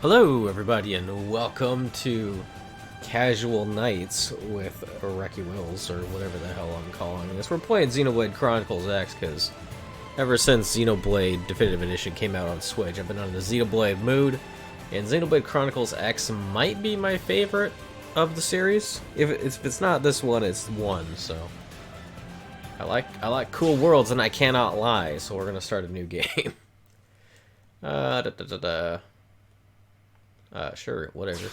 Hello, everybody, and welcome to Casual Nights with Reki Wills, or whatever the hell I'm calling this. We're playing Xenoblade Chronicles X, because ever since Xenoblade Definitive Edition came out on Switch, I've been on the Xenoblade mood, and Xenoblade Chronicles X might be my favorite of the series. If it's not this one, it's one, so... I like cool worlds, and I cannot lie, so we're gonna start a new game. Sure, whatever.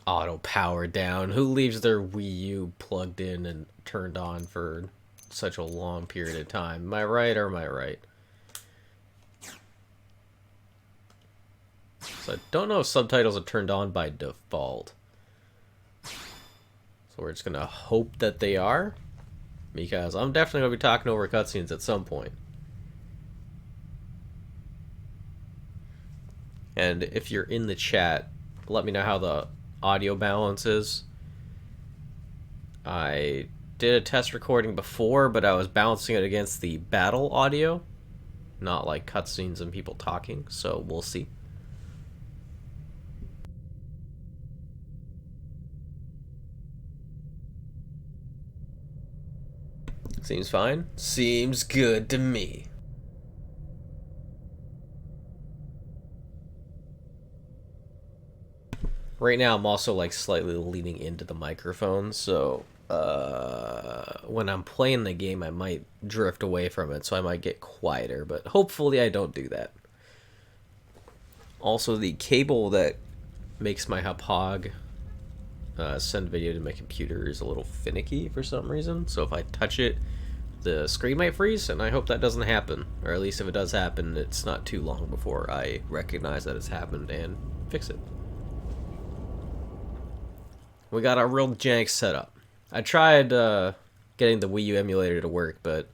Auto power down. Who leaves their Wii U plugged in and turned on for such a long period of time? Am I right or am I right? So I don't know if subtitles are turned on by default. So we're just gonna hope that they are, because I'm definitely gonna be talking over cutscenes at some point. And if you're in the chat, let me know how the audio balance is. I did a test recording before, but I was balancing it against the battle audio, not like cutscenes and people talking, so we'll see. Seems fine. Seems good to me. Right now, I'm also like slightly leaning into the microphone, so when I'm playing the game, I might drift away from it, so I might get quieter, but hopefully I don't do that. Also, the cable that makes my hog send video to my computer is a little finicky for some reason, so if I touch it, the screen might freeze, and I hope that doesn't happen, or at least if it does happen, it's not too long before I recognize that it's happened and fix it. We got a real jank setup. I tried getting the Wii U emulator to work, but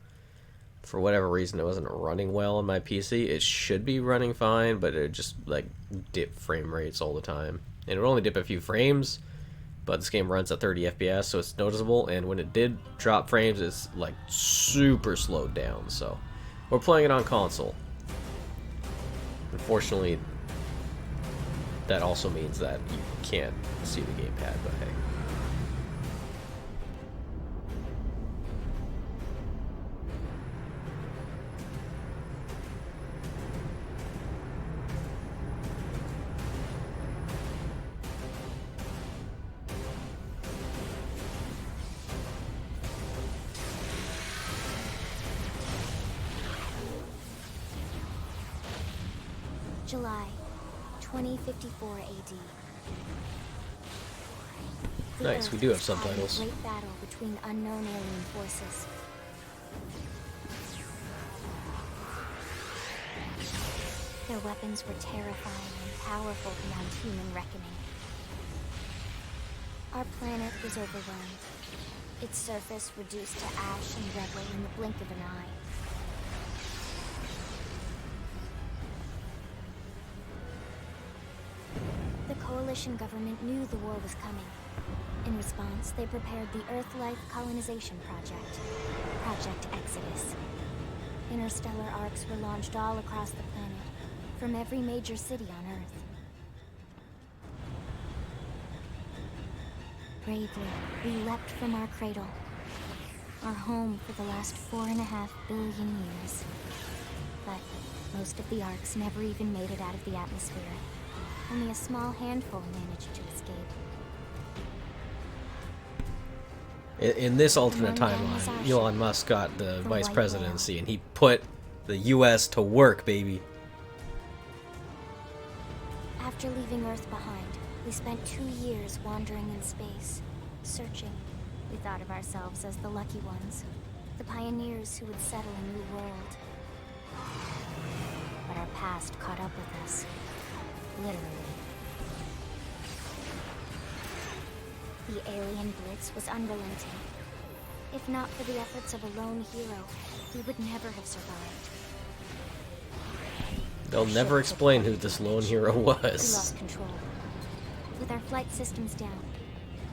for whatever reason it wasn't running well on my PC. It should be running fine, but it just like dip frame rates all the time. And it would only dip a few frames, but this game runs at 30 FPS, so it's noticeable, and when it did drop frames, it's like super slowed down, so we're playing it on console. Unfortunately, that also means that you can't see the gamepad, but hey. July 2054 AD. Nice, we do have subtitles. Great battle between unknown alien forces. Their weapons were terrifying and powerful beyond human reckoning. Our planet was overwhelmed, its surface reduced to ash and rubble in the blink of an eye. The coalition government knew the war was coming. In response, they prepared the Earth-Life Colonization Project, Project Exodus. Interstellar arcs were launched all across the planet, from every major city on Earth. Bravely, we leapt from our cradle, our home for the last 4.5 billion years. But most of the arcs never even made it out of the atmosphere. Only a small handful managed to escape. In this alternate timeline, Elon Musk got the vice presidency, and he put the U.S. to work, baby. After leaving Earth behind, we spent 2 years wandering in space, searching. We thought of ourselves as the lucky ones, the pioneers who would settle a new world. But our past caught up with us, literally. The alien blitz was unrelenting. If not for the efforts of a lone hero, we would never have survived. They'll never explain who this lone hero We was. lost control. With our flight systems down,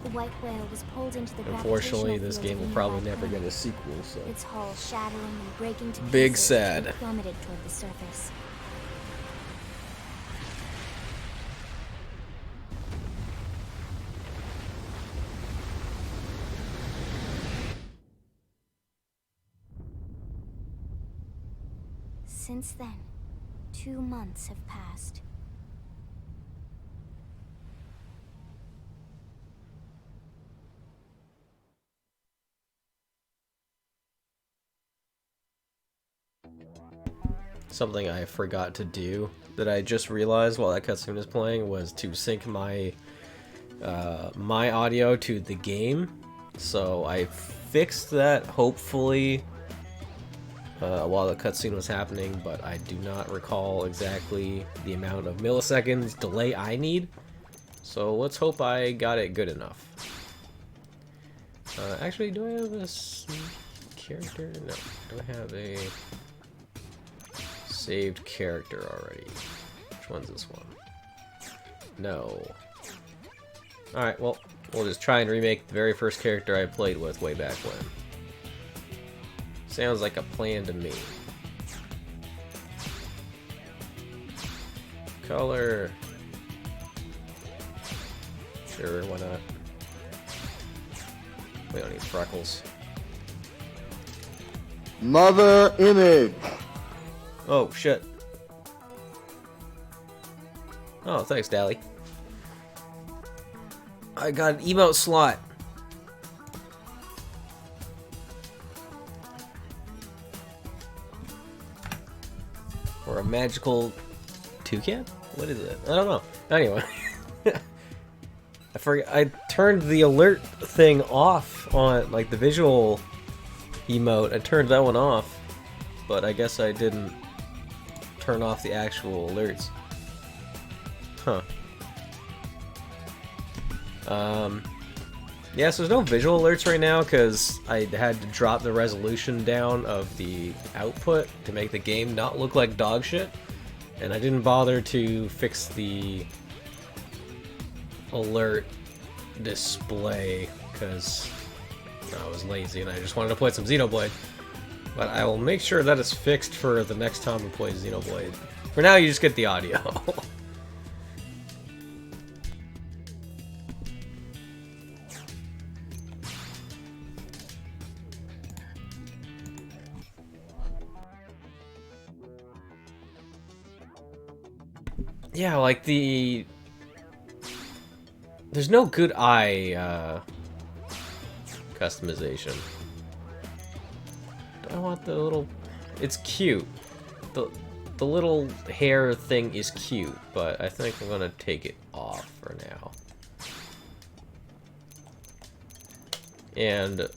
the white whale was pulled into the Unfortunately, gravitational this field game of will the probably nearby never get planet. a sequel, so... Its hull shattering and breaking to Big pieces sad. as we plummeted toward the surface. Since then, 2 months have passed. Something I forgot to do that I just realized while that cutscene was playing was to sync my my audio to the game. So I fixed that, hopefully, while the cutscene was happening, but I do not recall exactly the amount of milliseconds delay I need. So let's hope I got it good enough. Actually, do I have this character? No. Do I have a saved character already? Which one's this one? No. Alright, well, we'll just try and remake the very first character I played with way back when. Sounds like a plan to me. Color. Sure, why not? We don't need freckles. Mother image. Oh, shit. Oh, thanks, Dally. I got an emote slot. Or a magical toucan? What is it? I don't know. Anyway. I forgot. I turned the alert thing off on, like, the visual emote. I turned that one off. But I guess I didn't turn off the actual alerts. Huh. Yeah, so there's no visual alerts right now because I had to drop the resolution down of the output to make the game not look like dog shit. And I didn't bother to fix the alert display because I was lazy and I just wanted to play some Xenoblade. But I will make sure that it's fixed for the next time we play Xenoblade. For now, you just get the audio. Yeah, like there's no good eye customization. Do I want the little... It's cute. The little hair thing is cute, but I think I'm gonna take it off for now. And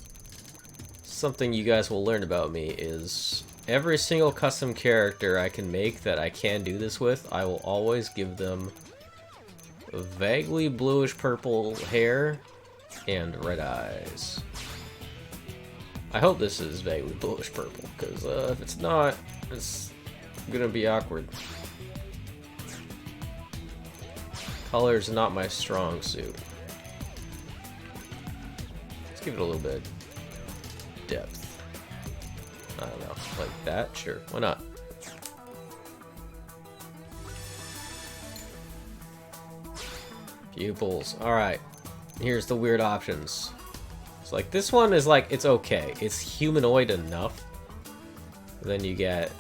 something you guys will learn about me is every single custom character I can make that I can do this with, I will always give them vaguely bluish purple hair and red eyes. I hope this is vaguely bluish purple, because if it's not, it's gonna be awkward. Color's not my strong suit. Let's give it a little bit of depth. I don't know, like that? Sure, why not? Pupils, alright. Here's the weird options. It's like, this one is like, it's okay. It's humanoid enough. Then you get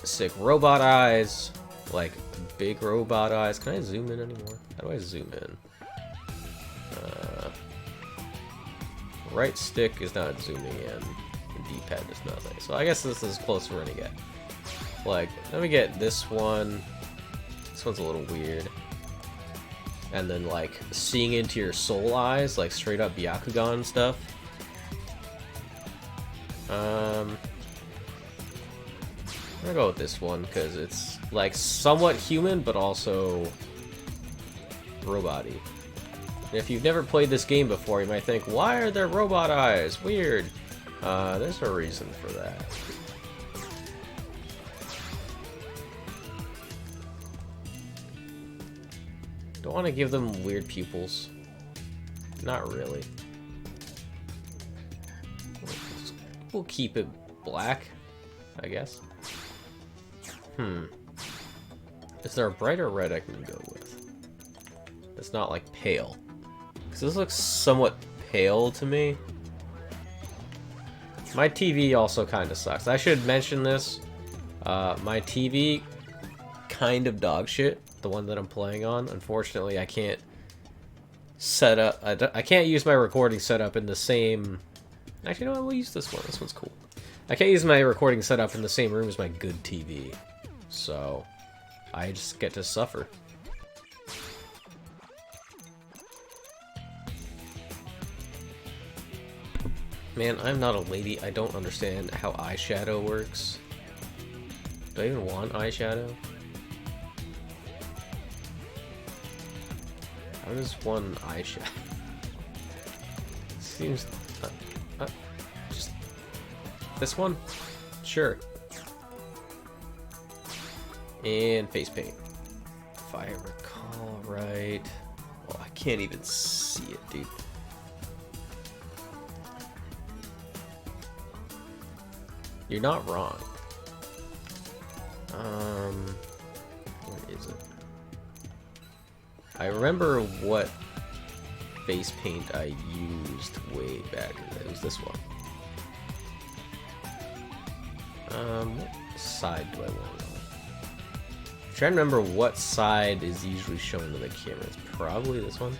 sick robot eyes, like big robot eyes. Can I zoom in anymore? How do I zoom in? Right stick is not zooming in. The D-pad does nothing. So I guess this is close we're gonna get. Like, let me get this one. This one's a little weird. And then, like, seeing into your soul eyes, like straight up Byakugan stuff. I'm gonna go with this one because it's like somewhat human, but also robot-y. If you've never played this game before, you might think, why are there robot eyes? Weird. There's a reason for that. Don't want to give them weird pupils. Not really. We'll keep it black, I guess. Is there a brighter red I can go with? It's not like pale. Because this looks somewhat pale to me. My TV also kind of sucks. I should mention this. My TV, kind of dog shit. The one that I'm playing on. Unfortunately, I can't set up. I can't use my recording setup in the same. Actually, no, we'll use this one. This one's cool. I can't use my recording setup in the same room as my good TV, so I just get to suffer. Man, I'm not a lady. I don't understand how eyeshadow works. Do I even want eyeshadow? How does one eyeshadow? Seems... just... this one? Sure. And face paint. If I recall right... Oh, I can't even see it, dude. You're not wrong. Where is it? I remember what face paint I used way back in the day. It was this one. What side do I want on? I'm trying to remember what side is usually shown to the camera. It's probably this one.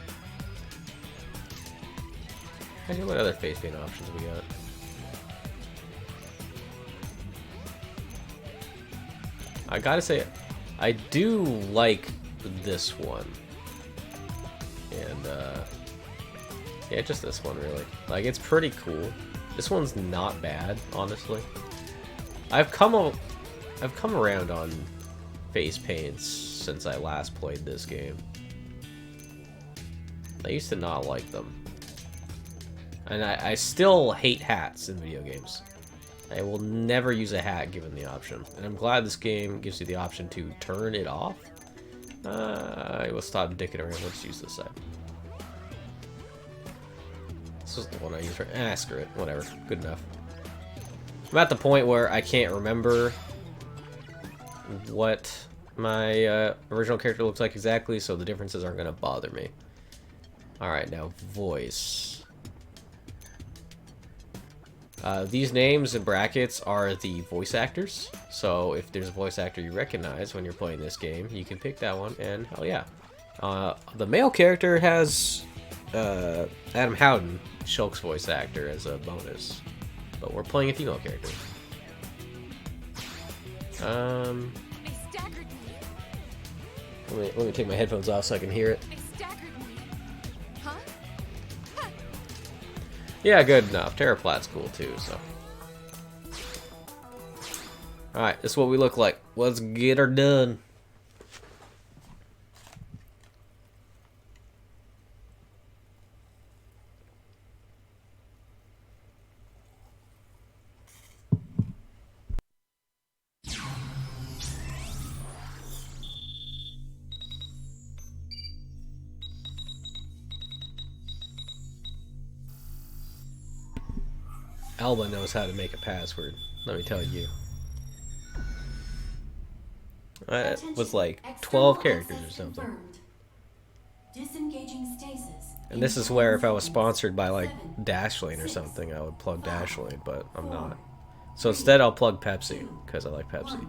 Actually, what other face paint options we got? I gotta say, I do like this one. And, yeah, just this one, really. Like, it's pretty cool. This one's not bad, honestly. I've come around on face paints since I last played this game. I used to not like them. And I still hate hats in video games. I will never use a hat given the option. And I'm glad this game gives you the option to turn it off. I will stop dicking around. Let's use this side. This is the one I use for... screw it. Whatever. Good enough. I'm at the point where I can't remember what my original character looks like exactly, so the differences aren't going to bother me. Alright, now voice. These names in brackets are the voice actors, so if there's a voice actor you recognize when you're playing this game, you can pick that one, and hell yeah. The male character has Adam Howden, Shulk's voice actor, as a bonus, but we're playing a female character. Let me take my headphones off so I can hear it. Yeah, good enough. Terraplat's cool too, so. Alright, this is what we look like. Let's get her done. Alba knows how to make a password, let me tell you. It was like 12 characters or something. And this is where if I was sponsored by like Dashlane or something, I would plug Dashlane, but I'm not. So instead I'll plug Pepsi, because I like Pepsi.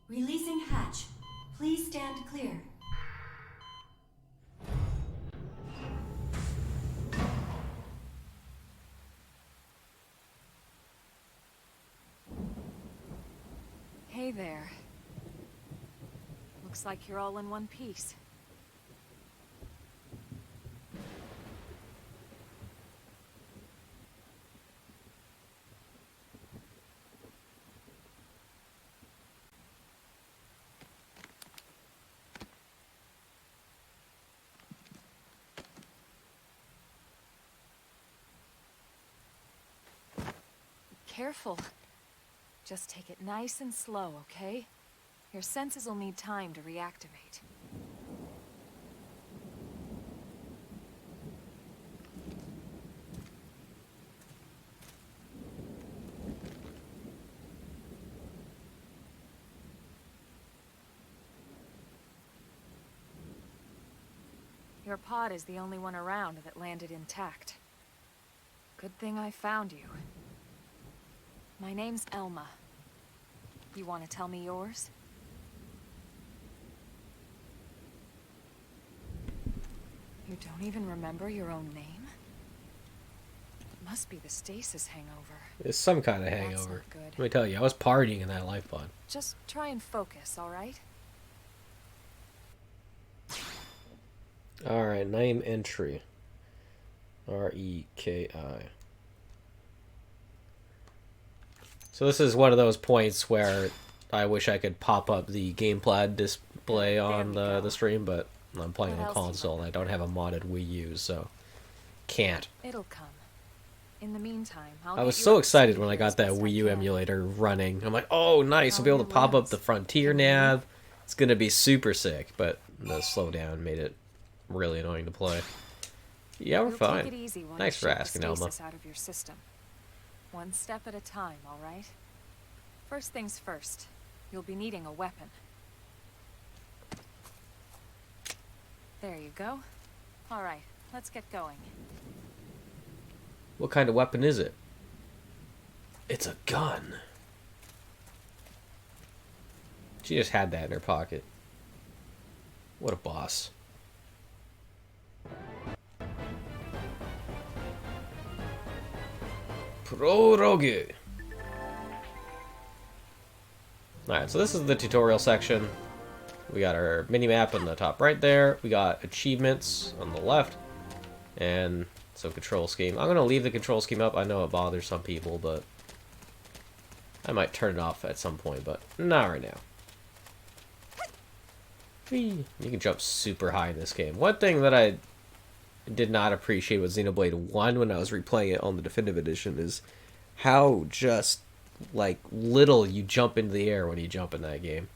Releasing hatch. Please stand clear. Hey there. Looks like you're all in one piece. Careful. Just take it nice and slow, okay? Your senses will need time to reactivate. Your pod is the only one around that landed intact. Good thing I found you. My name's Elma. You want to tell me yours? You don't even remember your own name? It must be the stasis hangover. It's some kind of That's hangover. not good. Let me tell you, I was partying in that life pod. Just try and focus, all right? Alright, name entry. Reki. So this is one of those points where I wish I could pop up the gamepad display on the stream, but I'm playing on console and I don't have a modded Wii U, so can't. It'll come. In the meantime, I was so excited when I got that Wii U emulator running. I'm like, oh nice, I'll be able to pop up the Frontier nav. It's gonna be super sick, but the slowdown made it really annoying to play. Yeah, we're fine. Thanks for asking, Elma. Out of your system. One step at a time, all right? First things first. You'll be needing a weapon. There you go. All right, let's get going. What kind of weapon is it? It's a gun. She just had that in her pocket. What a boss. Prorogue. Alright, so this is the tutorial section. We got our mini-map on the top right there. We got achievements on the left. And some control scheme. I'm going to leave the control scheme up. I know it bothers some people, but I might turn it off at some point, but not right now. Whee! You can jump super high in this game. One thing that I did not appreciate with Xenoblade 1 when I was replaying it on the Definitive Edition is how just, like, little you jump into the air when you jump in that game.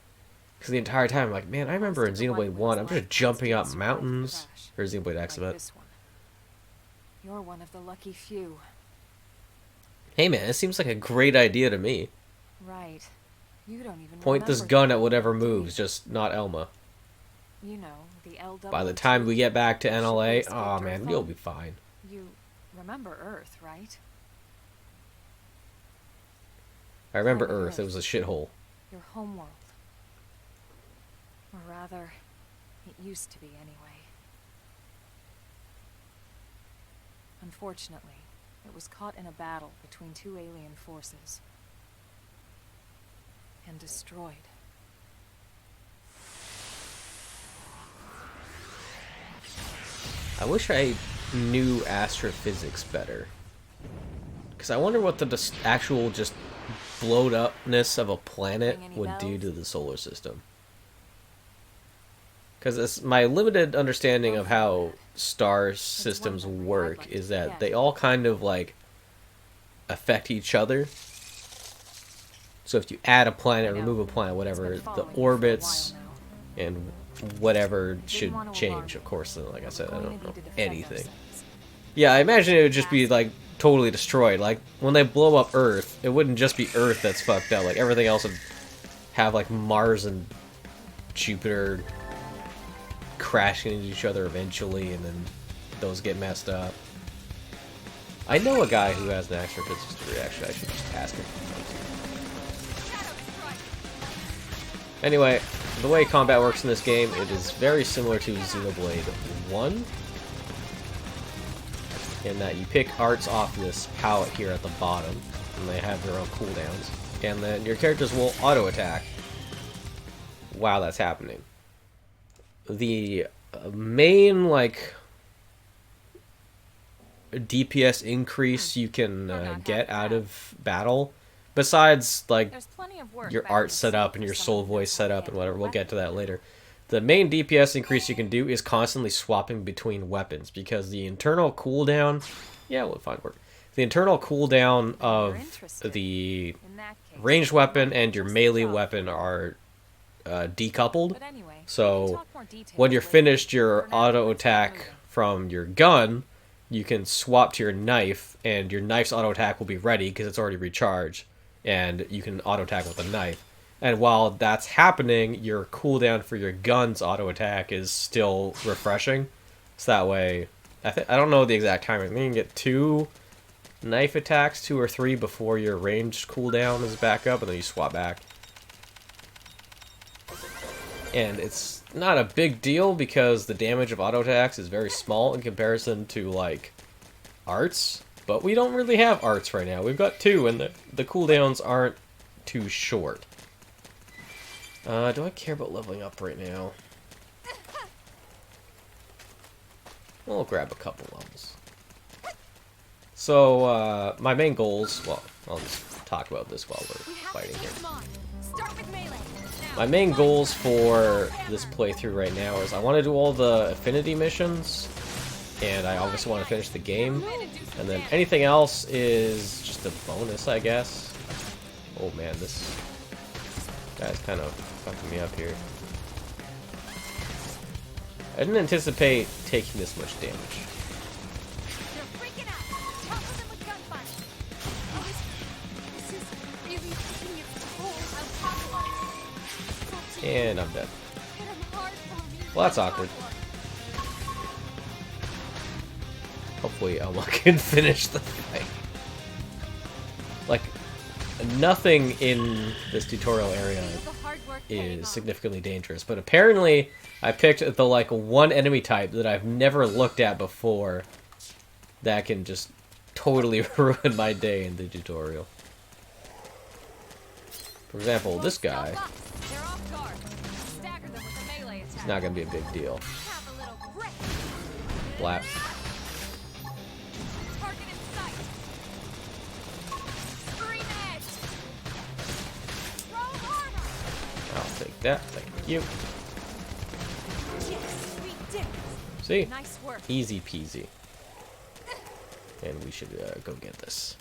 Because the entire time, I'm like, man, I remember in Xenoblade 1, I'm just jumping up mountains. Or Xenoblade X, I bet. You're one of the lucky few. Hey man, it seems like a great idea to me. Right. You don't even Point this gun at whatever moves, just not Elma. You know, the LW. By the time we get back to NLA, oh man, you'll be fine. You remember Earth, right? I remember Earth, it was a shithole. Your homeworld. Or rather, it used to be anyway. Unfortunately, it was caught in a battle between two alien forces. And destroyed. I wish I knew astrophysics better. Because I wonder what the actual just blowed upness of a planet would do to the solar system. Because my limited understanding of how star systems work is that they all kind of like affect each other. So if you add a planet, remove a planet, whatever, the orbits and whatever should change. Of course, like I said, I don't know anything. Yeah, I imagine it would just be like totally destroyed. Like when they blow up Earth, it wouldn't just be Earth that's fucked up. Like everything else would have like Mars and Jupiter crashing into each other eventually, and then those get messed up. I know a guy who has an astrophysics degree, actually. I should just ask him. Anyway, the way combat works in this game, it is very similar to Xenoblade 1. In that you pick arts off this palette here at the bottom, and they have their own cooldowns. And then your characters will auto-attack while that's happening. The main, like, DPS increase you can get out of battle, besides, like, your art setup and your soul voice setup and whatever, we'll get to that later. The main DPS increase you can do is constantly swapping between weapons, because the internal cooldown, yeah, we'll find work. The internal cooldown of the ranged weapon and your melee weapon are decoupled. So when you're finished your auto attack from your gun, you can swap to your knife, and your knife's auto attack will be ready because it's already recharged, and you can auto attack with the knife. And while that's happening, your cooldown for your gun's auto attack is still refreshing. So that way, I don't know the exact timing. I think you can get 2 knife attacks, 2 or 3 before your ranged cooldown is back up, and then you swap back. And it's not a big deal because the damage of auto attacks is very small in comparison to like arts, but we don't really have arts right now. We've got 2, and the cooldowns aren't too short. Do I care about leveling up right now? We'll grab a couple levels. So, my main goals... Well, I'll just talk about this while we're fighting here. My main goals for this playthrough right now is I want to do all the Affinity Missions, and I obviously want to finish the game, and then anything else is just a bonus, I guess. Oh man, this guy's kind of fucking me up here. I didn't anticipate taking this much damage. And I'm dead. Well, that's awkward. Hopefully Elma can finish the fight. Like, nothing in this tutorial area is significantly dangerous, but apparently I picked the like one enemy type that I've never looked at before that can just totally ruin my day in the tutorial. For example, this guy, it's not gonna be a big deal. Blap. I'll take that, thank you. See? Easy peasy. And we should go get this.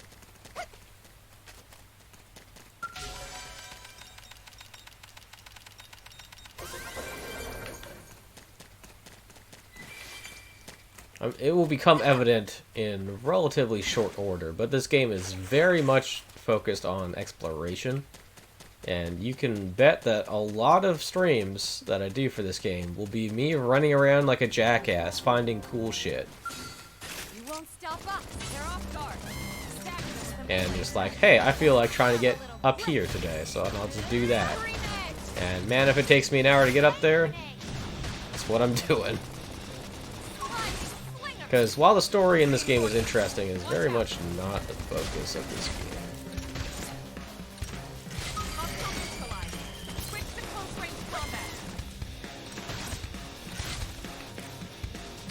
It will become evident in relatively short order, but this game is very much focused on exploration. And you can bet that a lot of streams that I do for this game will be me running around like a jackass, finding cool shit. And just like, hey, I feel like trying to get up here today, so I'll just do that. And man, if it takes me an hour to get up there, that's what I'm doing. Because while the story in this game is interesting, it's very much not the focus of this game.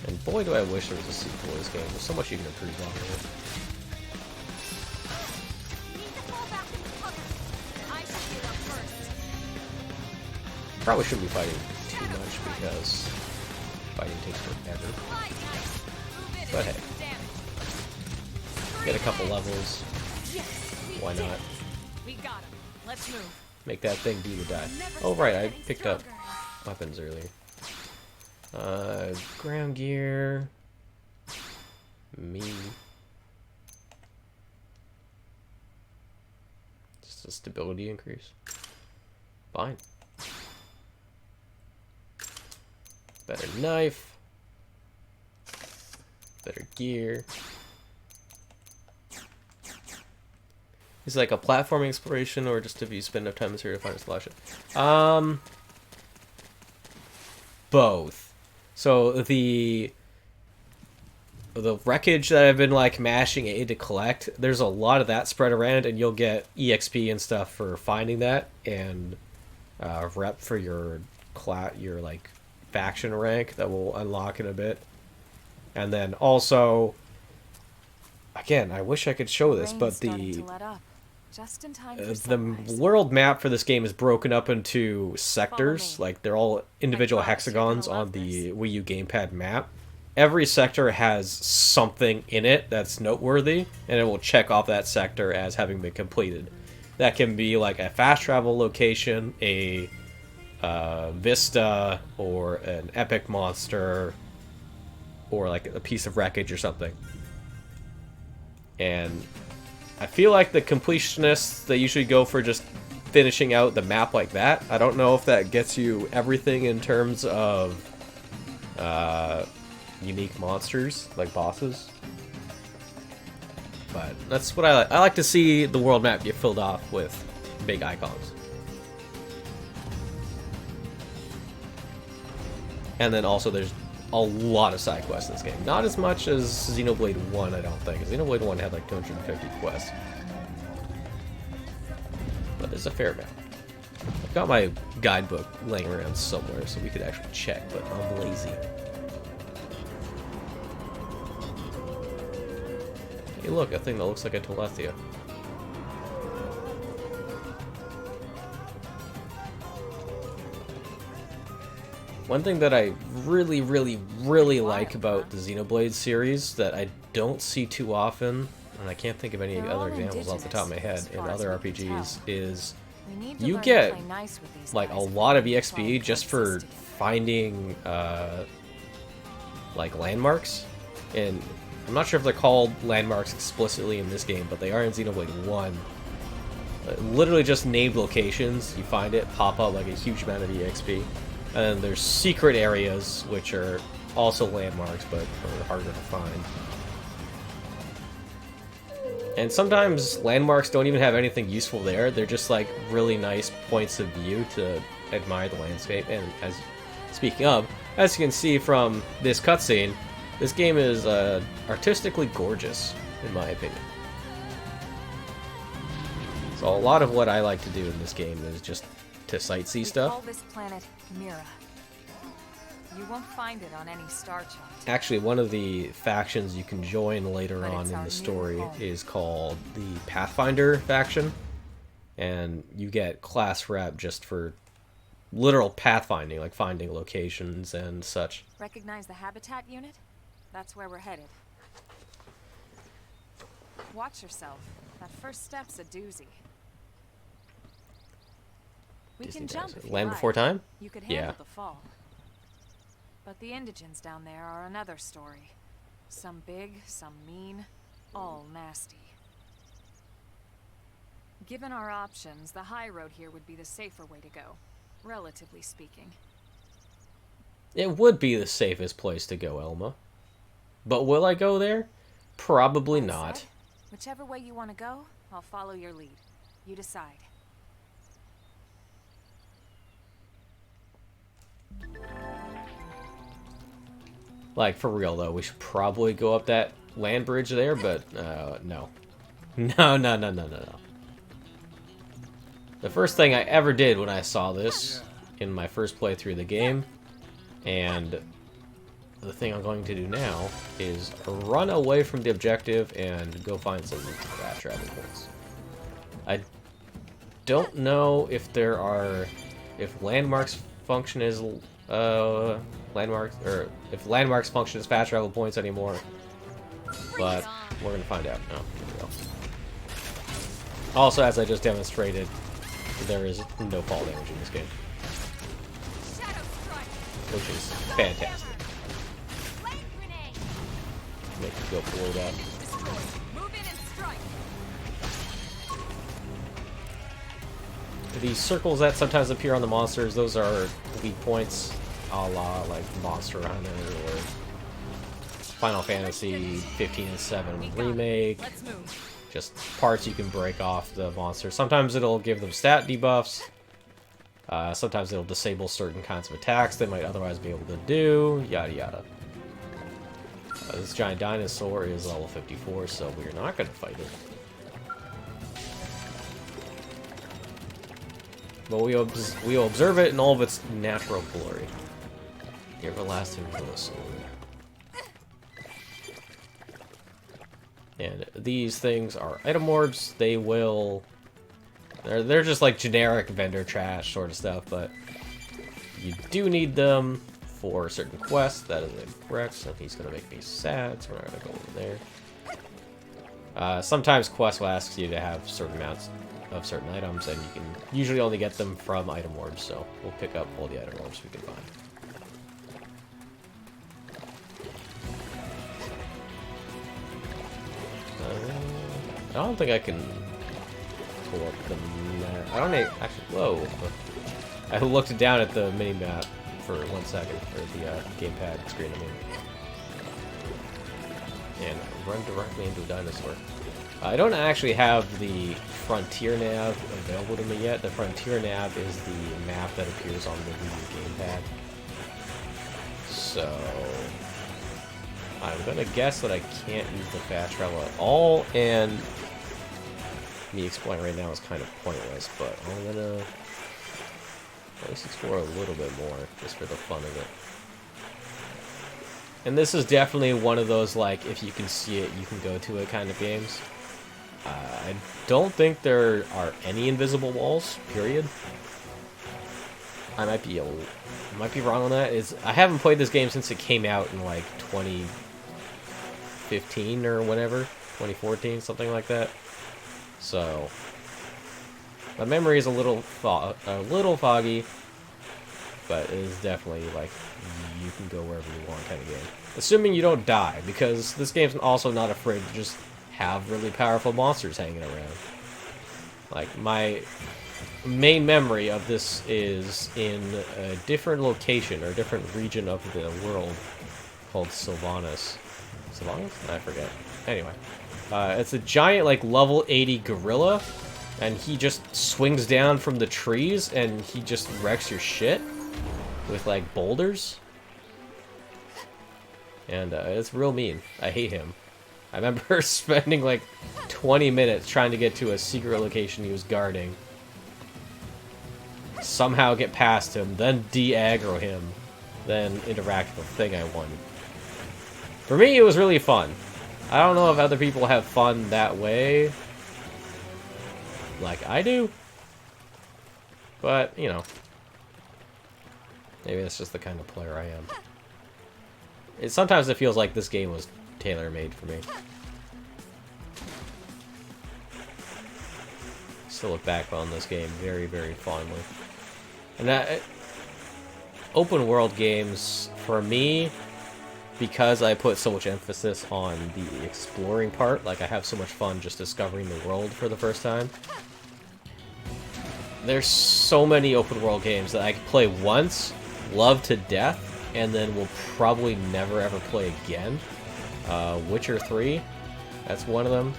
And boy, do I wish there was a sequel to this game. There's so much you can improve on it. Probably shouldn't be fighting too much because fighting takes forever. But hey, get a couple levels. Why not? Make that thing do the die. Oh right, I picked up weapons earlier. Ground gear. Me. Just a stability increase. Fine. Better knife. Better gear. Is it like a platforming exploration, or just if you spend enough time in this area to find a solution? Both. So the wreckage that I've been like mashing A to collect, there's a lot of that spread around, and you'll get EXP and stuff for finding that, and rep for your like faction rank that will unlock in a bit. And then also, again, I wish I could show this, but the world map for this game is broken up into sectors. Like, they're all individual hexagons on the Wii U gamepad map. Every sector has something in it that's noteworthy, and it will check off that sector as having been completed. That can be like a fast travel location, a vista, or an epic monster, or like a piece of wreckage or something. And I feel like the completionists, they usually go for just finishing out the map like that. I don't know if that gets you everything in terms of unique monsters, like bosses. But that's what I like. I like to see the world map get filled off with big icons. And then also there's a lot of side quests in this game. Not as much as Xenoblade 1, I don't think. Xenoblade 1 had like 250 quests. But there's a fair amount. I've got my guidebook laying around somewhere so we could actually check, but I'm lazy. Hey look, a thing that looks like a Telethia. One thing that I really like about the Xenoblade series that I don't see too often, and I can't think of any other examples off the top of my head in other RPGs, is you get like a lot of EXP just for finding like landmarks. And I'm not sure if they're called landmarks explicitly in this game, but they are in Xenoblade 1. Literally just named locations, you find it, pop up like a huge amount of EXP. And then there's secret areas, which are also landmarks, but are harder to find. And sometimes landmarks don't even have anything useful there. They're just like really nice points of view to admire the landscape. And speaking of, as you can see from this cutscene, this game is artistically gorgeous, in my opinion. So a lot of what I like to do in this game is just to sightsee stuff. Call this planet Mira. You won't find it on any star chart. Actually, one of the factions you can join later on in the story is called the Pathfinder faction, and you get class rep just for literal pathfinding, like finding locations and such. Recognize the habitat unit? That's where we're headed. Watch yourself. That first step's a doozy. We Disney can jump if you Land like. Before Time? You could handle Yeah. the fall. But the indigents down there are another story. Some big, some mean, all nasty. Given our options, the high road here would be the safer way to go, relatively speaking. It would be the safest place to go, Elma. But will I go there? Probably All not. set? Whichever way you want to go, I'll follow your lead. You decide. Like, for real, though, we should probably go up that land bridge there, but, no. No. The first thing I ever did when I saw this, in my first playthrough of the game, and the thing I'm going to do now, is run away from the objective and go find some fast travel points. I don't know if there are... if landmarks function as... landmarks, or if landmarks function as fast travel points anymore, but we're gonna find out. No, here we go. Also, as I just demonstrated, there is no fall damage in this game, which is fantastic. Make it go below that. These circles that sometimes appear on the monsters, those are weak points, a la like Monster Hunter or Final Fantasy 15 and 7 Remake. Just parts you can break off the monster. Sometimes it'll give them stat debuffs. Sometimes it'll disable certain kinds of attacks they might otherwise be able to do. Yada yada. This giant dinosaur is level 54, so we're not going to fight it. But we will observe it in all of its natural glory. The everlasting dinosaur. And these things are item orbs. They will... They're just like generic vendor trash sort of stuff, but you do need them for certain quests. That is incorrect, so he's going to make me sad, so we're not going to go over there. Sometimes quests will ask you to have certain amounts of certain items, and you can usually only get them from item orbs, so we'll pick up all the item orbs we can find. I don't think I can pull up the map. I don't actually. Whoa! I looked down at the mini map for 1 second, or the gamepad screen. I mean, and run directly into a dinosaur. I don't actually have the Frontier nav available to me yet. The Frontier nav is the map that appears on the Wii gamepad. So I'm gonna guess that I can't use the fast travel at all, and me exploring right now is kind of pointless, but I'm gonna at least explore a little bit more, just for the fun of it. And this is definitely one of those, like, if you can see it, you can go to it kind of games. I don't think there are any invisible walls, period. I might be wrong on that. I haven't played this game since it came out in, like, 2015 or whatever. 2014, something like that. So my memory is a little foggy, but it is definitely like you can go wherever you want kind of game. Assuming you don't die, because this game's also not afraid to just have really powerful monsters hanging around. Like, my main memory of this is in a different location, or a different region of the world, called Sylvanas. Sylvanas? I forget. Anyway. It's a giant, like, level 80 gorilla, and he just swings down from the trees, and he just wrecks your shit with, like, boulders. And it's real mean. I hate him. I remember spending, like, 20 minutes trying to get to a secret location he was guarding. Somehow get past him, then de-aggro him, then interact with the thing I wanted. For me, it was really fun. I don't know if other people have fun that way, like I do, but, you know, maybe that's just the kind of player I am. Sometimes it feels like this game was tailor-made for me. Still look back on this game very, very fondly. And open world games, for me, because I put so much emphasis on the exploring part, like I have so much fun just discovering the world for the first time. There's so many open world games that I could play once, love to death, and then will probably never ever play again. Witcher 3, that's one of them.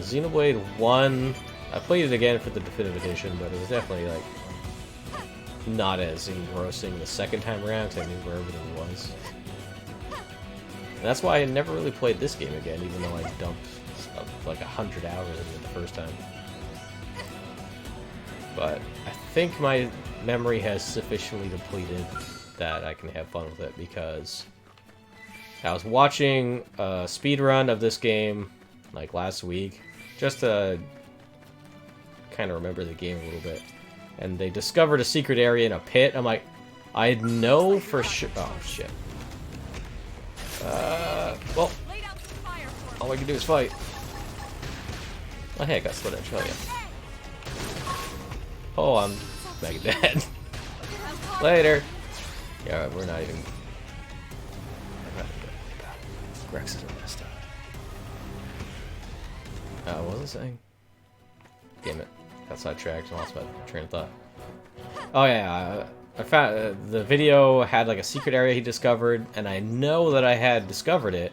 Xenoblade 1, I played it again for the Definitive Edition, but it was definitely like not as engrossing the second time around because I knew where everything was. And that's why I never really played this game again, even though I dumped like 100 hours into it the first time. But I think my memory has sufficiently depleted that I can have fun with it, because I was watching a speedrun of this game like last week just to kind of remember the game a little bit. And they discovered a secret area in a pit. I'm like, I know for sure. Oh, shit. Well, all I can do is fight. Oh, hey, I got split edge. Hell yeah. Oh, I'm mega dead. Later. Yeah, we're not even. Rex is messed up. What was I saying? Damn it. Got sidetracked and lost my train of thought. Oh yeah, I found the video had like a secret area he discovered, and I know that I had discovered it,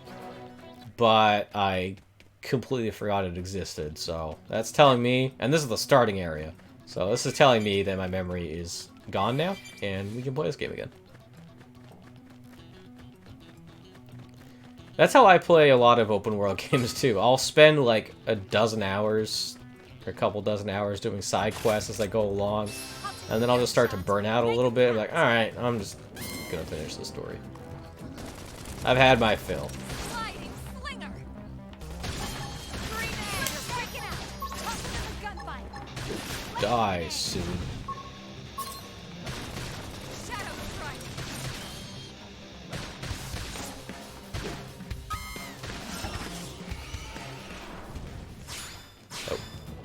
but I completely forgot it existed. So that's telling me, and this is the starting area, so this is telling me that my memory is gone now, and we can play this game again. That's how I play a lot of open world games too. I'll spend like a dozen hours, or a couple dozen hours doing side quests as I go along, and then I'll just start to burn out a little bit. I'm like, alright, I'm just gonna finish the story. I've had my fill. Die soon.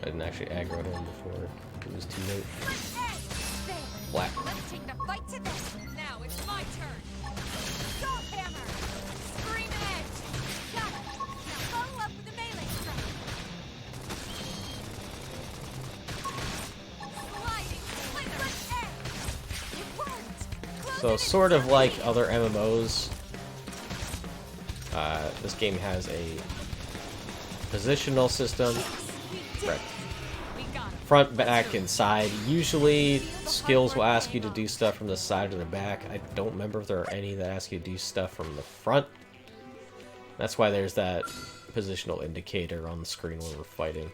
I didn't actually aggro him before it was too late. Black. Let's take the fight to this. Now it's my turn. Sword hammer. Scream edge. Got it. Now follow up with a melee strike. Sliding slither edge. It worked. So sort of like other MMOs, This game has a positional system. Right. Front, back, and side. Usually, skills will ask you to do stuff from the side or the back. I don't remember if there are any that ask you to do stuff from the front. That's why there's that positional indicator on the screen when we're fighting.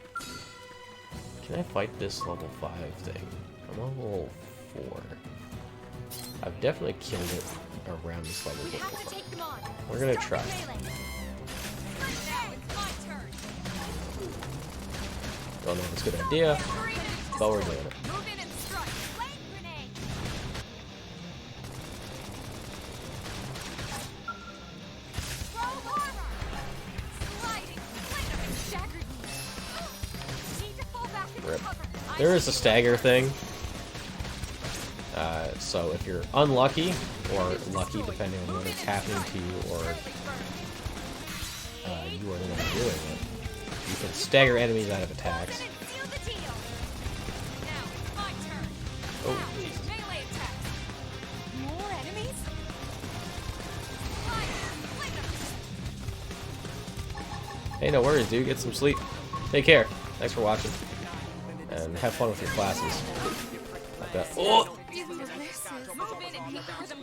Can I fight this level 5 thing? I'm on level 4. I've definitely killed it around this level before. We're gonna try. Don't know if it's a good idea, but we're doing it. Rip. There is a stagger thing. So if you're unlucky, or lucky, depending on whether it's happening to you or you are the one doing it, you can stagger enemies out of attacks. Oh. Hey, no worries, dude. Get some sleep. Take care. Thanks for watching. And have fun with your classes. Like that. Oh!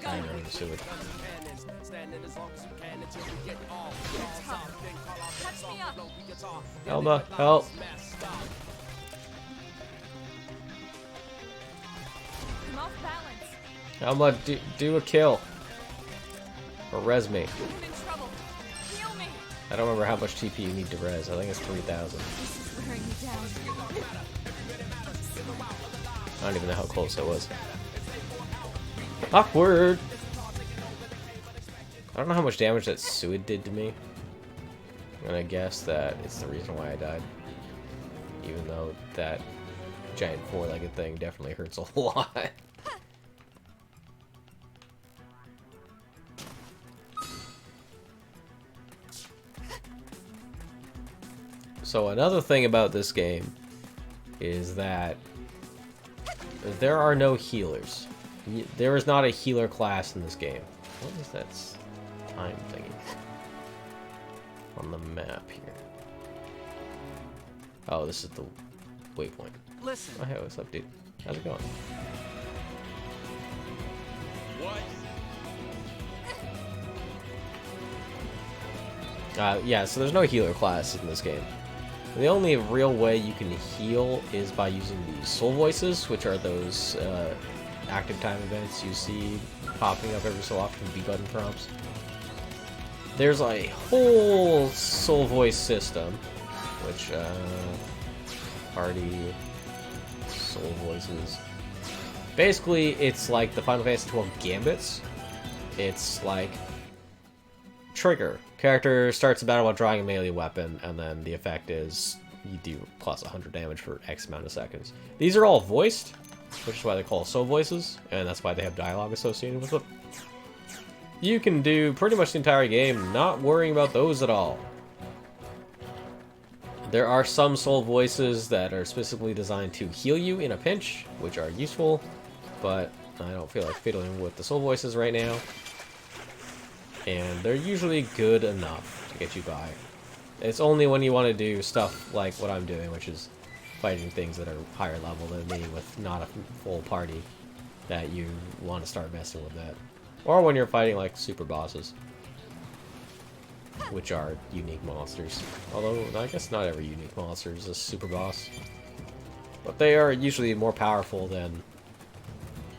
I know, I'm sewage. Elma, help! Elma, do a kill. Or res me. I don't remember how much TP you need to res. I think it's 3,000. I don't even know how close that was. Awkward! I don't know how much damage that Suid did to me. I'm gonna guess that it's the reason why I died. Even though that giant four-legged thing definitely hurts a lot. So another thing about this game is that there are no healers. There is not a healer class in this game. What is that time thingy on the map here? Oh, this is the waypoint. Listen. Oh, hey, what's up, dude? How's it going? What? Yeah, so there's no healer class in this game. The only real way you can heal is by using the soul voices, which are those active time events you see popping up every so often, B button prompts. There's a whole soul voice system, which party soul voices. Basically, it's like the Final Fantasy XII Gambits. It's like trigger. Character starts a battle while drawing a melee weapon, and then the effect is you do plus 100 damage for X amount of seconds. These are all voiced, which is why they're called soul voices, and that's why they have dialogue associated with them. You can do pretty much the entire game not worrying about those at all. There are some soul voices that are specifically designed to heal you in a pinch, which are useful, but I don't feel like fiddling with the soul voices right now. And they're usually good enough to get you by. It's only when you want to do stuff like what I'm doing, which is fighting things that are higher level than me with not a full party, that you want to start messing with that. Or when you're fighting like super bosses, which are unique monsters. Although, I guess not every unique monster is a super boss. But they are usually more powerful than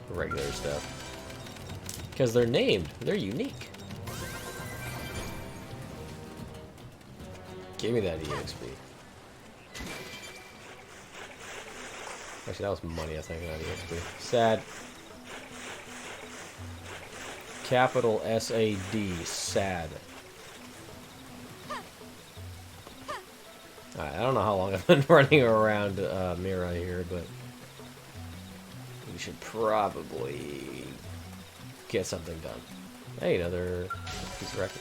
regular stuff. Because they're named, they're unique. Give me that EXP. Actually, that was money, I think, not EXP. Sad. Capital S-A-D. Sad. Alright, I don't know how long I've been running around Mira here, but we should probably get something done. Hey, another piece of wreckage.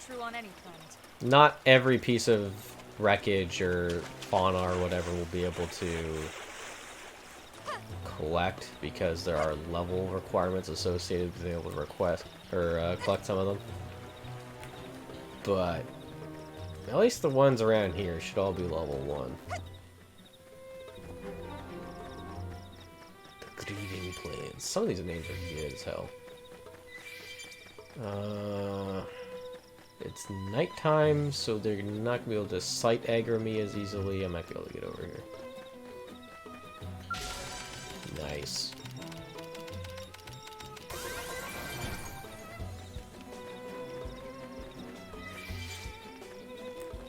True on any planet. Not every piece of wreckage or fauna or whatever will be able to collect because there are level requirements associated with being able to request or collect some of them. But at least the ones around here should all be level 1. The Grieving Plains. Some of these names are good as hell. It's nighttime, so they're not gonna be able to sight aggro me as easily. I might be able to get over here. Nice.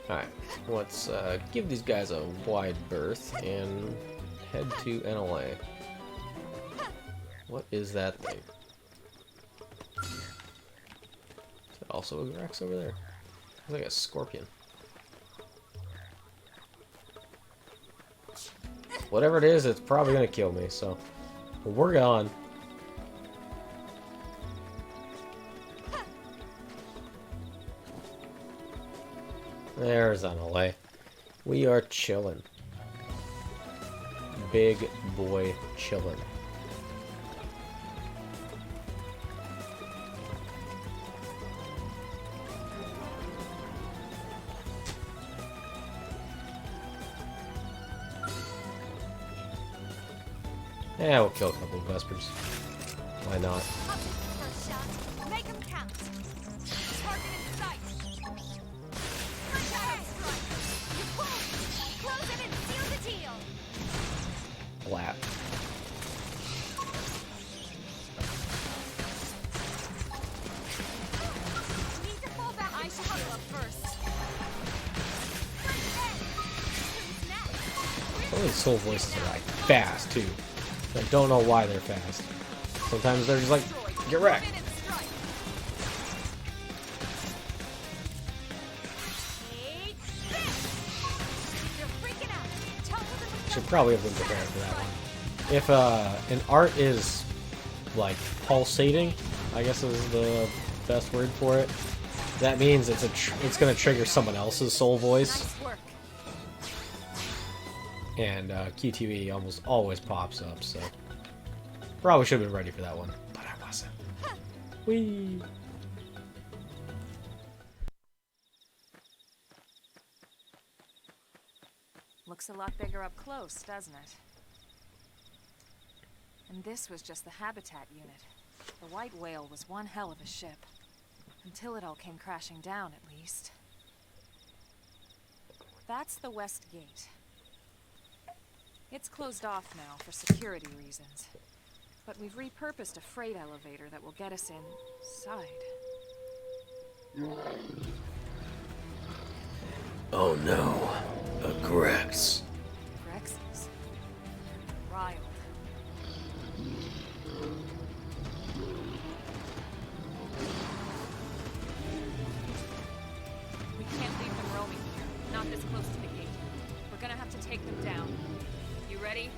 Alright, let's give these guys a wide berth and head to NLA. What is that thing? Is that also a Rex over there? It's like a scorpion. Whatever it is, it's probably gonna kill me, so we're gone. There's NLA. We are chilling. Big boy chilling. Yeah, we'll kill a couple of Vespers. Why not? First shot. Make 'em count. Target in sight. Shadow strike. You pull. Close it and seal the deal. Blap. Need to fall back. I should huddle up first. Some of these soul voices are like fast too. I don't know why they're fast. Sometimes they're just like, get wrecked. Should probably have been prepared for that one. If an art is like pulsating, I guess is the best word for it. That means it's gonna trigger someone else's soul voice. And QTE almost always pops up, so probably should have been ready for that one, but I wasn't. Whee! Looks a lot bigger up close, doesn't it? And this was just the habitat unit. The white whale was one hell of a ship. Until it all came crashing down, at least. That's the west gate. It's closed off now for security reasons. But we've repurposed a freight elevator that will get us inside. Oh no, a Grex. Grexes. Riled. We can't leave them roaming here. Not this close to the gate. We're gonna have to take them down. You ready?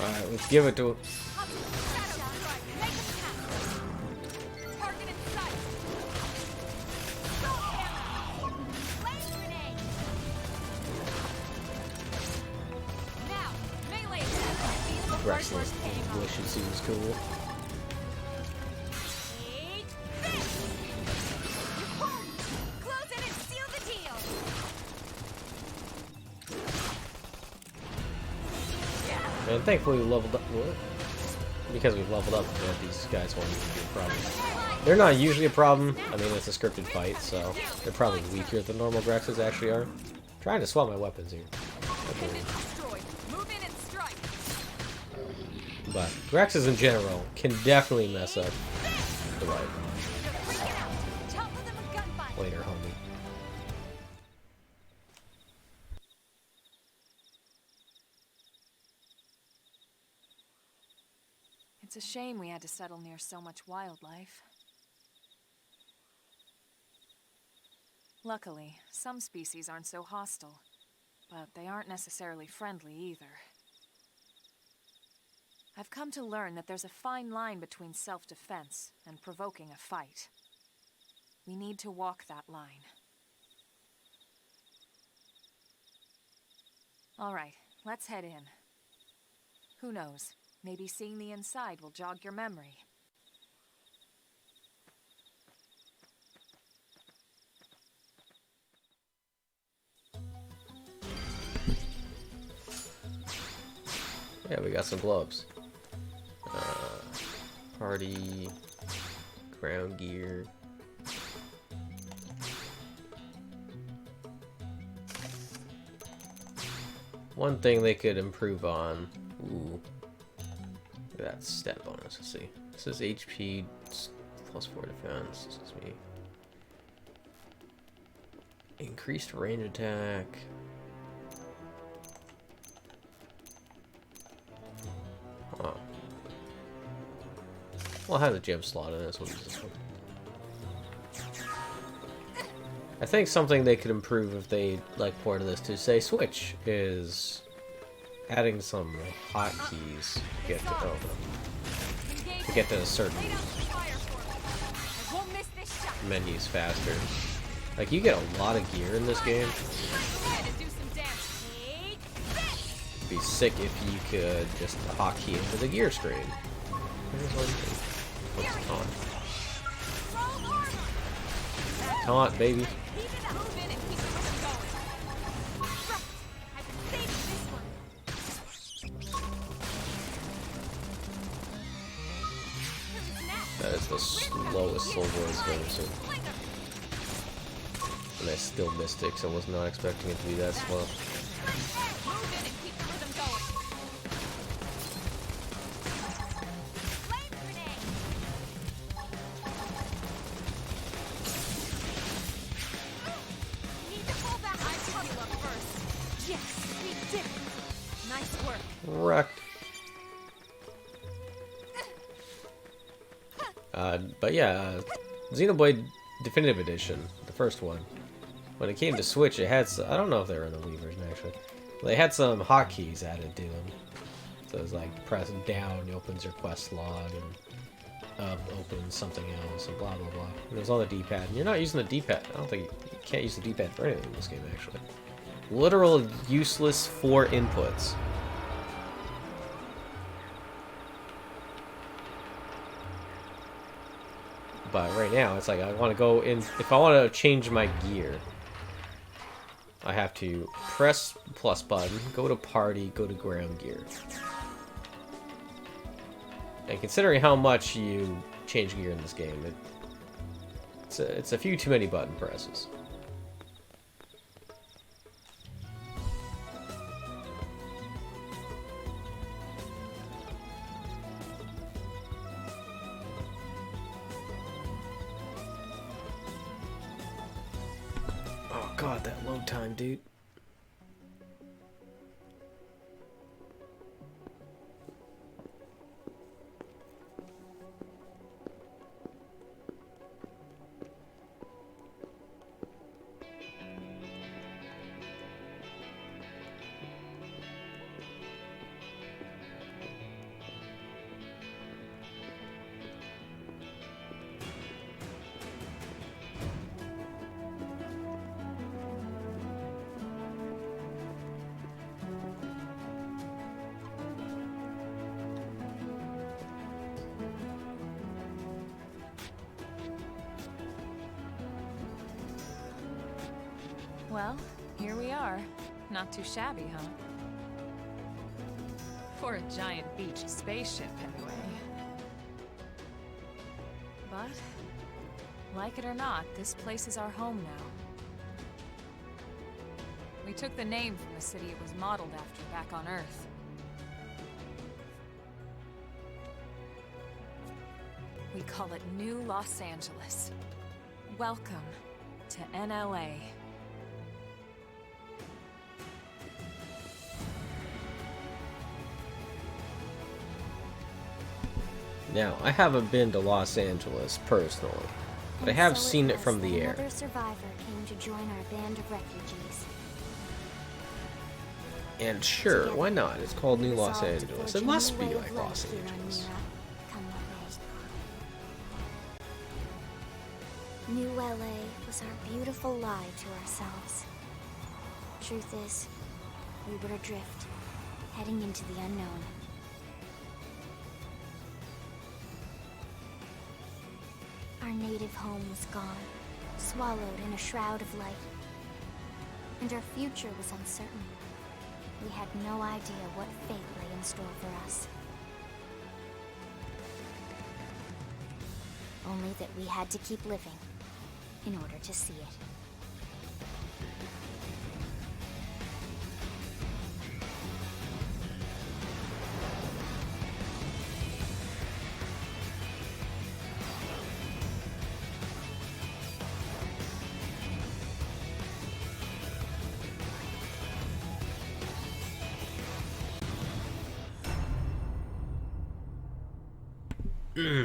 Alright, let's give it to him. Wrestling. Wish seems cool. And thankfully we leveled up. What? Because we've leveled up, these guys won't even be a problem. They're not usually a problem. I mean, it's a scripted fight, so they're probably weaker than normal Grexes actually are. I'm trying to swap my weapons here. But Grexes in general can definitely mess up the right later, homie. It's a shame we had to settle near so much wildlife. Luckily, some species aren't so hostile, but they aren't necessarily friendly either. I've come to learn that there's a fine line between self-defense and provoking a fight. We need to walk that line. All right, let's head in. Who knows? Maybe seeing the inside will jog your memory. Yeah, we got some gloves. Party, ground gear. One thing they could improve on. Ooh. Look at that stat bonus. Let's see. This is HP plus 4 defense. This is me. Increased range attack. Oh. Well, I have the gem slot in this one. I think something they could improve if they like ported this to say Switch is adding some hotkeys to get to certain menus faster. Like you get a lot of gear in this game. It'd be sick if you could just hotkey into the gear screen. What's taunt? Taunt, baby. That is the slowest Soul Boys I've ever seen. And I still missed it, so I was not expecting it to be that slow. Wrecked. But yeah, Xenoblade Definitive Edition, the first one. When it came to Switch, it had I don't know if they were in the Wii version actually. They had some hotkeys added to them. So it was like press down, it opens your quest log, and up opens something else, and blah blah blah. And it was on the D-pad. And you're not using the D-pad. I don't think you can't use the D-pad for anything in this game actually. Literal useless 4 inputs. But right now, it's like I want to go in. If I want to change my gear, I have to press plus button, go to party, go to ground gear. And considering how much you change gear in this game, it's a few too many button presses. God, that load time, dude. Well, here we are. Not too shabby, huh? For a giant beach spaceship, anyway. But, like it or not, this place is our home now. We took the name from the city it was modeled after back on Earth. We call it New Los Angeles. Welcome to NLA. Now, I haven't been to Los Angeles personally, but I have seen it from the air. Another survivor came to join our band of refugees. And sure, Together, why not? It's called New we Los resolve to Angeles. forge It a must new be way like of Los life here on Angeles. Mira, come what may. New LA was our beautiful lie to ourselves. Truth is, we were adrift, heading into the unknown. Our native home was gone, swallowed in a shroud of light. And our future was uncertain. We had no idea what fate lay in store for us. Only that we had to keep living in order to see it.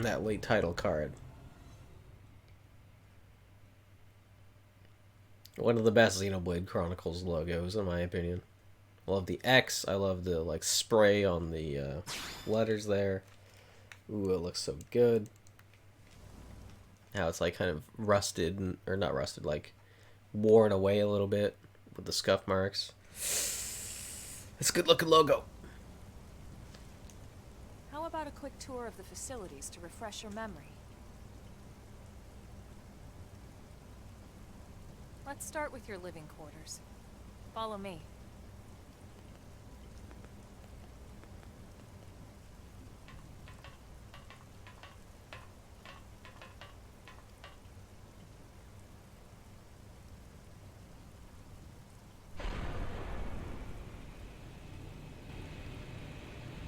That late title card. One of the best Xenoblade Chronicles logos, in my opinion. I love the X. I love the like spray on the letters there. Ooh, it looks so good. How it's like kind of rusted, or not rusted, like worn away a little bit with the scuff marks. It's a good looking logo. How about a quick tour of the facilities to refresh your memory? Let's start with your living quarters. Follow me.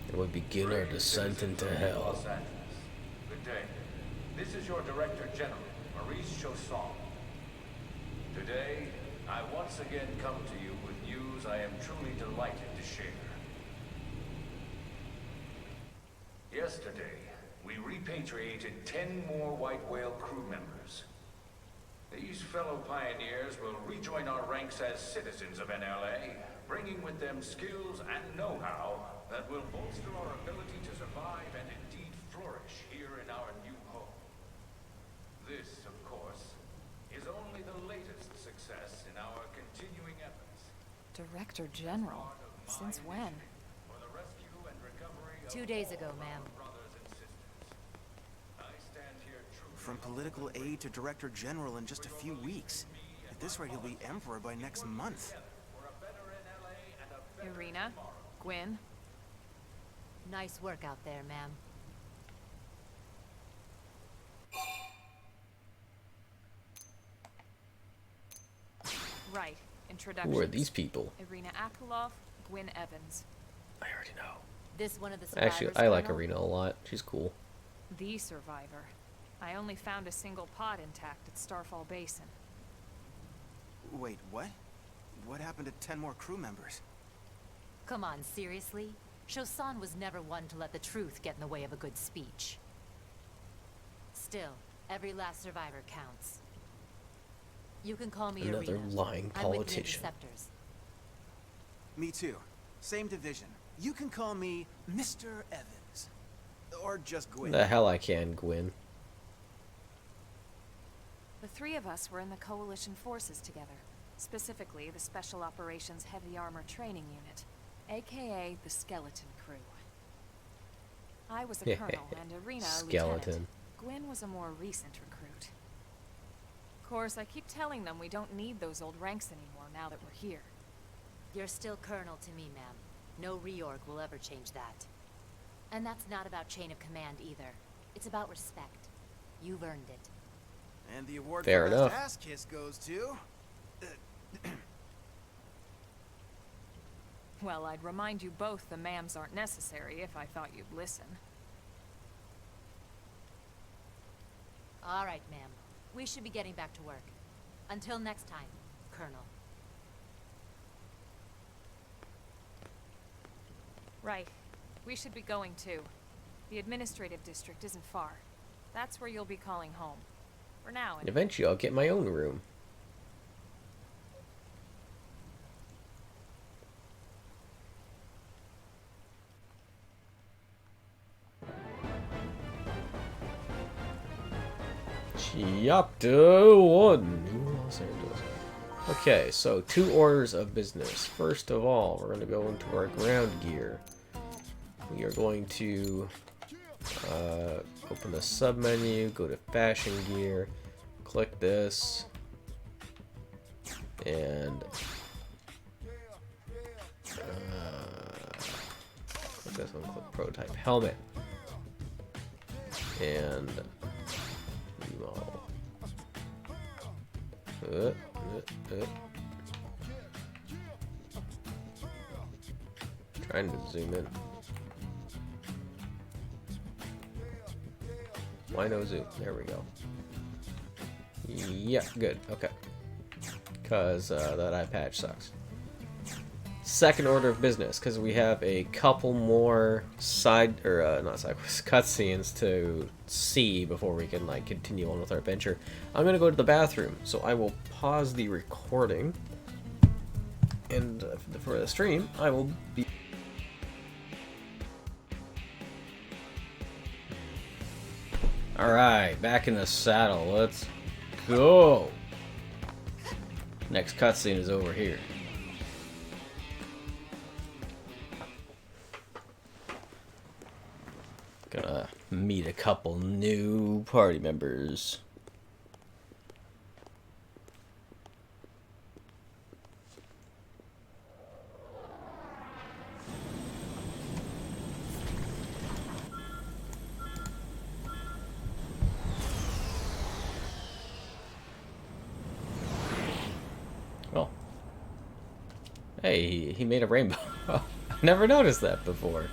It would begin our descent into hell. Los Angeles. Good day. This is your Director General, Maurice Chausson. Today, I once again come to you with news I am truly delighted to share. Yesterday, we repatriated 10 more White Whale crew members. These fellow pioneers will rejoin our ranks as citizens of NLA, bringing with them skills and know-how that will bolster our ability to survive and indeed flourish here in our new home. This, of course, is only the latest success in our continuing efforts. Director General? Since when? For the rescue and recovery of 2 days ago, ma'am. brothers and sisters. I stand here truly From political aide to director general in just a few weeks. At this rate, he'll be emperor by next month. for a better NLA and a better Irina? Gwyn? Nice work out there, ma'am. Right. Introductions. Who are these people? Irina Akulov, Gwyn Evans. I already know. This one of the survivors, Actually, I like Colonel? Arena a lot. She's cool. The survivor. I only found a single pod intact at Starfall Basin. Wait, what? What happened to 10 more crew members? Come on, seriously? Chausson was never one to let the truth get in the way of a good speech. Still, every last survivor counts. You can call me Another Irina. lying I'm with the politician. Interceptors. Me too. Same division. You can call me Mr. Evans. Or just Gwyn. The hell I can, Gwyn. The three of us were in the Coalition forces together. Specifically, the Special Operations Heavy Armor Training Unit, aka the Skeleton Crew. I was a colonel and Irina a Skeleton. lieutenant. Gwyn was a more recent recruit. Of course, I keep telling them we don't need those old ranks anymore now that we're here. You're still colonel to me, ma'am. No reorg will ever change that. And that's not about chain of command either. It's about respect. You've earned it. And the award Fair for enough. best ass kiss goes to... Well, I'd remind you both the ma'ams aren't necessary if I thought you'd listen. All right, ma'am. We should be getting back to work. Until next time, Colonel. Right. We should be going too. The administrative district isn't far. That's where you'll be calling home. For now, anyway. Eventually, I'll get my own room. Chapter 1, New Los Angeles. Okay, so 2 orders of business. First of all, we're going to go into our ground gear. We are going to open the sub menu, go to fashion gear, click this, and click this one, click prototype helmet, and trying to zoom in. Why no zoom? There we go. Yeah, good. Okay. Because that eye patch sucks. Second order of business, because we have a couple more not side quests, cutscenes to see before we can like continue on with our adventure. I'm gonna go to the bathroom, so I will pause the recording, and for the stream, I will be. All right, back in the saddle. Let's go. Next cutscene is over here. Gonna meet a couple new party members. Oh. Hey, he made a rainbow. I never noticed that before.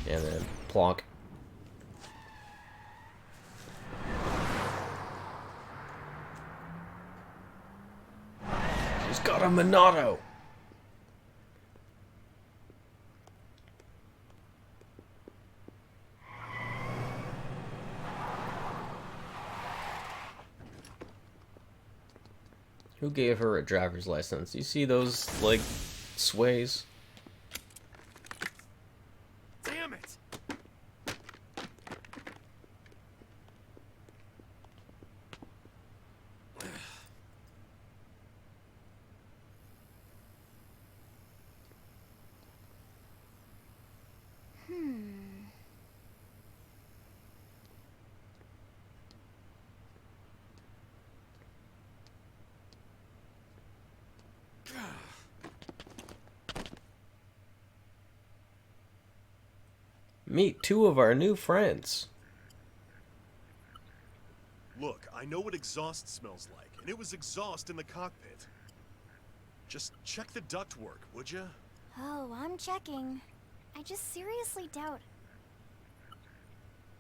And then plonk. She's got a Monado. Who gave her a driver's license? You see those, like, sways? Damn it! Meet 2 of our new friends. Look, I know what exhaust smells like, and it was exhaust in the cockpit. Just check the ductwork, would you? Oh, I'm checking. I just seriously doubt.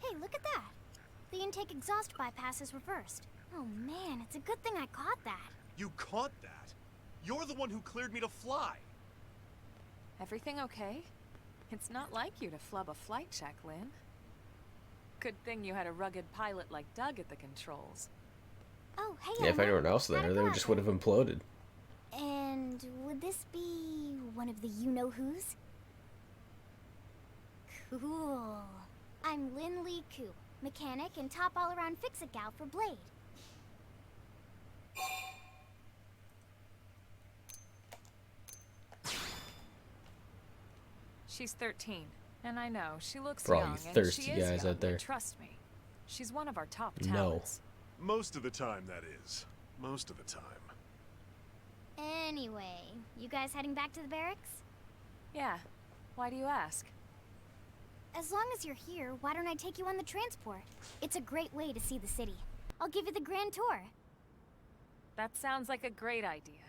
Hey, look at that! The intake exhaust bypass is reversed. Oh man, it's a good thing I caught that. You caught that? You're the one who cleared me to fly. Everything okay? It's not like you to flub a flight check, Lynn. Good thing you had a rugged pilot like Doug at the controls. Oh, hey, Yeah, if Emma. anyone else there, they just would have imploded. And would this be one of the you-know-who's? Cool. I'm Lynn Lee Koo, mechanic and top all-around fix-it gal for Blade. She's 13, and I know she looks For all young, you and thirsty she is guys young, out there. but trust me, she's one of our top No. talents. Most of the time, that is. Most of the time. Anyway, you guys heading back to the barracks? Yeah. Why do you ask? As long as you're here, why don't I take you on the transport? It's a great way to see the city. I'll give you the grand tour. That sounds like a great idea.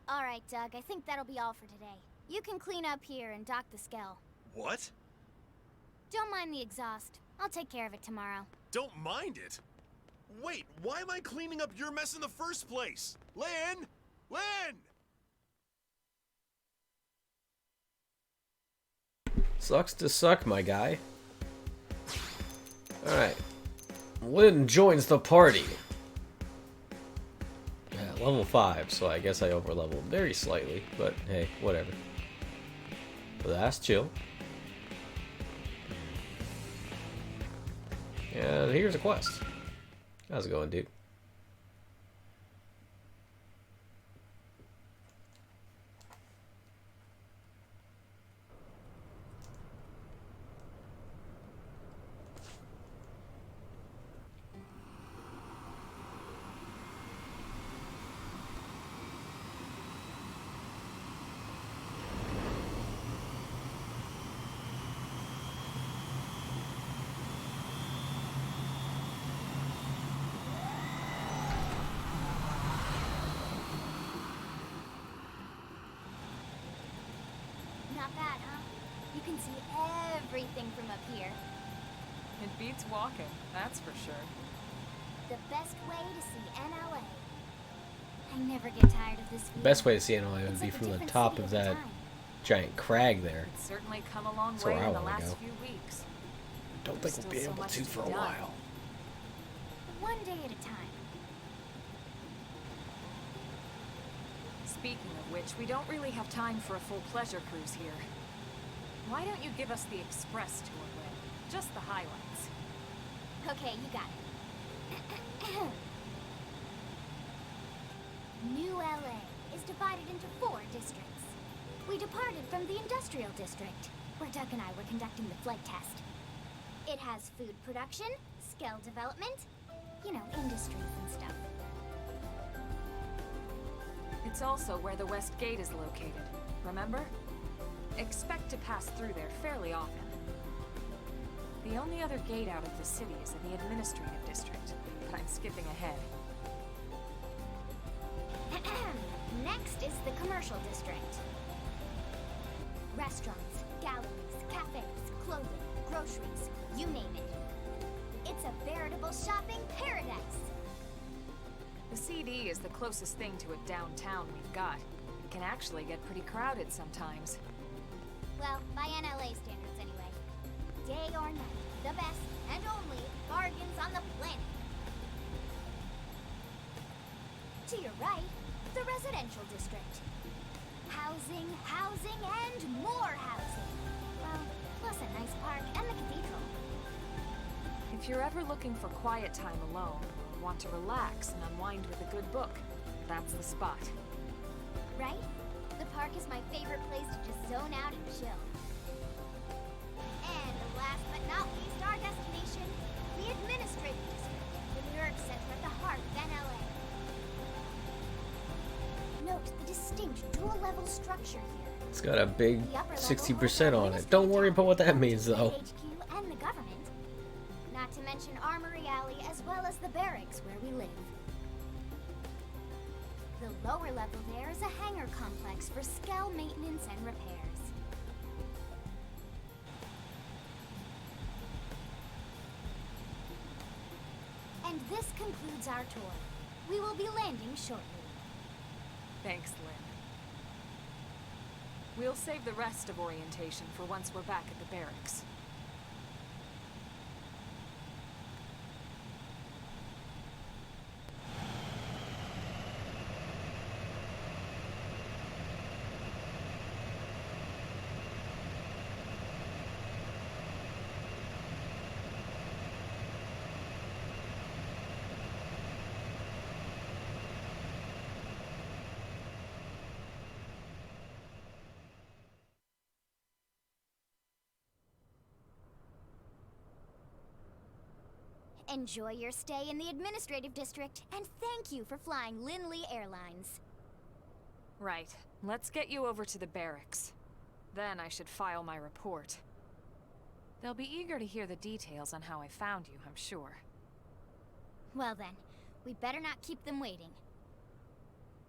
All right, Doug, I think that'll be all for today. You can clean up here and dock the Skell. What? Don't mind the exhaust. I'll take care of it tomorrow. Don't mind it? Wait, why am I cleaning up your mess in the first place? Lynn! Lynn! Sucks to suck, my guy. Alright. Lynn joins the party. Yeah, level 5, so I guess I overleveled very slightly, but hey, whatever. But that's chill. And here's a quest. How's it going, dude? Not bad, huh? You can see everything from up here. It beats walking, that's for sure. The best way to see NLA. I never get tired of this view. Best way to see NLA would It's be like a from the different top city of every that time. giant crag there. It's certainly come a long That's way where I in the wanna last go. few weeks. Don't There's think we'll be still so able much to to for a be done. while. One day at a time. Speaking of which, we don't really have time for a full pleasure cruise here. Why don't you give us the express tour way? Just the highlights. Okay, you got it. New LA is divided into 4 districts. We departed from the industrial district, where Doug and I were conducting the flight test. It has food production, skill development, you know, industries and stuff. It's also where the West Gate is located, remember? Expect to pass through there fairly often. The only other gate out of the city is in the administrative district, but I'm skipping ahead. Next is the commercial district. Restaurants, galleries, cafes, clothing, groceries, you name it. It's a veritable shopping paradise. The CD is the closest thing to a downtown we've got. It can actually get pretty crowded sometimes. Well, by NLA standards anyway. Day or night, the best and only bargains on the planet. To your right, the residential district. Housing, housing, and more housing. Well, plus a nice park and the cathedral. If you're ever looking for quiet time alone, or want to relax and unwind with a good book, that's the spot. Right? The park is my favorite place to just zone out and chill. And last but not least, our destination, the administrative district, the nerve center at the heart of NLA. Note the distinct dual-level structure here. It's got a big The upper level 60% holds our on it. Don't worry about what that administrative means, though. tower, HQ and the government. Not to mention Armory Alley as well as the barracks where we live. The lower level there is a hangar complex for Skell maintenance and repairs. And this concludes our tour. We will be landing shortly. Thanks, Lynn. We'll save the rest of orientation for once we're back at the barracks. Enjoy your stay in the administrative district, and thank you for flying Lindley Airlines. Right. Let's get you over to the barracks. Then I should file my report. They'll be eager to hear the details on how I found you, I'm sure. Well then, we better not keep them waiting.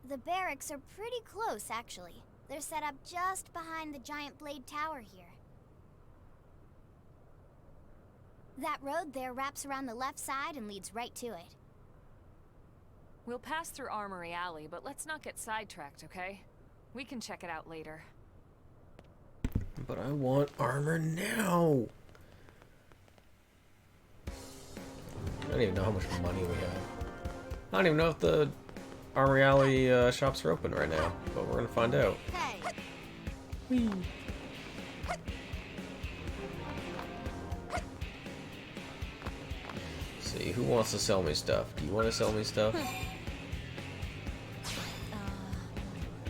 The barracks are pretty close, actually. They're set up just behind the giant blade tower here. That road there wraps around the left side and leads right to it. We'll pass through Armory Alley, but let's not get sidetracked, okay? We can check it out later. But I want armor now. even know how much money we have. I don't even know if the Armory Alley shops are open right now, but we're gonna find out. Hey. Whee. See, who wants to sell me stuff? Do you want to sell me stuff?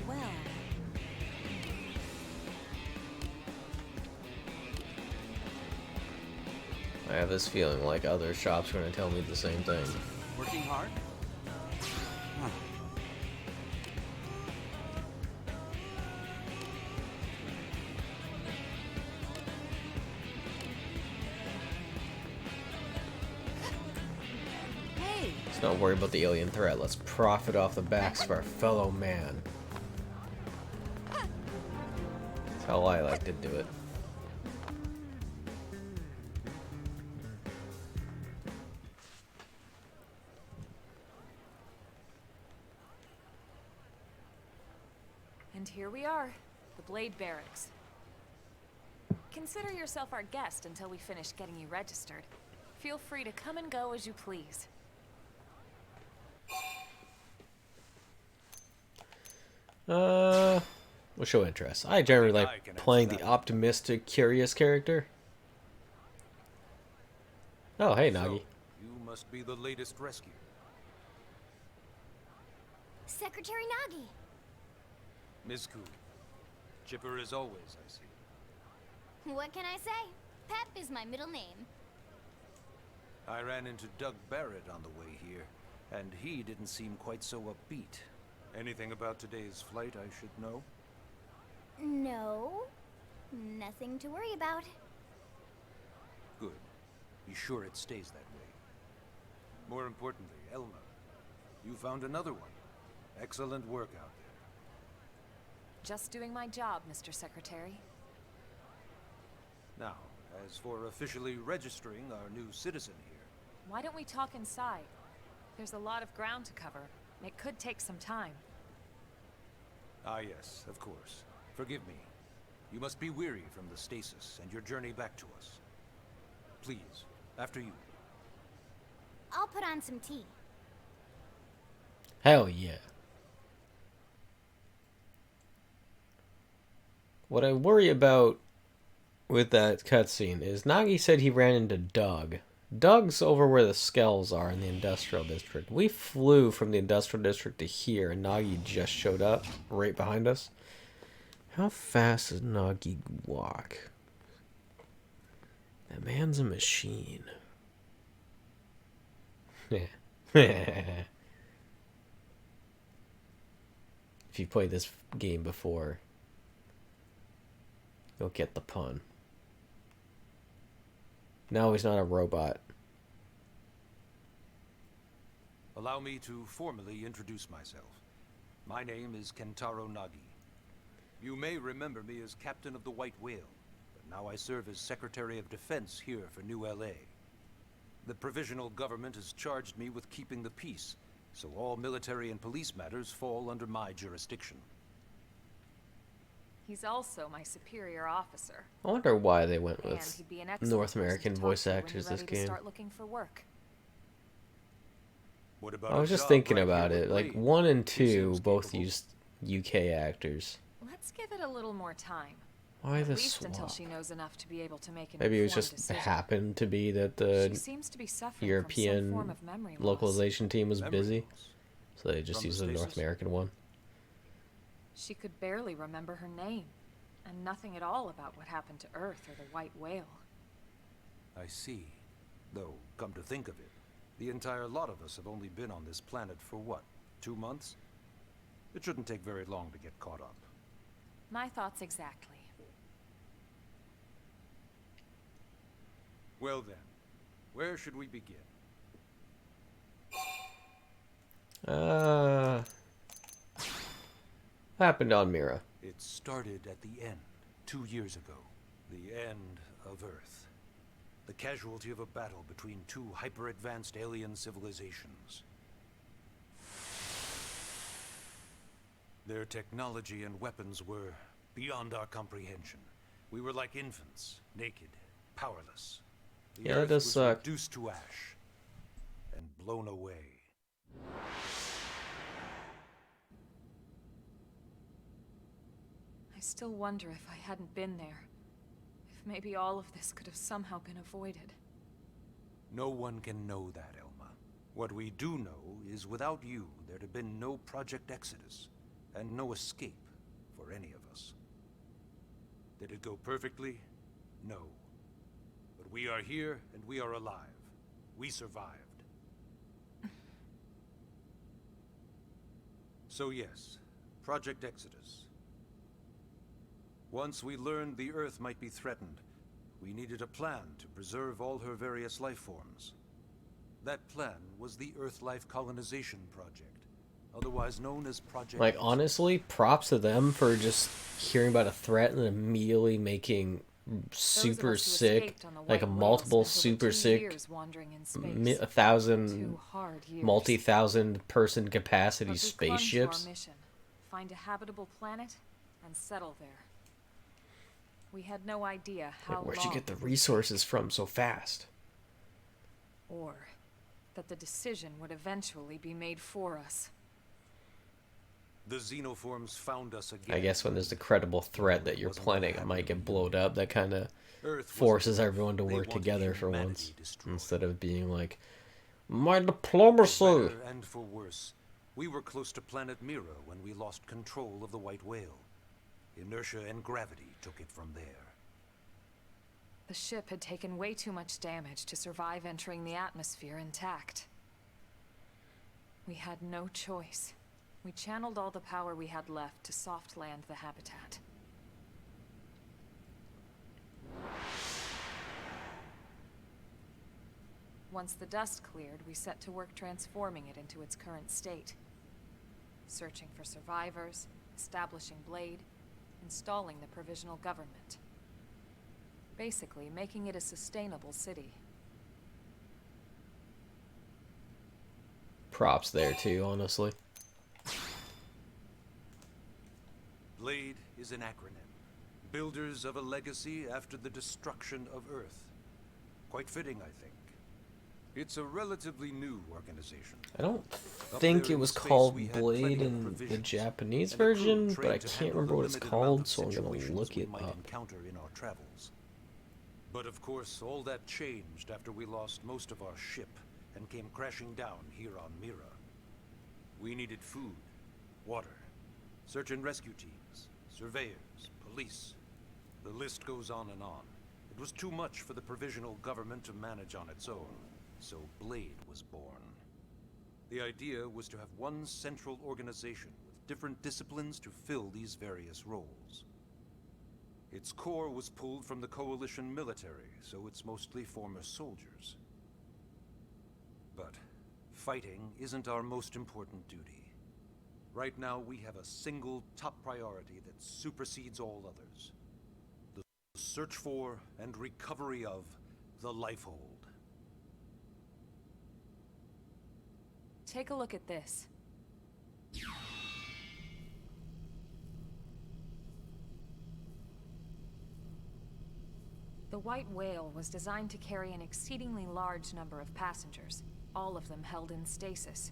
Well... I have this feeling like other shops are going to tell me the same thing. Working hard? Huh. Hey! Let's not worry about the alien threat. Let's profit off the backs of our fellow man. That's how I like to do it. And here we are, the Blade Barracks. Consider yourself our guest until we finish getting you registered. Feel free to come and go as you please. We'll show interest. I generally like playing the optimistic, curious character. Oh, hey, Nagi. You must be the latest rescue. Secretary Nagi. Miss Ku. Chipper as always, I see. What can I say? Pep is my middle name. I ran into Doug Barrett on the way here, and he didn't seem quite so upbeat. Anything about today's flight I should know? No. Nothing to worry about. Good. Be sure it stays that way. More importantly, Elma, you found another one. Excellent work out there. Just doing my job, Mr. Secretary. Now, as for officially registering our new citizen here... Why don't we talk inside? There's a lot of ground to cover. It could take some time. Ah yes, of course. Forgive me. You must be weary from the stasis and your journey back to us. Please, after you. I'll put on some tea. Hell yeah. What I worry about with that cutscene is Nagi said he ran into Doug. Doug's over where the skells are in the industrial district. We flew from the industrial district to here, and Nagi just showed up right behind us. How fast does Nagi walk? That man's a machine. If you played this game before, you'll get the pun. No, he's not a robot. Allow me to formally introduce myself. My name is Kentaro Nagi. You may remember me as Captain of the White Whale, but now I serve as Secretary of Defense here for New LA. The provisional government has charged me with keeping the peace, so all military and police matters fall under my jurisdiction. He's also my superior officer. I wonder why they went And with he'd be an excellent North person American to voice talk to when actors you're this ready to game. start looking for work. What about I was a just job thinking right about here it. with Like, Blade? 1 and He 2 seems both capable. used UK actors. Let's give it a little more time. Why At the least until swap? she knows enough to be able to make an Maybe it was informed just decision. happened to be that She the seems to be suffering European from some form of memory loss. localization team was Memory busy, loss. so they just From the used the North stasis? American one. She could barely remember her name, and nothing at all about what happened to Earth or the White Whale. I see. Though, come to think of it, the entire lot of us have only been on this planet for what, 2 months? It shouldn't take very long to get caught up. My thoughts exactly. Well then, where should we begin? Happened on Mira. It started at the end, 2 years ago. The end of Earth. The casualty of a battle between two hyper-advanced alien civilizations. Their technology and weapons were beyond our comprehension. We were like infants, naked, powerless. The Yeah, that Earth does was suck. reduced to ash. blown away. I still wonder if I hadn't been there. If maybe all of this could have somehow been avoided. No one can know that, Elma. What we do know is without you, there'd have been no Project Exodus, and no escape for any of us. Did it go perfectly? No. But we are here, and we are alive. We survived. So yes, Project Exodus. Once we learned the Earth might be threatened, we needed a plan to preserve all her various life forms. That plan was the Earth Life Colonization Project, otherwise known as Project Like, Exodus. honestly, props to them for just hearing about a threat and immediately making super sick, like a multiple super sick, multi-thousand person capacity spaceships. Find a habitable planet and settle there. We had no idea how Where'd you get the resources from so fast? Or that the decision would eventually be made for us. The xenoforms found us again. I guess when there's a credible threat that your planet might get blowed up, that kind of forces everyone to work together for once, instead of being like, my diplomacy. For better and for worse, we were close to planet Mira when we lost control of the White Whale. Inertia and gravity took it from there. The ship had taken way too much damage to survive entering the atmosphere intact. We had no choice. We channeled all the power we had left to soft land the habitat. Once the dust cleared, we set to work transforming it into its current state. Searching for survivors, establishing Blade, installing the provisional government. Basically, making it a sustainable city. Props there too, honestly. Blade is an acronym. Builders of a legacy after the destruction of Earth. Quite fitting, I think. It's a relatively new organization. I don't think it was called Blade in the Japanese version, but I can't remember what it's called, so I'm gonna look it up. In our travels. But of course, all that changed after we lost most of our ship and came crashing down here on Mira. We needed food, water, search and rescue teams, surveyors, police. The list goes on and on. It was too much for the provisional government to manage on its own. So Blade was born. The idea was to have one central organization with different disciplines to fill these various roles. Its core was pulled from the Coalition military, so it's mostly former soldiers. But fighting isn't our most important duty. Right now we have a single top priority that supersedes all others. The search for and recovery of the Lifehold. Take a look at this. The White Whale was designed to carry an exceedingly large number of passengers, all of them held in stasis.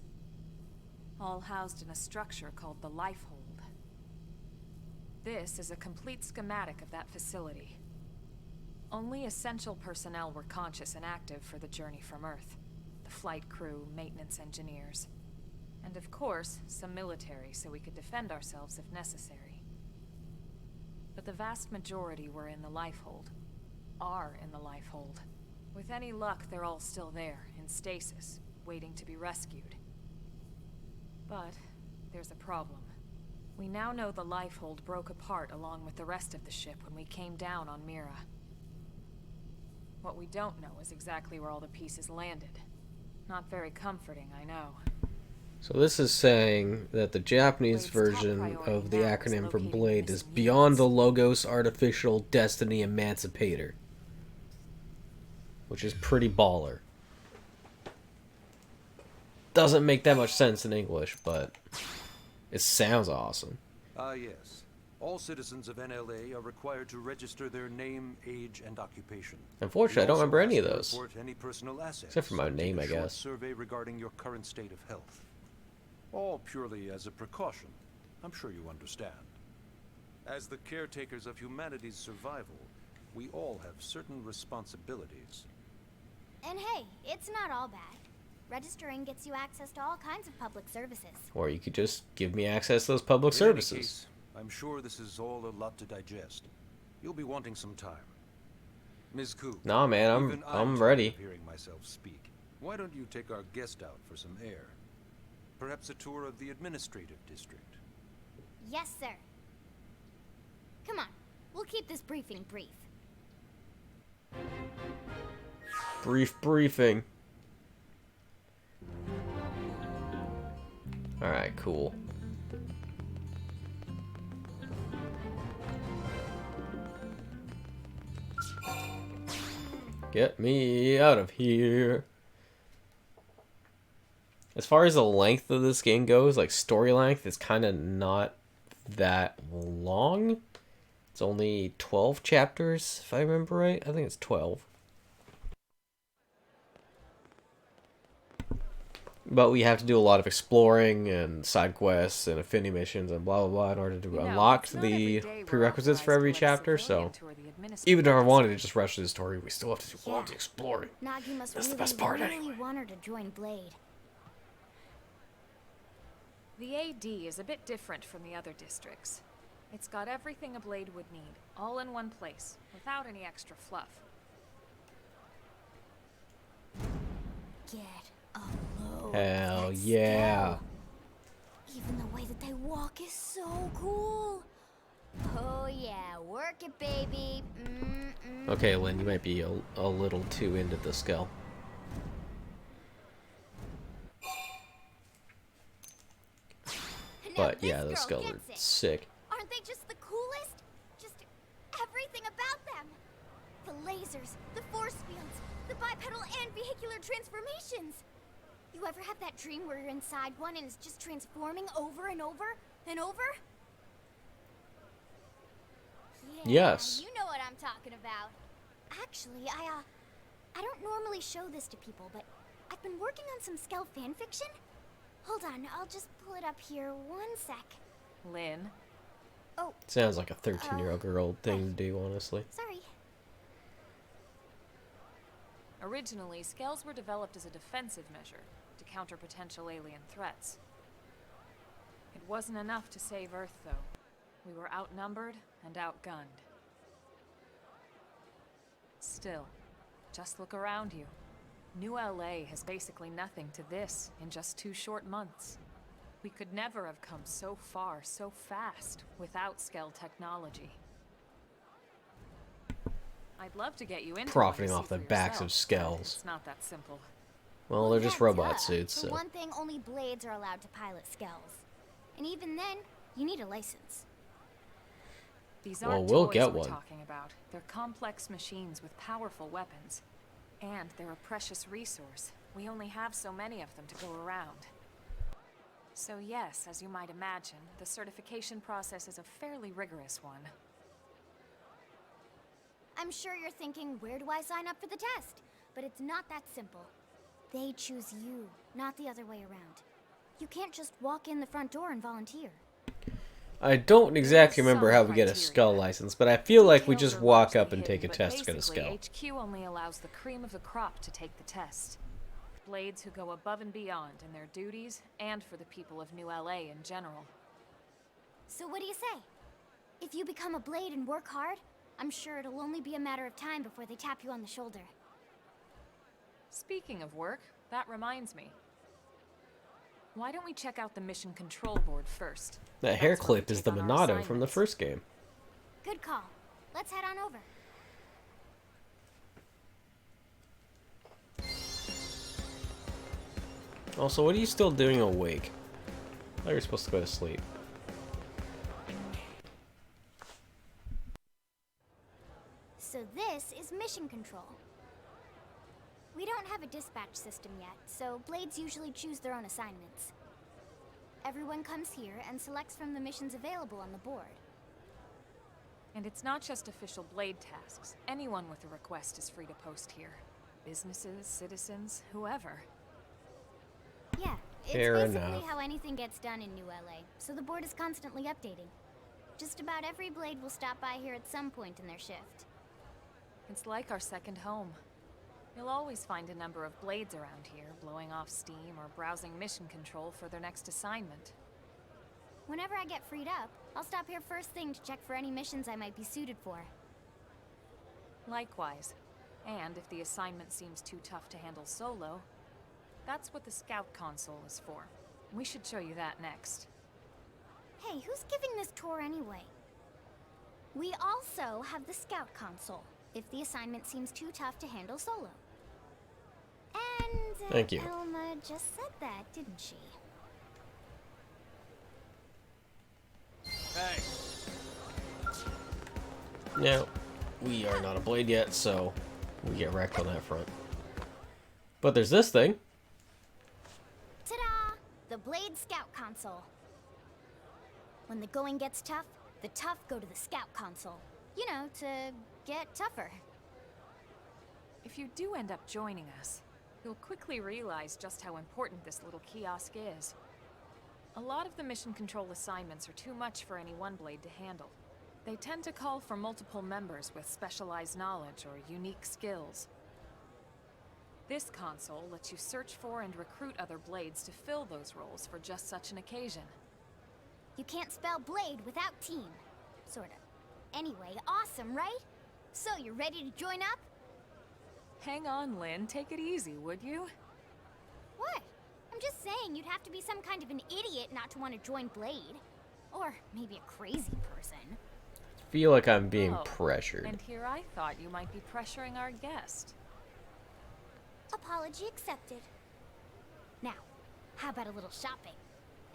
All housed in a structure called the Lifehold. This is a complete schematic of that facility. Only essential personnel were conscious and active for the journey from Earth. The flight crew, maintenance engineers, and of course, some military so we could defend ourselves if necessary. But the vast majority were in the Lifehold. Are in the Lifehold. With any luck, they're all still there, in stasis, waiting to be rescued. But there's a problem. We now know the Lifehold broke apart along with the rest of the ship when we came down on Mira. What we don't know is exactly where all the pieces landed. Not very comforting, I know. So this is saying that the Japanese version of the acronym for Blade is Beyond the Logos Artificial Destiny Emancipator. Which is pretty baller. Doesn't make that much sense in English, but it sounds awesome. Ah yes. All citizens of NLA are required to register their name, age, and occupation. Unfortunately, I don't remember any of You also those. must report any personal assets, Except for my and name, take I a short guess. survey regarding your current state of health. All purely as a precaution. I'm sure you understand. As the caretakers of humanity's survival, we all have certain responsibilities. And hey, it's not all bad. Registering gets you access to all kinds of public services. Or you could just give me access to those public In services. any case, I'm sure this is all a lot to digest. You'll be wanting some time. Ms. Ku. Nah, man, even I'm tired ready. of hearing myself speak. Why don't you take our guest out for some air? Perhaps a tour of the administrative district. Yes, sir. Come on, we'll keep this briefing brief. Brief briefing. Alright, cool. Get me out of here. As far as the length of this game goes, like story length, it's kind of not that long. It's only 12 chapters, if I remember right. I think it's 12. But we have to do a lot of exploring and side quests and affinity missions and blah blah blah in order to unlock the prerequisites for every chapter. So even if I wanted to just rush through the story, we still have to do a lot of the exploring. Nagi must That's the best part really anyway. want her to join Blade. The AD is a bit different from the other districts. It's got everything a Blade would need, all in one place, without any extra fluff. Get a load. Hell of that yeah. skill. Even the way that they walk is so cool. Oh yeah, work it, baby. Okay, Lynn, you might be a little too into the skill. But yeah, those skulls are sick. Aren't they just the coolest? Just everything about them. The lasers, the force fields, the bipedal and vehicular transformations. You ever have that dream where you're inside one and it's just transforming over and over and over? Yeah, Yes. You know what I'm talking about. Actually, I don't normally show this to people, but I've been working on some Skell fanfiction. Hold on, I'll just pull it up here 1 sec. Lynn? Oh, Sounds like a 13-year-old girl thing to do, honestly. sorry. Originally, Skells were developed as a defensive measure to counter potential alien threats. It wasn't enough to save Earth, though. We were outnumbered and outgunned. Still, just look around you. New LA has basically nothing to this in just 2 short months. We could never have come so far so fast without Skell technology. I'd love to get you into Profiting one to off see the for backs of yourself, but Skells. It's not that simple. Well, they're just yeah, robot duh. suits, For so. one thing, only Blades are allowed to pilot Skells. And even then, you need a license. These Well, aren't we'll toys get we're one. talking about. They're complex machines with powerful weapons. And they're a precious resource. We only have so many of them to go around. So yes, as you might imagine, the certification process is a fairly rigorous one. I'm sure you're thinking, where do I sign up for the test? But it's not that simple. They choose you, not the other way around. You can't just walk in the front door and volunteer. I don't exactly There is remember some how we get a criteria. Skull license, but I feel like we Details just are walk up largely and take a hidden, but test to get a basically, Skull. HQ only allows the cream of the crop to take the test. Blades who go above and beyond in their duties, and for the people of New LA in general. So what do you say? If you become a Blade and work hard, I'm sure it'll only be a matter of time before they tap you on the shoulder. Speaking of work, that reminds me. Why don't we check out the mission control board first? That hair That's where we clip is take the on our Monado from the assignments. first game. Good call. Let's head on over. Also, what are you still doing awake? I thought you were supposed to go to sleep. So this is mission control. We don't have a dispatch system yet, so Blades usually choose their own assignments. Everyone comes here and selects from the missions available on the board. And it's not just official Blade tasks. Anyone with a request is free to post here. Businesses, citizens, whoever. Yeah, it's Fair basically enough. how anything gets done in New LA, so the board is constantly updating. Just about every Blade will stop by here at some point in their shift. It's like our second home. You'll always find a number of Blades around here, blowing off steam or browsing mission control for their next assignment. Whenever I get freed up, I'll stop here first thing to check for any missions I might be suited for. Likewise. And if the assignment seems too tough to handle solo, that's what the Scout Console is for. We should show you that next. Hey, who's giving this tour anyway? We also have the Scout Console, if the assignment seems too tough to handle solo. And Thank you. Elma just said that, didn't she? Hey, Now, we are not a Blade yet, so we get wrecked on that front. But there's this thing. Ta-da! The Blade Scout Console. When the going gets tough, the tough go to the Scout Console. You know, to get tougher. If you do end up joining us, you'll quickly realize just how important this little kiosk is. A lot of the mission control assignments are too much for any one Blade to handle. They tend to call for multiple members with specialized knowledge or unique skills. This console lets you search for and recruit other Blades to fill those roles for just such an occasion. You can't spell Blade without team. Sorta. Anyway, awesome, right? So, you're ready to join up? Hang on, Lynn. Take it easy, would you? What? I'm just saying you'd have to be some kind of an idiot not to want to join Blade. Or maybe a crazy person. I feel like I'm being Oh, pressured. And here I thought you might be pressuring our guest. Apology accepted. Now, how about a little shopping?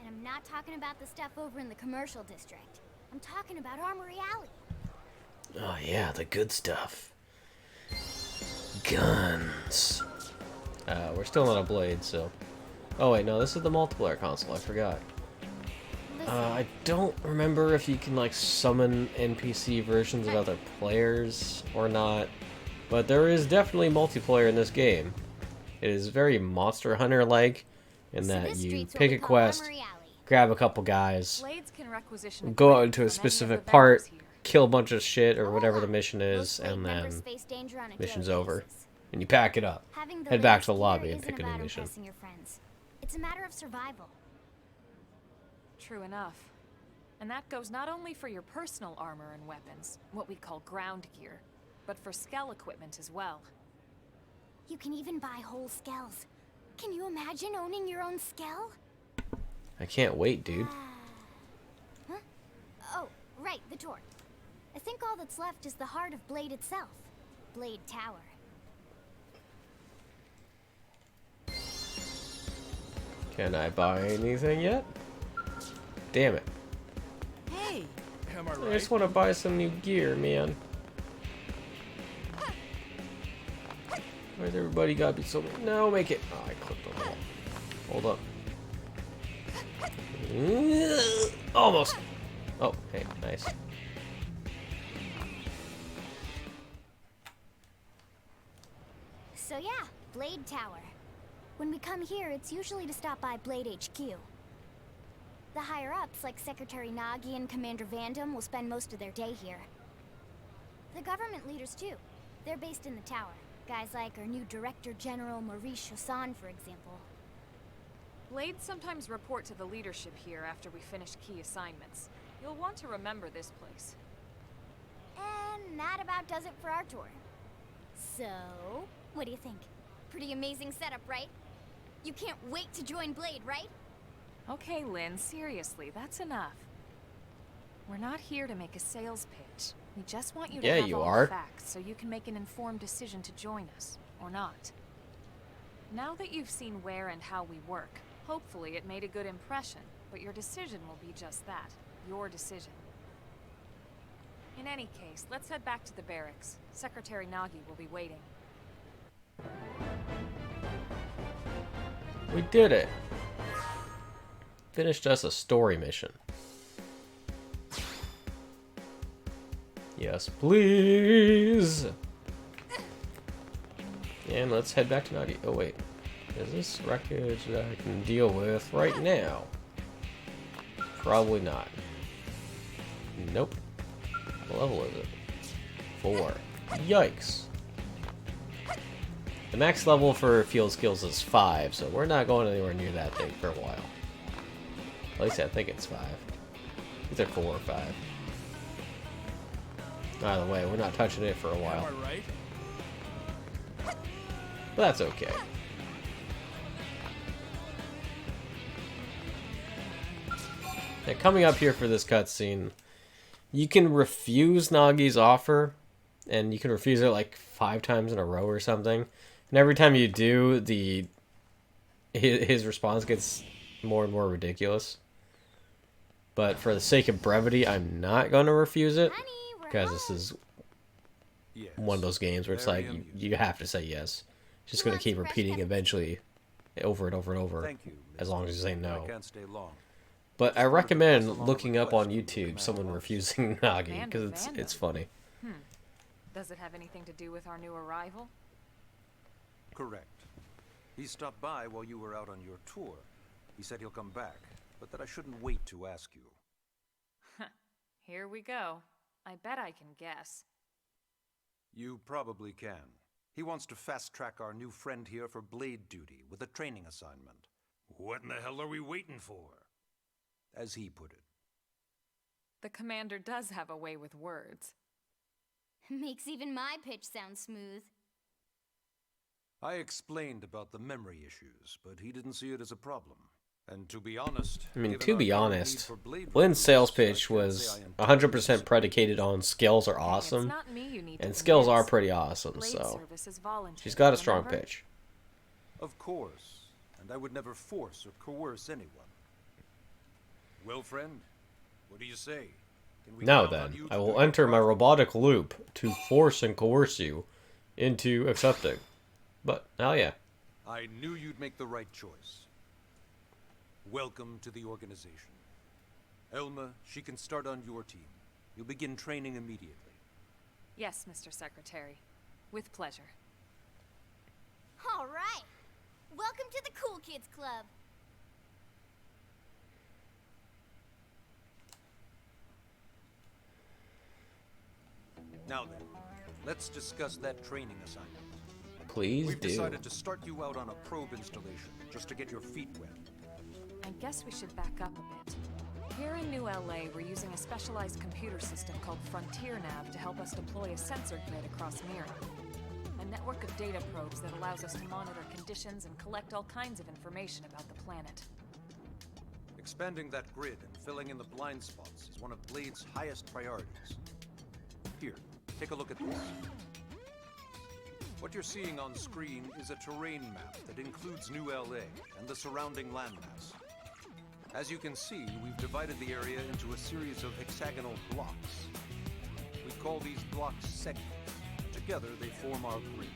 And I'm not talking about the stuff over in the commercial district. I'm talking about Armory Alley. Oh yeah, the good stuff. Guns. We're still not a Blade, so... Oh wait, no, this is the multiplayer console, I forgot. I don't remember if you can, like, summon NPC versions of other players or not, but there is definitely multiplayer in this game. It is very Monster Hunter-like, in So that this you street's what pick we a call quest, Armory Alley. grab a couple guys, Blades can requisition go out equipment into a from any of specific the part, vendors here. kill a bunch of shit or Hold whatever the on. mission Most is, Blade and members then face danger on a mission's daily over. basis. And you pack it up. Having the Head back latest to the lobby gear and isn't pick a new about mission. impressing your friends. It's a matter of survival. True enough. And that goes not only for your personal armor and weapons, what we call ground gear, but for Skell equipment as well. You can even buy whole skells. Can you imagine owning your own skell? I can't wait, dude. Huh? Oh, right, the tour. I think all that's left is the heart of Blade itself. Blade Tower. Can I buy anything yet? Damn it. hey, am I I right? just want to buy some new gear, man. Where's everybody gotta be so... No, make it... Oh, I clipped on that. Hold up. Almost. Oh, hey, nice. So yeah, Blade Tower. When we come here, it's usually to stop by Blade HQ. The higher-ups, like Secretary Nagi and Commander Vandam, will spend most of their day here. The government leaders, too. They're based in the tower. Guys like our new Director General Maurice Chassan, for example. Blades sometimes report to the leadership here after we finish key assignments. You'll want to remember this place. And that about does it for our tour. So, what do you think? Pretty amazing setup, right? You can't wait to join Blade, right? Okay, Lynn, seriously, that's enough. We're not here to make a sales pitch. We just want you to Yeah, have you all are. the facts so you can make an informed decision to join us, or not. Now that you've seen where and how we work, hopefully it made a good impression, but your decision will be just that, your decision. In any case, let's head back to the barracks. Secretary Nagi will be waiting. We did it. Finished us a story mission. Yes, please! And let's head back to Nagi. Oh, wait. Is this wreckage that I can deal with right now? Probably not. Nope. What level is it? 4. Yikes. The max level for field skills is 5, so we're not going anywhere near that thing for a while. At least I think it's 5. Either 4 or 5. Either way, we're not touching it for a while. Am I right? But that's okay. Now, coming up here for this cutscene, you can refuse Nagi's offer, and you can refuse it like 5 times in a row or something. And every time you do, his response gets more and more ridiculous. But for the sake of brevity, I'm not going to refuse it, because this is one of those games where it's like you have to say yes. It's just going to keep repeating eventually, over and over and over, as long as you say no. But I recommend looking up on YouTube someone refusing Nagi, because it's funny. Does it have anything to do with our new arrival? Correct. He stopped by while you were out on your tour. He said he'll come back, but that I shouldn't wait to ask you. Here we go. I bet I can guess. You probably can. He wants to fast-track our new friend here for blade duty with a training assignment. What in the hell are we waiting for? As he put it. The commander does have a way with words. Makes even my pitch sound smooth. I explained about the memory issues, but he didn't see it as a problem. And to be honest... I mean, to be honest, Lynn's sales pitch was 100% predicated on skills are awesome, and skills are pretty awesome, so she's got a strong pitch. Of course, and I would never force or coerce anyone. Well, friend, what do you say? Now then, I will enter my robotic loop to force and coerce you into accepting. But, hell yeah. I knew you'd make the right choice. Welcome to the organization. Elma, she can start on your team. You'll begin training immediately. Yes, Mr. Secretary. With pleasure. All right. Welcome to the Cool Kids Club. Now then, let's discuss that training assignment. Please We've do. decided to start you out on a probe installation, just to get your feet wet. I guess we should back up a bit. Here in New LA, we're using a specialized computer system called Frontier Nav to help us deploy a sensor grid across Mira. A network of data probes that allows us to monitor conditions and collect all kinds of information about the planet. Expanding that grid and filling in the blind spots is one of Blade's highest priorities. Here, take a look at this. What you're seeing on screen is a terrain map that includes New LA and the surrounding landmass. As you can see, we've divided the area into a series of hexagonal blocks. We call these blocks segments. Together, they form our grid.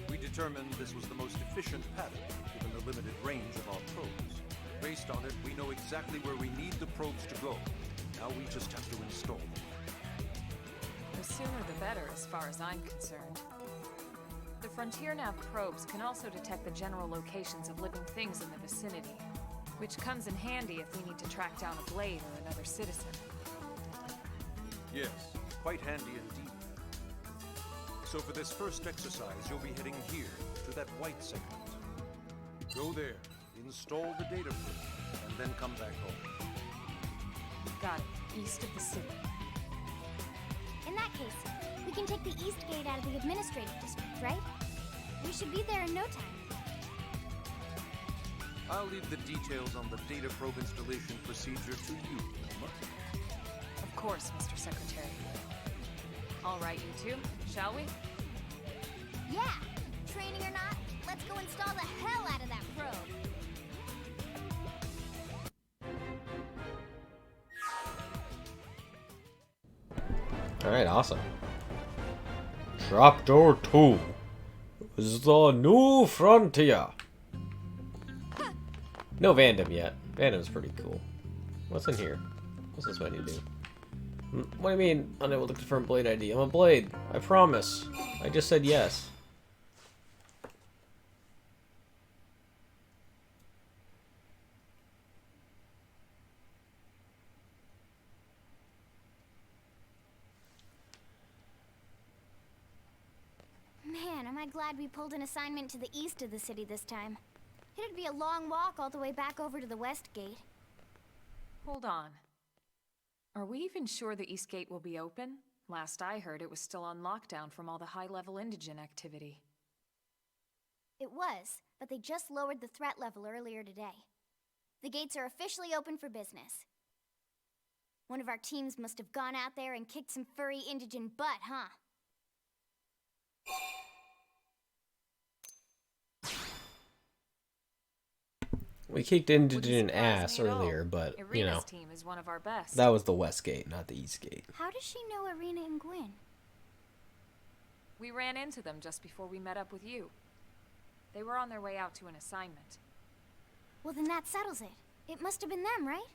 We determined this was the most efficient pattern, given the limited range of our probes. Based on it, we know exactly where we need the probes to go. Now we just have to install them. The sooner the better, as far as I'm concerned. The Frontier Nav probes can also detect the general locations of living things in the vicinity, which comes in handy if we need to track down a blade or another citizen. Yes, quite handy indeed. So for this first exercise, you'll be heading here, to that white segment. Go there, install the data probe, and then come back home. Got it. East of the city. In that case, we can take the east gate out of the administrative district, right? We should be there in no time. I'll leave the details on the data probe installation procedure to you, Elma. Of course, Mr. Secretary. All right, you two, shall we? Yeah! Training or not, let's go install the hell out of that probe! Alright, awesome. Chapter 2 is the new frontier. No Vandom yet. Vandom's pretty cool. What's in here? What's this menu do? What do you mean, unable to confirm Blade ID? I'm a Blade. I promise. I just said yes. Man, am I glad we pulled an assignment to the east of the city this time. It'd be a long walk all the way back over to the west gate. Hold on. Are we even sure the East Gate will be open? Last I heard, it was still on lockdown from all the high-level indigent activity. It was, but they just lowered the threat level earlier today. The gates are officially open for business. One of our teams must have gone out there and kicked some furry indigent butt, huh? We kicked indigent ass earlier, but, you know, team is one of our best. that was the west gate, not the east gate. How does she know Arena and Gwyn? We ran into them just before we met up with you. They were on their way out to an assignment. Well, then that settles it. It must have been them, right?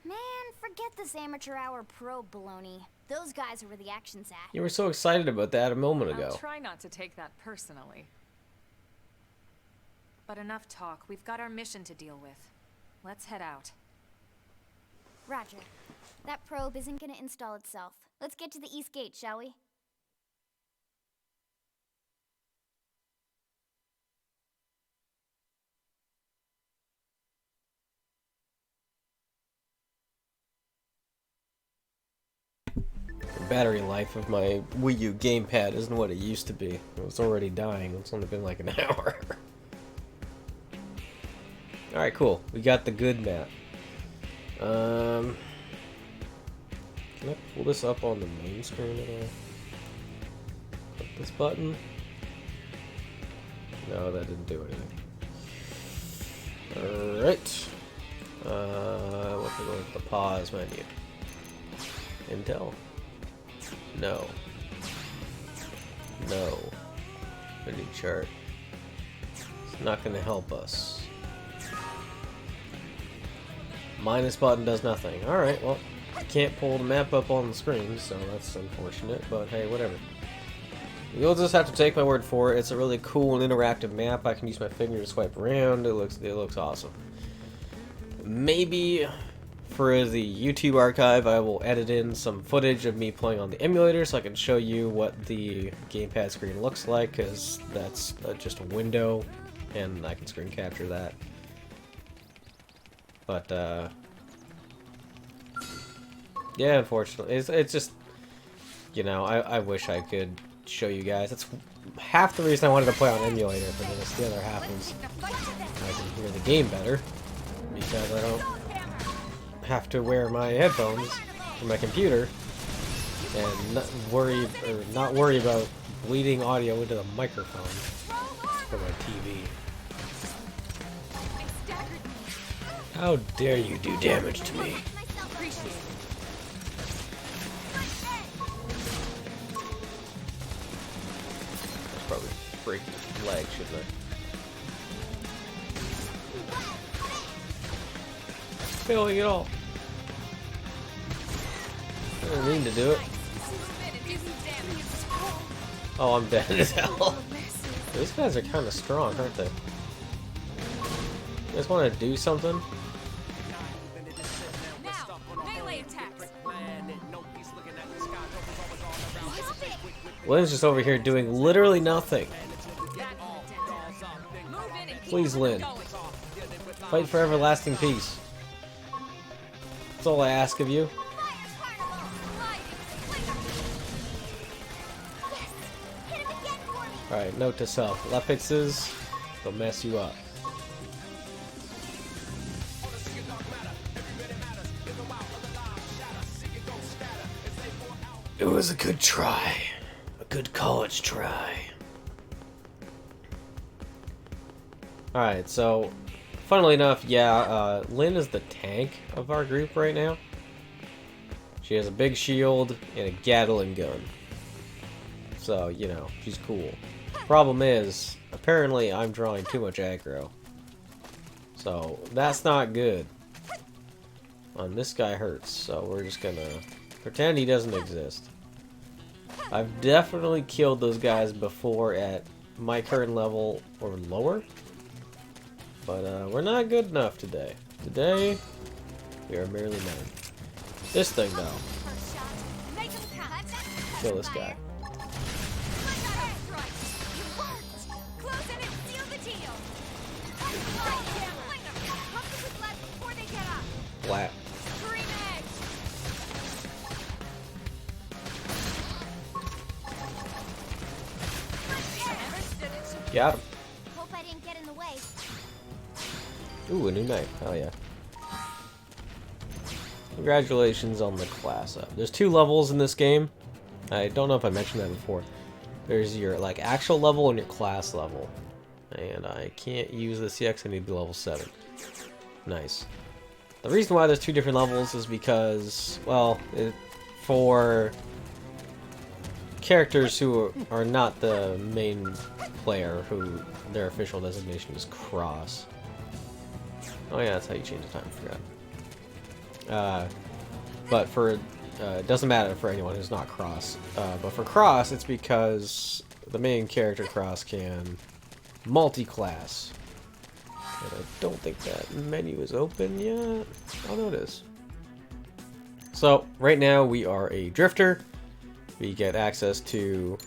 Man, forget this amateur hour probe baloney. Those guys are where the action's at. You were so excited about that a moment ago. I'll try not to take that personally. But enough talk. We've got our mission to deal with. Let's head out. Roger. That probe isn't gonna install itself. Let's get to the East Gate, shall we? The battery life of my Wii U gamepad isn't what it used to be. It was already dying. It's only been like an hour. Alright, cool. We got the good map. Can I pull this up on the main screen at all? Click this button? No, that didn't do anything. Alright. What can we go with the pause menu? Intel? No. No. Affinity chart. It's not gonna help us. Minus button does nothing. Alright, well, I can't pull the map up on the screen, so that's unfortunate, but hey, whatever. You'll just have to take my word for it. It's a really cool and interactive map. I can use my finger to swipe around. It looks awesome. Maybe for the YouTube archive, I will edit in some footage of me playing on the emulator so I can show you what the gamepad screen looks like, because that's just a window, and I can screen capture that. But, yeah, unfortunately, it's just, you know, I wish I could show you guys. That's half the reason I wanted to play on emulator for this. The other half is I can hear the game better, because I don't have to wear my headphones for my computer and not worry about bleeding audio into the microphone for my TV. How dare you do damage to me? Probably break his leg, shouldn't I? Failing it all. I didn't mean to do it. Oh, I'm dead as hell. These guys are kind of strong, aren't they? You guys want to do something? Lynn's just over here doing literally nothing. Please, Lynn. Fight for everlasting peace. That's all I ask of you. Alright, note to self. Lepixes, they'll mess you up. It was a good try. A good college try. Alright, so, funnily enough, yeah, Lynn is the tank of our group right now. She has a big shield and a Gatling gun. So, you know, she's cool. Problem is, apparently I'm drawing too much aggro. So, that's not good. on this guy hurts, so we're just gonna pretend he doesn't exist. I've definitely killed those guys before at my current level or lower, but we're not good enough today. Today, we are merely men. This thing, though. Kill this guy. Flat. Got him. Hope I didn't get in the way. Ooh, a new knife. Oh yeah. Congratulations on the class up. There's 2 levels in this game. I don't know if I mentioned that before. There's your like actual level and your class level. And I can't use this yet because I need to be level 7. Nice. The reason why there's 2 different levels is because, well, for characters who are not the main player, who their official designation is Cross. Oh yeah, that's how you change the time, I forgot. But for, it doesn't matter for anyone who's not Cross. But for Cross, it's because the main character Cross can multi-class. And I don't think that menu is open yet. Oh no, it is. So, right now we are a drifter. We get access to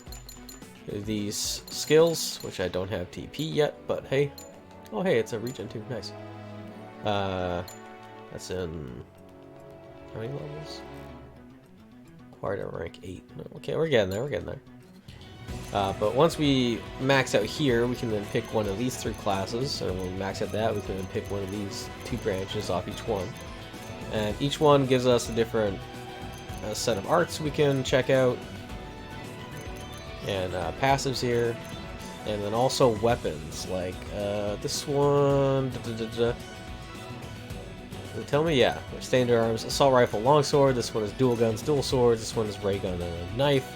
these skills, which I don't have TP yet, but hey. Oh hey, it's a regen too, nice. That's in how many levels? Acquired at rank 8. Okay, we're getting there, but once we max out here, we can then pick one of these 3 classes, and when we max out that, we can then pick one of these 2 branches off each one. And each one gives us a different set of arts we can check out, and passives here, and then also weapons, like this one. Tell me, yeah. Standard arms, assault rifle, longsword. This one is dual guns, dual swords. This one is ray gun and a knife.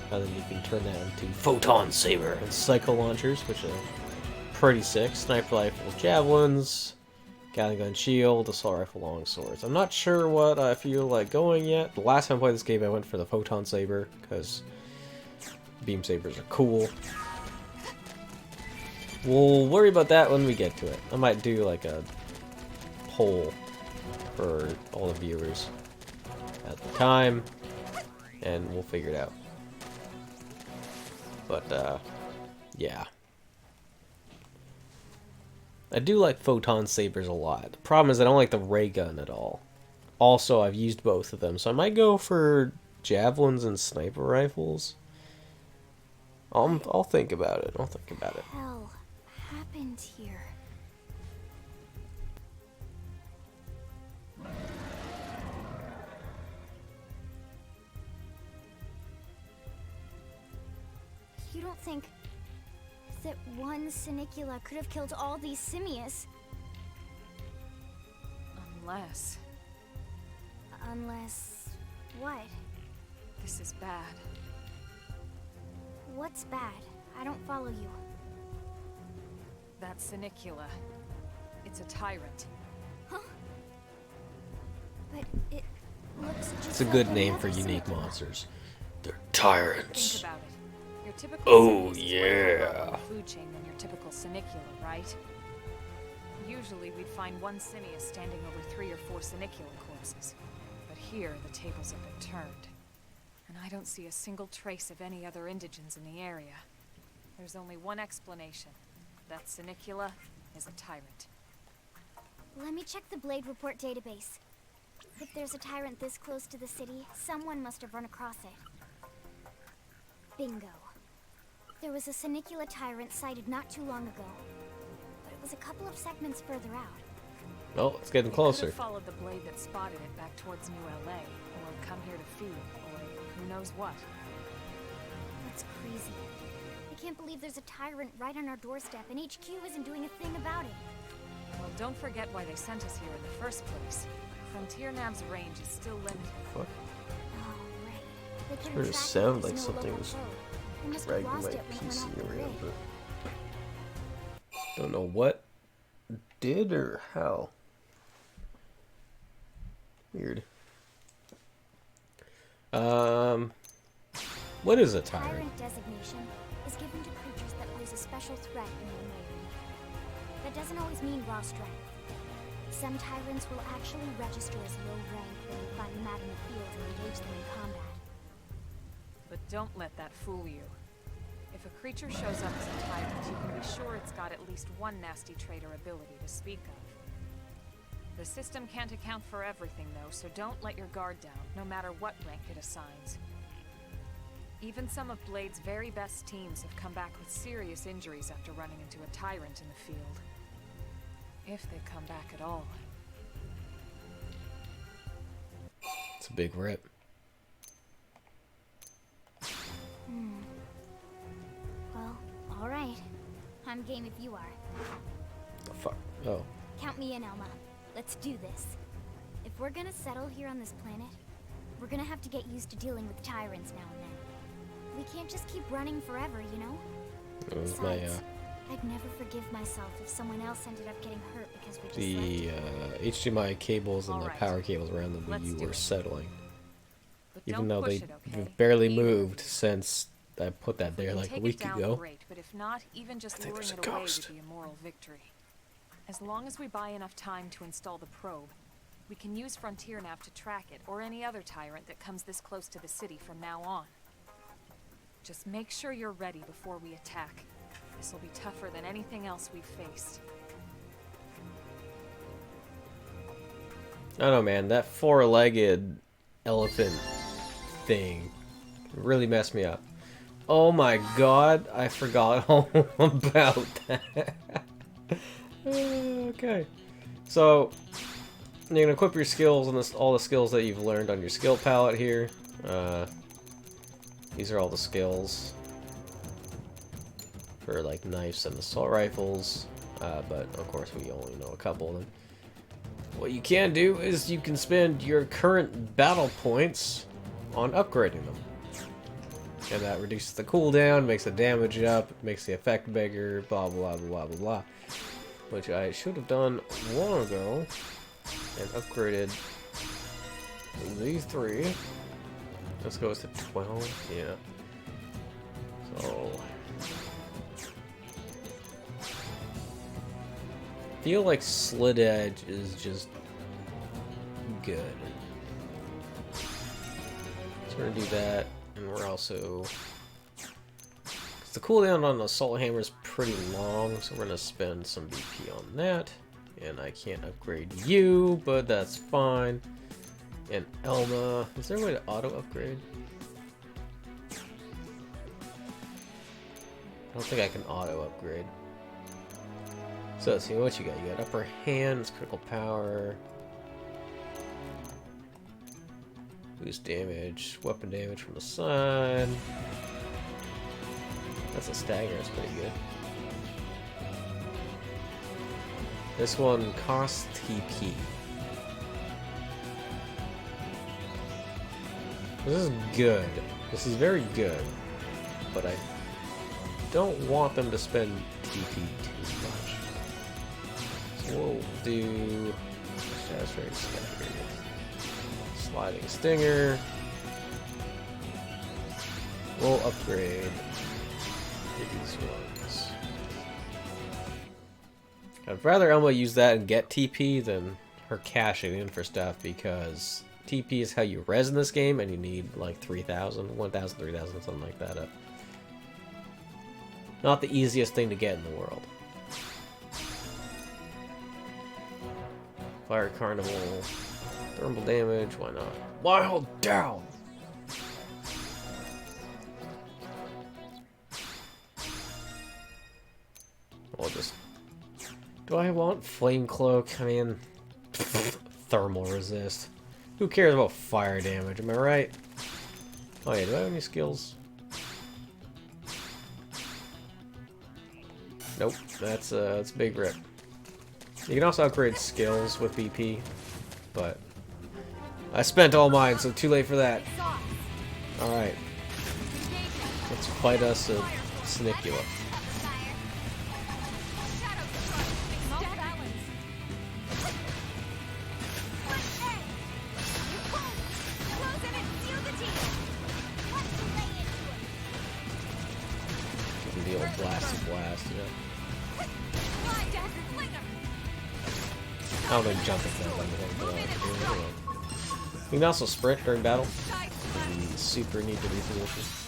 And then you can turn that into photon saber and psycho launchers, which are pretty sick. Sniper rifles, javelins, gatling gun, shield, assault rifle, longswords. I'm not sure what I feel like going yet. The last time I played this game, I went for the photon saber because beam sabers are cool. We'll worry about that when we get to it. I might do like a poll for all the viewers at the time, and we'll figure it out. But, yeah. I do like photon sabers a lot. The problem is I don't like the ray gun at all. Also, I've used both of them, so I might go for javelins and sniper rifles. I'll think about it. What the hell happened here? You don't think that one Sinicula could have killed all these simius? Unless... Unless... what? This is bad. What's bad? I don't follow you. That Sinicula. It's a tyrant. Huh? But it looks just It's a like good any name other for unique Sinicula. monsters. They're tyrants. Think about it. Your typical Oh, Simius is way lower yeah. up the food chain than your typical Sinicula, right? Usually we'd find one Simius standing over 3 or 4 Sinicula corpses. But here, the tables have been turned. And I don't see a single trace of any other indigents in the area. There's only one explanation. That Sinicula is a tyrant. Let me check the Blade Report database. If there's a tyrant this close to the city, someone must have run across it. Bingo. There was a Sinicula tyrant sighted not too long ago, but it was a couple of segments further out. Oh, it's getting It closer. could have followed the blade that spotted it back towards New LA, or come here to feed, or who knows what. That's crazy. I can't believe there's a tyrant right on our doorstep, and HQ isn't doing a thing about it. Well, don't forget why they sent us here in the first place. Frontier Nav's range is still limited. Fuck. Oh, right. They couldn't Sure track sound it like because no something local was code. They must have dragging lost my it when it went off PC the grid. around, but don't know what did or how. Weird. What is a tyrant? Tyrant designation is given to creatures that pose a special threat in the environment. That doesn't always mean raw strength. Some tyrants will actually register as low rank when you find them out in the field and engage them in combat. But don't let that fool you. If a creature shows up as a tyrant, you can be sure it's got at least one nasty trait or ability to speak of. The system can't account for everything, though, so don't let your guard down, no matter what rank it assigns. Even some of Blade's very best teams have come back with serious injuries after running into a tyrant in the field. If they come back at all. It's a big rip. Well, alright. I'm game if you are. Oh, fuck. Oh. Count me in, Elma. Let's do this. If we're gonna settle here on this planet, we're gonna have to get used to dealing with tyrants now and then. We can't just keep running forever, you know? Besides, I'd never forgive myself if someone else ended up getting hurt because we just HDMI cables and the power cables around the Wii U were settling. Even though they've barely moved since I put that there like a week ago. Great, but if not, even just luring it away would be a moral victory. As long as we buy enough time to install the probe, we can use Frontier Nav to track it, or any other tyrant that comes this close to the city from now on. Just make sure you're ready before we attack. This will be tougher than anything else we've faced. I don't know, man. That four-legged elephant thing really messed me up. Oh my god, I forgot all about that. Okay. So, you're going to equip your skills and all the skills that you've learned on your skill palette here. These are all the skills for like knives and assault rifles, but of course we only know a couple of them. What you can do is you can spend your current battle points on upgrading them. And that reduces the cooldown, makes the damage up, makes the effect bigger, blah blah blah blah blah. Which I should have done long ago and upgraded these three. This goes to 12, yeah. So I feel like Slit Edge is just good. So we're gonna do that, and we're also, because the cooldown on the Assault Hammer is pretty long, so we're gonna spend some BP on that. And I can't upgrade you, but that's fine. And Elma, is there a way to auto upgrade? I don't think I can auto upgrade. So let's see what you got. You got upper hand, critical power, boost damage, weapon damage from the side. That's a stagger, that's pretty good. This one costs TP. This is good. This is very good. But I don't want them to spend TP too much. So we'll do status rate stagger. Sliding stinger. We'll upgrade these ones. I'd rather Elma use that and get TP than her cashing in for stuff, because TP is how you res in this game, and you need like 3,000, 1,000, 3,000, something like that up. Not the easiest thing to get in the world. Fire Carnival, thermal damage, why not? Wild down! We'll just... Do I want Flame Cloak? I mean... Thermal resist. Who cares about fire damage, am I right? Oh yeah, do I have any skills? Nope, that's a big rip. You can also upgrade skills with BP, but I spent all mine, so too late for that. Alright. Let's fight us a Snicula. Massive blast, you know. I don't think jumping does anything for that. You can also sprint during battle. You super need to reposition.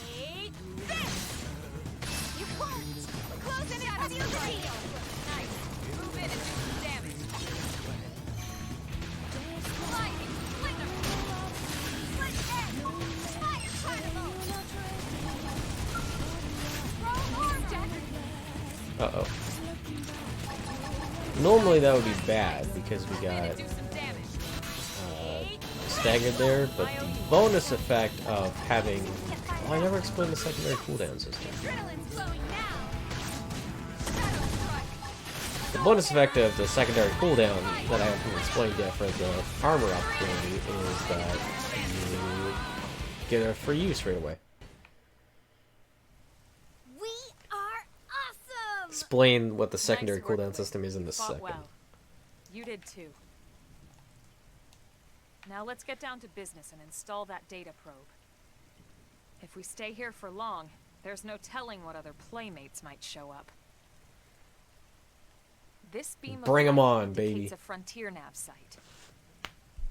Uh-oh. Normally that would be bad because we got staggered there, but the bonus effect of having... Oh, I never explained the secondary cooldown system. The bonus effect of the secondary cooldown that I haven't explained yet for the armor opportunity is that you get a free use right away. Explain what the secondary cooldown system is in this second. Well. You did too. Now let's get down to business and install that data probe. If we stay here for long, there's no telling what other playmates might show up. This beam Bring 'em on, indicates baby. a frontier nav site.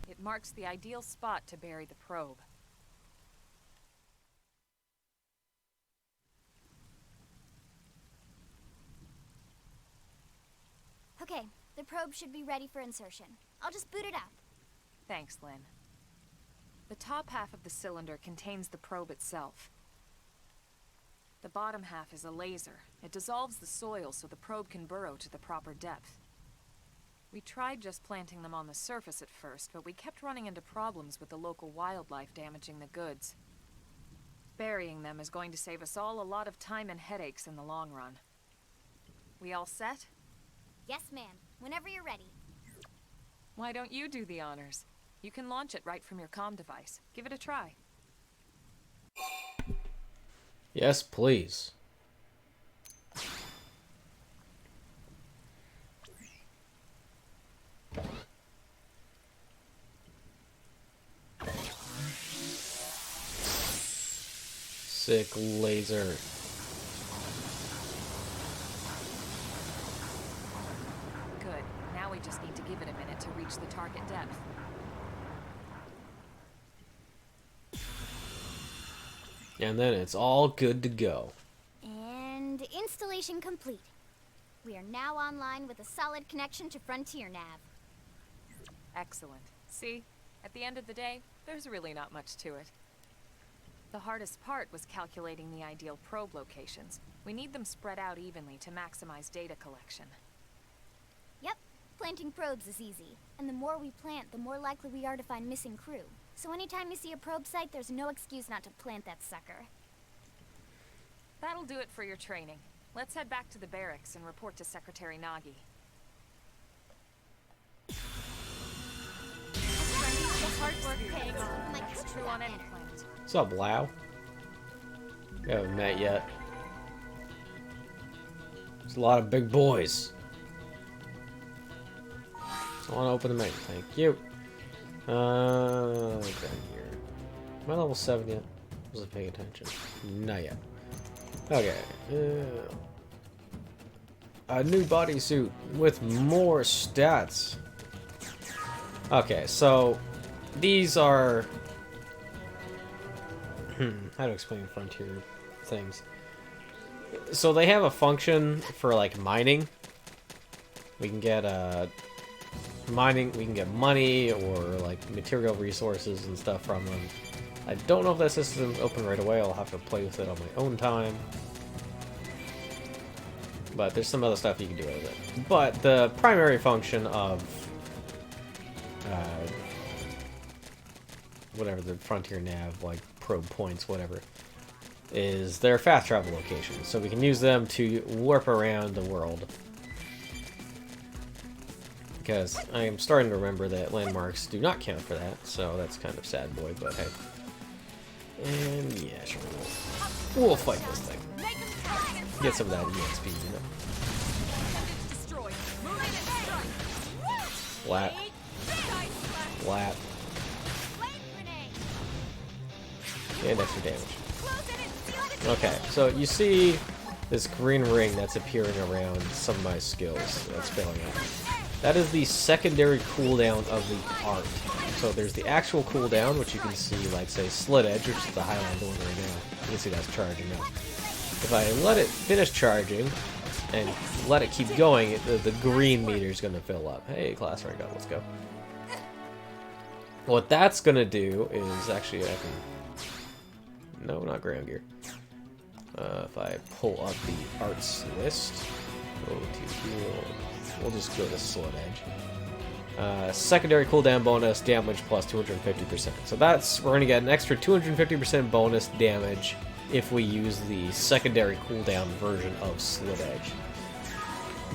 It marks the ideal spot to bury the probe. Okay, the probe should be ready for insertion. I'll just boot it up. Thanks, Lynn. The top half of the cylinder contains the probe itself. The bottom half is a laser. It dissolves the soil so the probe can burrow to the proper depth. We tried just planting them on the surface at first, but we kept running into problems with the local wildlife damaging the goods. Burying them is going to save us all a lot of time and headaches in the long run. We all set? Yes, ma'am. Whenever you're ready. Why don't you do the honors? You can launch it right from your comm device. Give it a try. Yes, please. Sick laser. Good. Now we just need to give it a minute to reach the target depth. And then it's all good to go. And installation complete. We are now online with a solid connection to Frontier Nav. Excellent. See? At the end of the day, there's really not much to it. The hardest part was calculating the ideal probe locations. We need them spread out evenly to maximize data collection. Yep, planting probes is easy. And the more we plant, the more likely we are to find missing crew. So anytime you see a probe site, there's no excuse not to plant that sucker. That'll do it for your training. Let's head back to the barracks and report to Secretary Nagi. The hard work paying off. Like That's true on any planet. What's up, Lau? We haven't met yet. There's a lot of big boys. I want to open the menu. Thank you. Down here. Am I level 7 yet? Wasn't paying attention. Not yet. Okay. A new bodysuit with more stats. Okay, so these are how to explain frontier things. So they have a function for like mining. We can get mining, we can get money or like material resources and stuff from them. I don't know if that system's open right away. I'll have to play with it on my own time. But there's some other stuff you can do with it. But the primary function of whatever the Frontier Nav, like probe points, whatever, is their fast travel locations. So we can use them to warp around the world. Because I am starting to remember that landmarks do not count for that, so that's kind of sad, boy, but hey. And yeah, sure, we'll fight this thing. Get some of that EXP, you know? Flat. Flat. And extra damage. Okay, so you see this green ring that's appearing around some of my skills that's filling up. That is the secondary cooldown of the art. So there's the actual cooldown, which you can see, like, say, Slit Edge, which is the highlight one right now. You can see that's charging up. If I let it finish charging and let it keep going, the green meter is going to fill up. Hey, class rank up, let's go. What that's going to do is, actually, I can... No, not ground gear. If I pull up the arts list, go to heal, we'll just go to Slit Edge. Secondary cooldown bonus, damage plus 250%. So that's, we're going to get an extra 250% bonus damage if we use the secondary cooldown version of Slit Edge.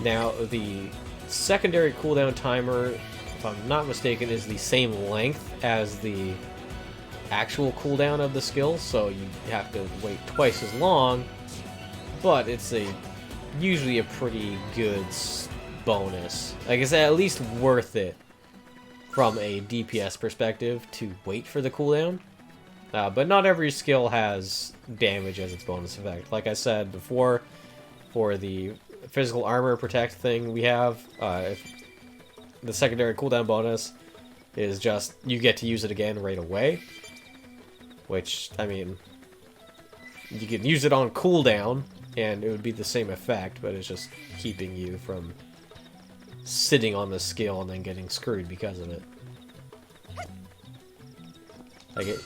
Now, the secondary cooldown timer, if I'm not mistaken, is the same length as the actual cooldown of the skill, so you have to wait twice as long, but it's usually a pretty good bonus. Like, it's at least worth it from a DPS perspective to wait for the cooldown. But not every skill has damage as its bonus effect. Like I said before, for the physical armor protect thing we have, the secondary cooldown bonus is just you get to use it again right away. Which, I mean, you can use it on cooldown, and it would be the same effect, but it's just keeping you from sitting on the skill and then getting screwed because of it.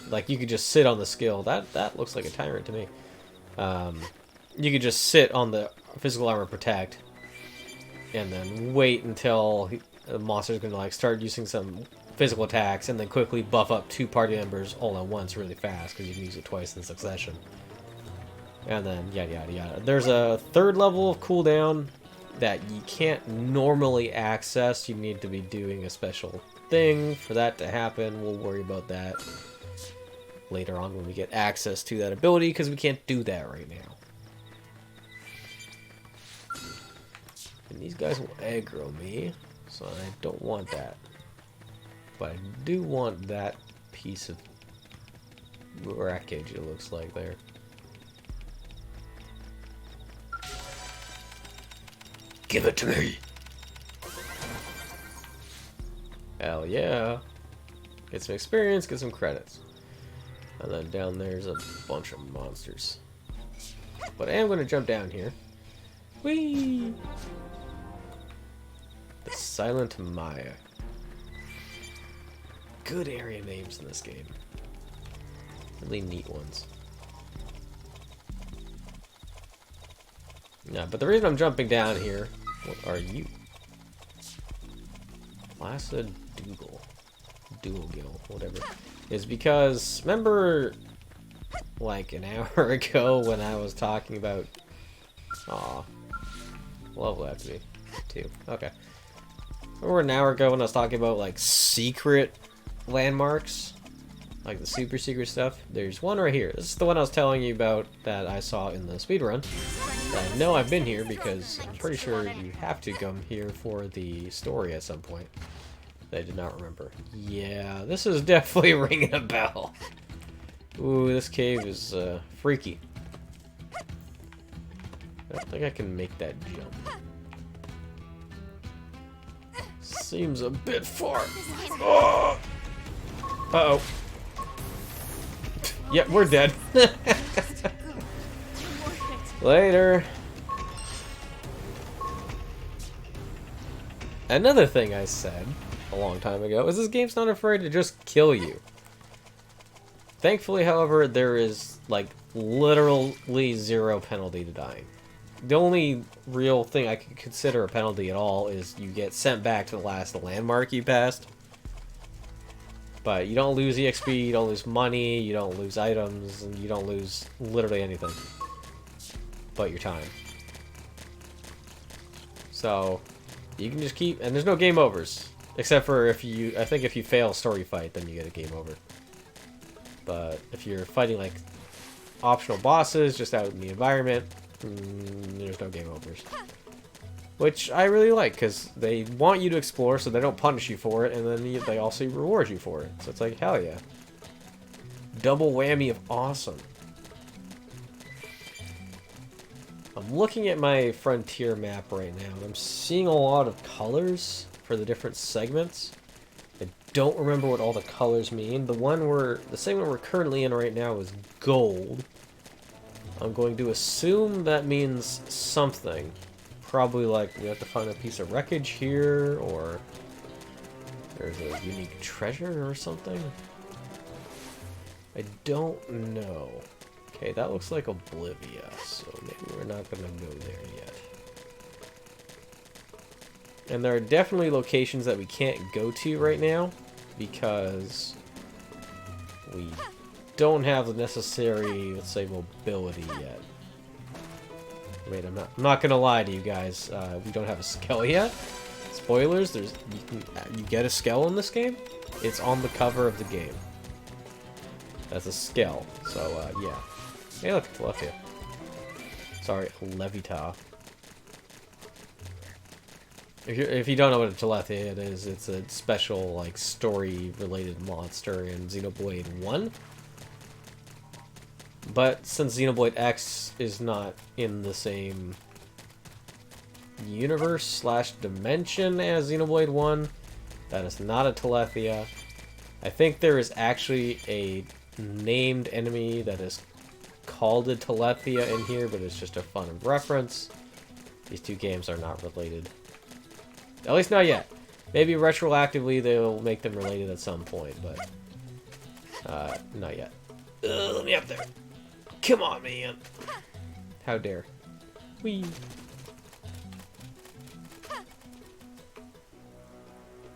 Like you could just sit on the skill. That looks like a tyrant to me. You could just sit on the physical armor protect, and then wait until the monster's gonna like start using some physical attacks, and then quickly buff up 2 party members all at once really fast, because you can use it twice in succession. And then yada yada yada. There's a 3rd level of cooldown that you can't normally access. You need to be doing a special thing for that to happen. We'll worry about that later on when we get access to that ability, because we can't do that right now. And these guys will aggro me, so I don't want that. But I do want that piece of wreckage, it looks like there. Give it to me! Hell yeah! Get some experience, get some credits. And then down there's a bunch of monsters. But I am going to jump down here. Whee! The Silent Maya. Good area names in this game. Really neat ones. Yeah, but the reason I'm jumping down here... What are you? Placid Dougal. Dougal, whatever. Is because, remember, like an hour ago when I was talking about... Aw. What level that to be? 2. Okay. Remember an hour ago when I was talking about, like, secret landmarks? Like the super secret stuff? There's one right here. This is the one I was telling you about that I saw in the speedrun. I know I've been here because I'm pretty sure you have to come here for the story at some point. I did not remember. Yeah, this is definitely ringing a bell. Ooh, this cave is freaky. I don't think I can make that jump. Seems a bit far. Oh! Uh-oh. Yeah, we're dead. Later. Another thing I said a long time ago is this game's not afraid to just kill you. Thankfully, however, there is like literally 0 penalty to dying. The only real thing I could consider a penalty at all is you get sent back to the last landmark you passed. But you don't lose EXP, you don't lose money, you don't lose items, and you don't lose literally anything. But your time. So, you can just keep... And there's no game overs. Except for if you... I think if you fail a story fight, then you get a game over. But if you're fighting, like, optional bosses just out in the environment, there's no game overs. Which I really like, because they want you to explore, so they don't punish you for it, and then they also reward you for it. So it's like, hell yeah. Double whammy of awesome. I'm looking at my Frontier map right now, and I'm seeing a lot of colors for the different segments. I don't remember what all the colors mean. The segment we're currently in right now is gold. I'm going to assume that means something. Probably like we have to find a piece of wreckage here, or there's a unique treasure or something. I don't know. Okay, that looks like Oblivia, so maybe we're not going to go there yet. And there are definitely locations that we can't go to right now because we don't have the necessary, let's say, mobility yet. Wait, I'm not gonna lie to you guys. We don't have a Skell yet. Spoilers: you get a Skell in this game. It's on the cover of the game. That's a Skell. So yeah. Hey, look, Telethia. Sorry, Levita. If you don't know what a Telethia is, it's a special like story-related monster in Xenoblade 1. But since Xenoblade X is not in the same universe / dimension as Xenoblade 1, that is not a Telethia. I think there is actually a named enemy that is called a Telethia in here, but it's just a fun reference. These two games are not related. At least not yet. Maybe retroactively they'll make them related at some point, but not yet. Let me up there. Come on, man. How dare. Whee.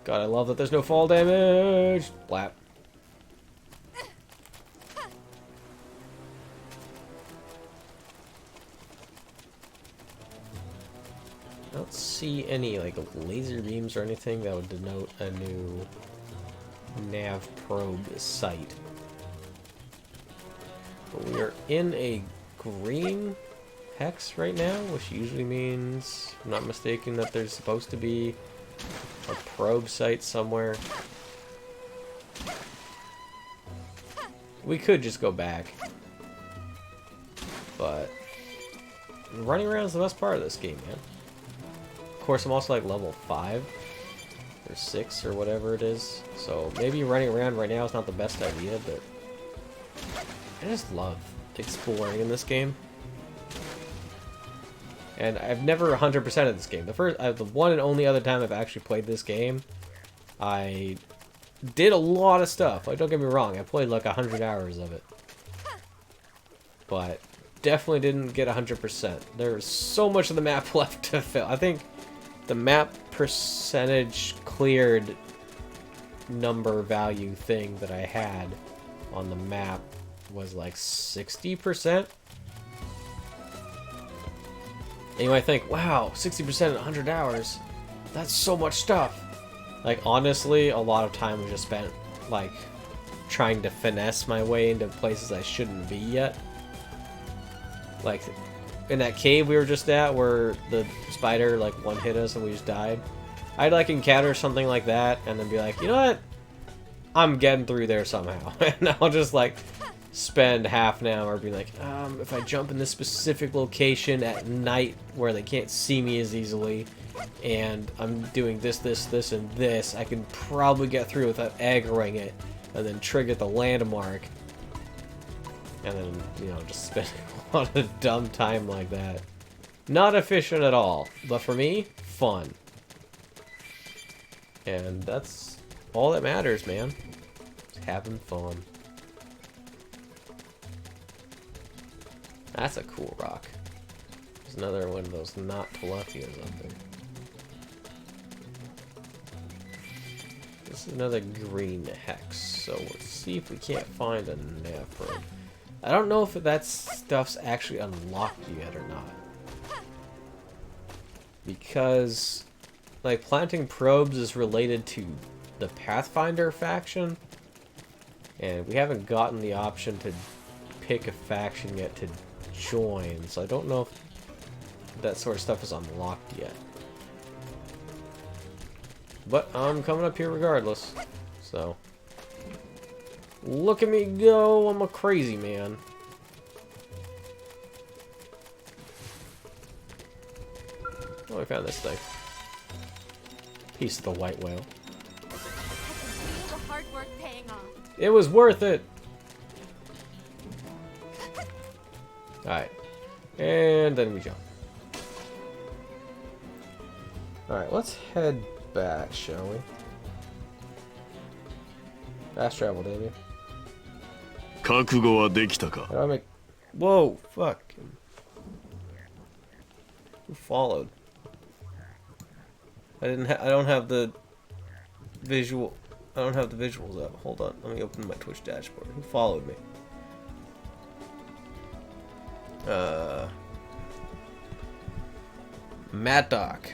God, I love that there's no fall damage. Blap. I don't see any like laser beams or anything that would denote a new nav probe site. But we are in a green hex right now, which usually means, if I'm not mistaken, that there's supposed to be a probe site somewhere. We could just go back, but running around is the best part of this game, man. Of course, I'm also like level 5 or 6 or whatever it is, so maybe running around right now is not the best idea, but I just love exploring in this game. And I've never 100%ed this game. The one and only other time I've actually played this game, I did a lot of stuff. Like, don't get me wrong, I played like 100 hours of it. But definitely didn't get 100%. There's so much of the map left to fill. I think the map percentage cleared number value thing that I had on the map was like 60%. And you might think, wow, 60% in 100 hours. That's so much stuff. Like, honestly, a lot of time was just spent, like, trying to finesse my way into places I shouldn't be yet. Like, in that cave we were just at, where the spider, like, one-hit us and we just died. I'd, like, encounter something like that, and then be like, you know what? I'm getting through there somehow. And I'll just, like, spend half an hour being like, if I jump in this specific location at night where they can't see me as easily, and I'm doing this, and this, I can probably get through without aggroing it, and then trigger the landmark. And then, you know, just spend a lot of dumb time like that. Not efficient at all, but for me, fun. And that's all that matters, man. Just having fun. That's a cool rock. There's another one of those not Telethias up there. This is another green hex, so let's see if we can't find a nav probe. I don't know if that stuff's actually unlocked yet or not. Because, like, planting probes is related to the Pathfinder faction, and we haven't gotten the option to pick a faction yet to join, so I don't know if that sort of stuff is unlocked yet. But I'm coming up here regardless, so look at me go, I'm a crazy man. found this thing. Piece of the white whale. The hard work paying off. It was worth it! Alright. And then we jump. Alright, let's head back, shall we? Fast travel, Davey. 覚悟はできたか? How do I make... Whoa, fuck. Who followed? I don't have the visual... I don't have the visuals up. Hold on, let me open my Twitch dashboard. Who followed me? Matt Doc.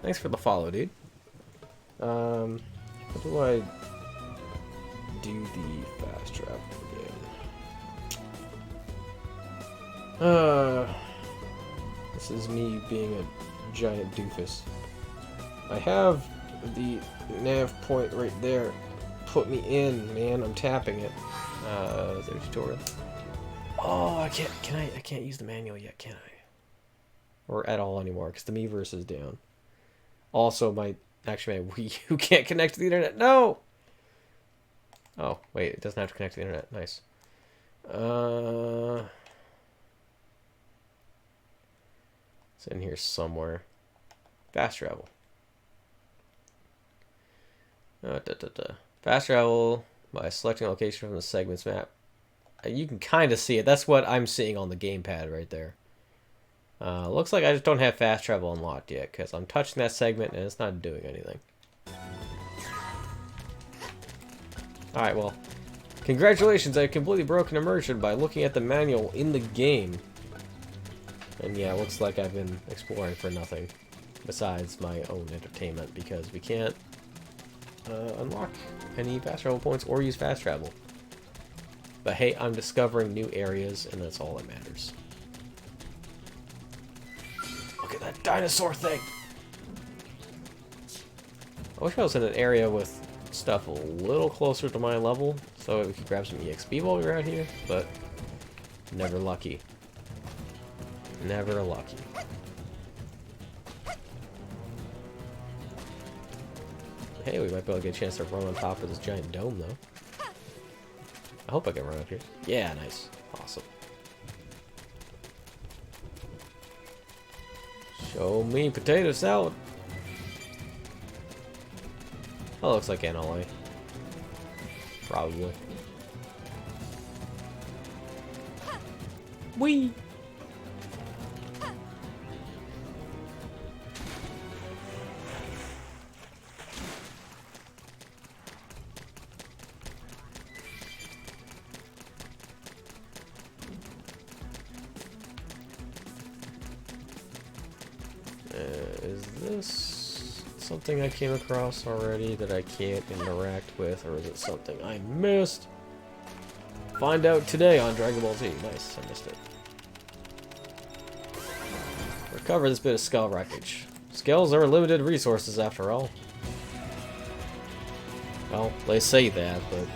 Thanks for the follow, dude. How do I do the fast travel again? This is me being a giant doofus. I have the nav point right there. Put me in, man. I'm tapping it. Is there a tutorial? Oh, I can't use the manual yet, can I? Or at all anymore, because the Miiverse is down. Also, my Wii U can't connect to the internet. No! Oh, wait, it doesn't have to connect to the internet. Nice. It's in here somewhere. Fast travel. Fast travel by selecting a location from the segments map. You can kind of see it. That's what I'm seeing on the gamepad right there. Looks like I just don't have fast travel unlocked yet, because I'm touching that segment and it's not doing anything. Alright, well, congratulations, I completely broken immersion by looking at the manual in the game. And yeah, it looks like I've been exploring for nothing besides my own entertainment, because we can't unlock any fast travel points or use fast travel. But hey, I'm discovering new areas, and that's all that matters. Look at that dinosaur thing! I wish I was in an area with stuff a little closer to my level, so we could grab some EXP while we were out here, but never lucky. Never lucky. Hey, we might be able to get a chance to run on top of this giant dome, though. I hope I can run up here. Yeah, nice. Awesome. Show me potato salad. That looks like NLA. Probably. Whee! Is this something I came across already that I can't interact with, or is it something I missed? Find out today on Dragon Ball Z. Nice, I missed it. Recover this bit of skull wreckage. Skulls are limited resources after all. Well, they say that, but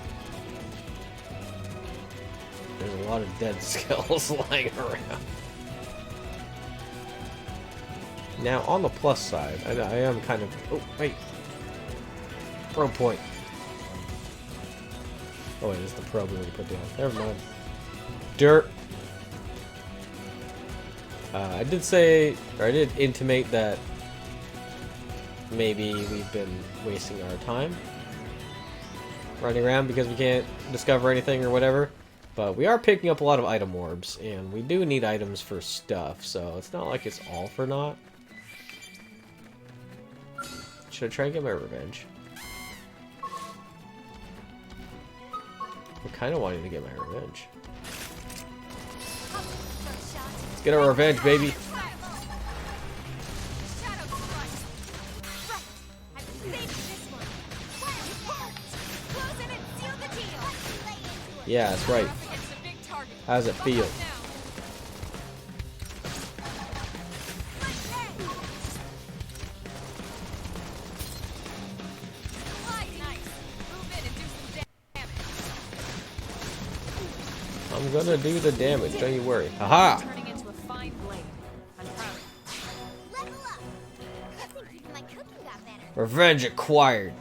there's a lot of dead skulls lying around. Now, on the plus side, I am kind of... Oh, wait. Probe point. Oh, wait, this is the probe we need to put down. Never mind. Dirt. I did say, or I did intimate that maybe we've been wasting our time running around because we can't discover anything or whatever. But we are picking up a lot of item orbs, and we do need items for stuff, so it's not like it's all for naught. Should I try and get my revenge? I'm kind of wanting to get my revenge. Let's get our revenge, baby! Yeah, that's right. How does it feel? I'm gonna do the damage, don't you worry. Haha! my cooking got better. Revenge acquired.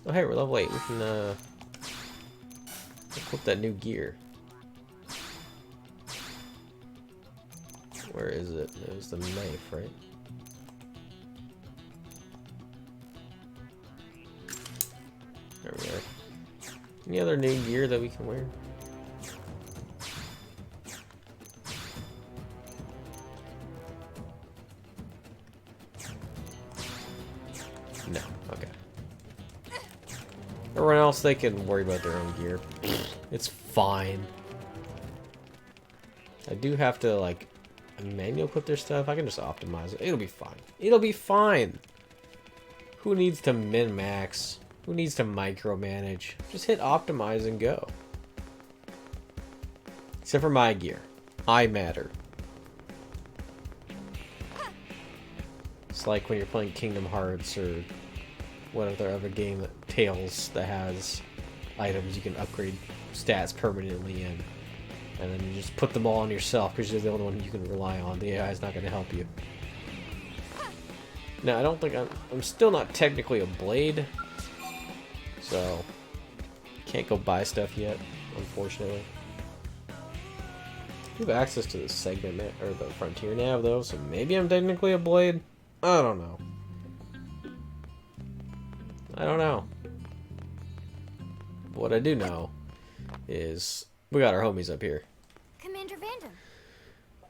Oh hey, we're level 8. We can equip that new gear. Where is it? It was the knife, right? There we are. Any other new gear that we can wear? No, okay. Everyone else, they can worry about their own gear. It's fine. I do have to, like, manual equip their stuff. I can just optimize it. It'll be fine. It'll be fine. Who needs to min-max? Who needs to micromanage? Just hit optimize and go. Except for my gear. I matter. It's like when you're playing Kingdom Hearts or whatever other game that Tales that has items you can upgrade stats permanently in. And then you just put them all on yourself because you're the only one you can rely on. The AI is not going to help you. Now, I don't think I'm still not technically a blade. So, can't go buy stuff yet, unfortunately. You have access to the segment or the frontier nav though, so maybe I'm technically a blade. I don't know. I don't know. But what I do know is we got our homies up here. Commander Vandam.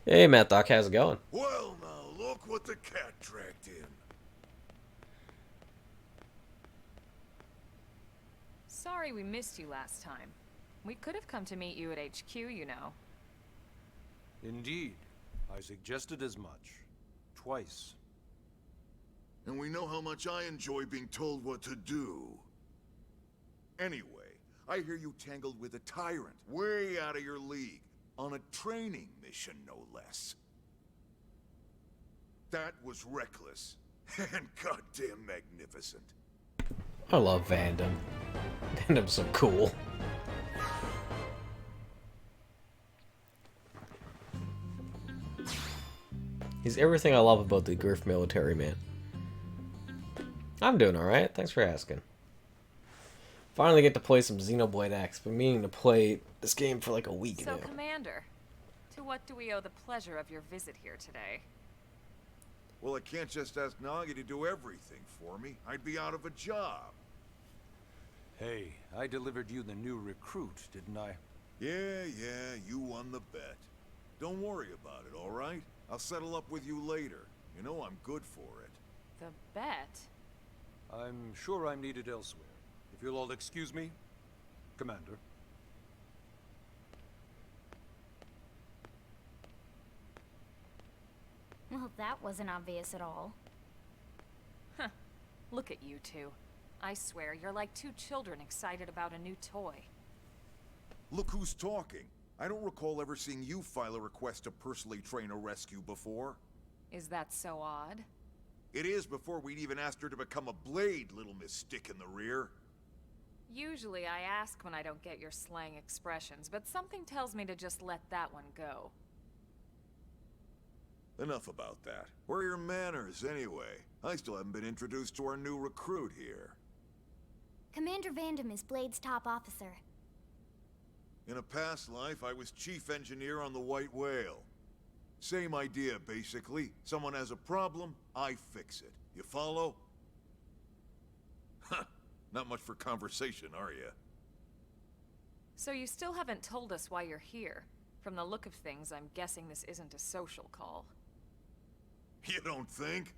Hey, Matt Doc, how's it going? Well, now look what the cat dragged in. Sorry we missed you last time. We could have come to meet you at HQ, you know. Indeed. I suggested as much. Twice. And we know how much I enjoy being told what to do. Anyway, I hear you tangled with a tyrant, way out of your league, on a training mission, no less. That was reckless, and goddamn magnificent. I love Vandam. Vandam's so cool. He's everything I love about the Griff military, man. I'm doing alright, thanks for asking. Finally get to play some Xenoblade X. Been meaning to play this game for like a week now. So, Commander, to what do we owe the pleasure of your visit here today? Well, I can't just ask Nagi to do everything for me. I'd be out of a job. Hey, I delivered you the new recruit, didn't I? Yeah, you won the bet. Don't worry about it, all right? I'll settle up with you later. You know I'm good for it. The bet? I'm sure I'm needed elsewhere. If you'll all excuse me, Commander. Well, that wasn't obvious at all. Huh. Look at you two. I swear, you're like two children excited about a new toy. Look who's talking. I don't recall ever seeing you file a request to personally train a rescue before. Is that so odd? It is before we'd even asked her to become a blade, little Miss Stick in the rear. Usually I ask when I don't get your slang expressions, but something tells me to just let that one go. Enough about that. Where are your manners, anyway? I still haven't been introduced to our new recruit here. Commander Vandam is Blade's top officer. In a past life, I was chief engineer on the White Whale. Same idea, basically. Someone has a problem, I fix it. You follow? Huh. Not much for conversation, are you? So you still haven't told us why you're here. From the look of things, I'm guessing this isn't a social call. You don't think?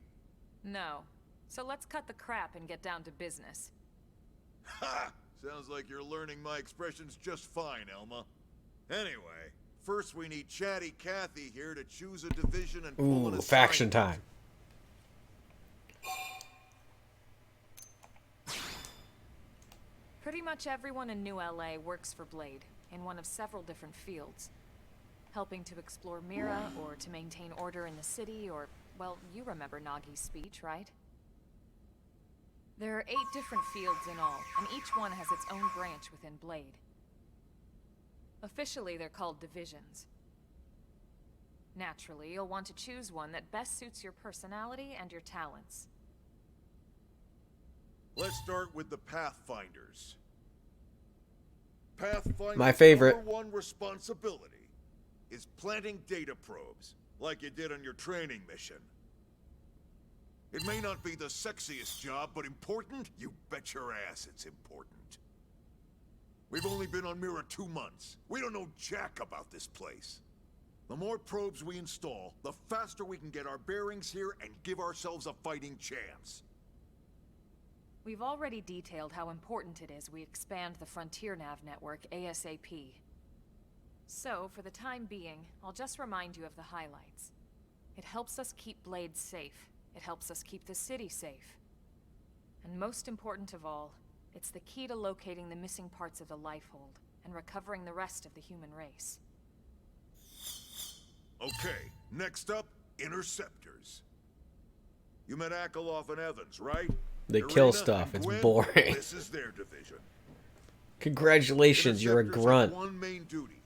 No. So let's cut the crap and get down to business. Ha! Sounds like you're learning my expressions just fine, Elma. Anyway, first we need Chatty Cathy here to choose a division and pull an assignment. Faction time. Pretty much everyone in New LA works for Blade, in one of several different fields. Helping to explore Mira, or to maintain order in the city, or, well, you remember Nagi's speech, right? There are 8 different fields in all, and each one has its own branch within Blade. Officially, they're called divisions. Naturally, you'll want to choose one that best suits your personality and your talents. Let's start with the Pathfinders. Pathfinder's My favorite. #1 responsibility is planting data probes, like you did on your training mission. It may not be the sexiest job, but important? You bet your ass it's important. We've only been on Mira 2 months. We don't know jack about this place. The more probes we install, the faster we can get our bearings here and give ourselves a fighting chance. We've already detailed how important it is we expand the Frontier Nav network ASAP. So, for the time being, I'll just remind you of the highlights. It helps us keep Blades safe. It helps us keep the city safe. And most important of all, it's the key to locating the missing parts of the Lifehold and recovering the rest of the human race. Okay, next up, Interceptors. You met Akeloff and Evans, right? They kill Irina stuff. and It's Gwen? boring. This is their division. Congratulations, you're a Interceptors grunt. have one main duty.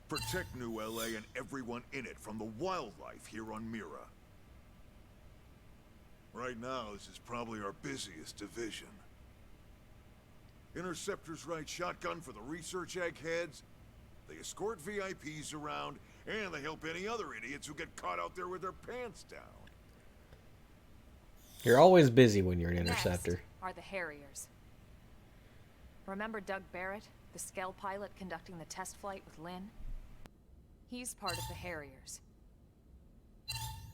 Protect New LA and everyone in it from the wildlife here on Mira. Right now, this is probably our busiest division. Interceptors ride shotgun for the research eggheads, they escort VIPs around, and they help any other idiots who get caught out there with their pants down. You're always busy when you're an Next interceptor. are the Harriers. Remember Doug Barrett, the Skell pilot conducting the test flight with Lynn? He's part of the Harriers.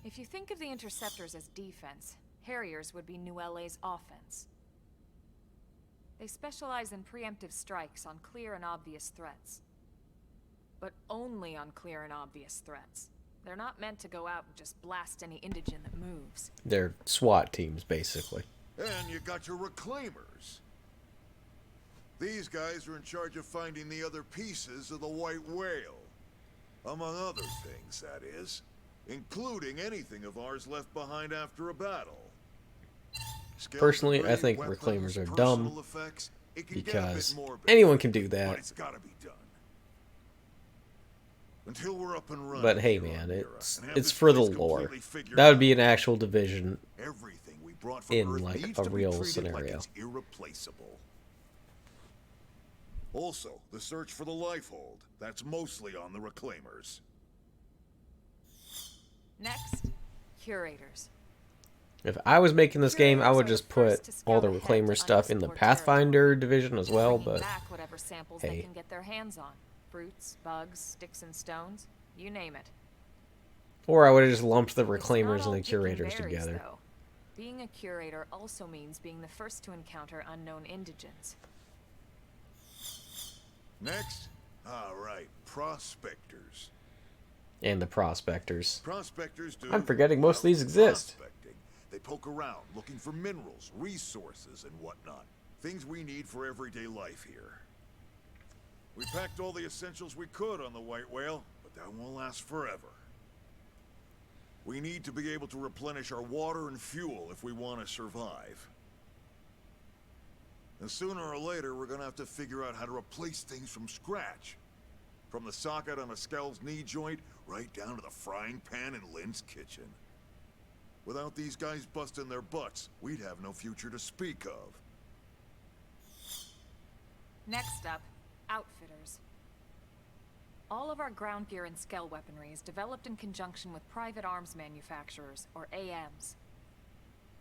If you think of the Interceptors as defense, Harriers would be New LA's offense. They specialize in preemptive strikes on clear and obvious threats. But only on clear and obvious threats. They're not meant to go out and just blast any indigent that moves. They're SWAT teams, basically. And you got your Reclaimers. These guys are in charge of finding the other pieces of the White Whale. Among other things, that is. Including anything of ours left behind after a battle. Personally, I think Reclaimers are dumb because anyone can do that. It's gotta be done. Until we're up and running. But hey, man, it's for the lore. That would be an actual division in like a real scenario. Like irreplaceable. Also, the search for the Lifehold. That's mostly on the Reclaimers. Next, Curators. If I was making this game, I would just put all the Reclaimer stuff in the Pathfinder division as well, but back whatever samples hey. they can get their hands on. Fruits, bugs, sticks and stones, you name it. Or I would have just lumped the It's Reclaimers not and all the pick Curators berries, together. though. Being a Curator also means being the first to encounter unknown indigents. Next? Alright, Prospectors. And the Prospectors. Prospectors do... I'm forgetting most of these exist. Prospecting. They poke around, looking for minerals, resources, and whatnot. Things we need for everyday life here. We packed all the essentials we could on the White Whale, but that won't last forever. We need to be able to replenish our water and fuel if we want to survive. And sooner or later, we're gonna have to figure out how to replace things from scratch. From the socket on a Skell's knee joint, right down to the frying pan in Lynn's kitchen. Without these guys busting their butts, we'd have no future to speak of. Next up, Outfitters. All of our ground gear and Skell weaponry is developed in conjunction with private arms manufacturers, or AMs.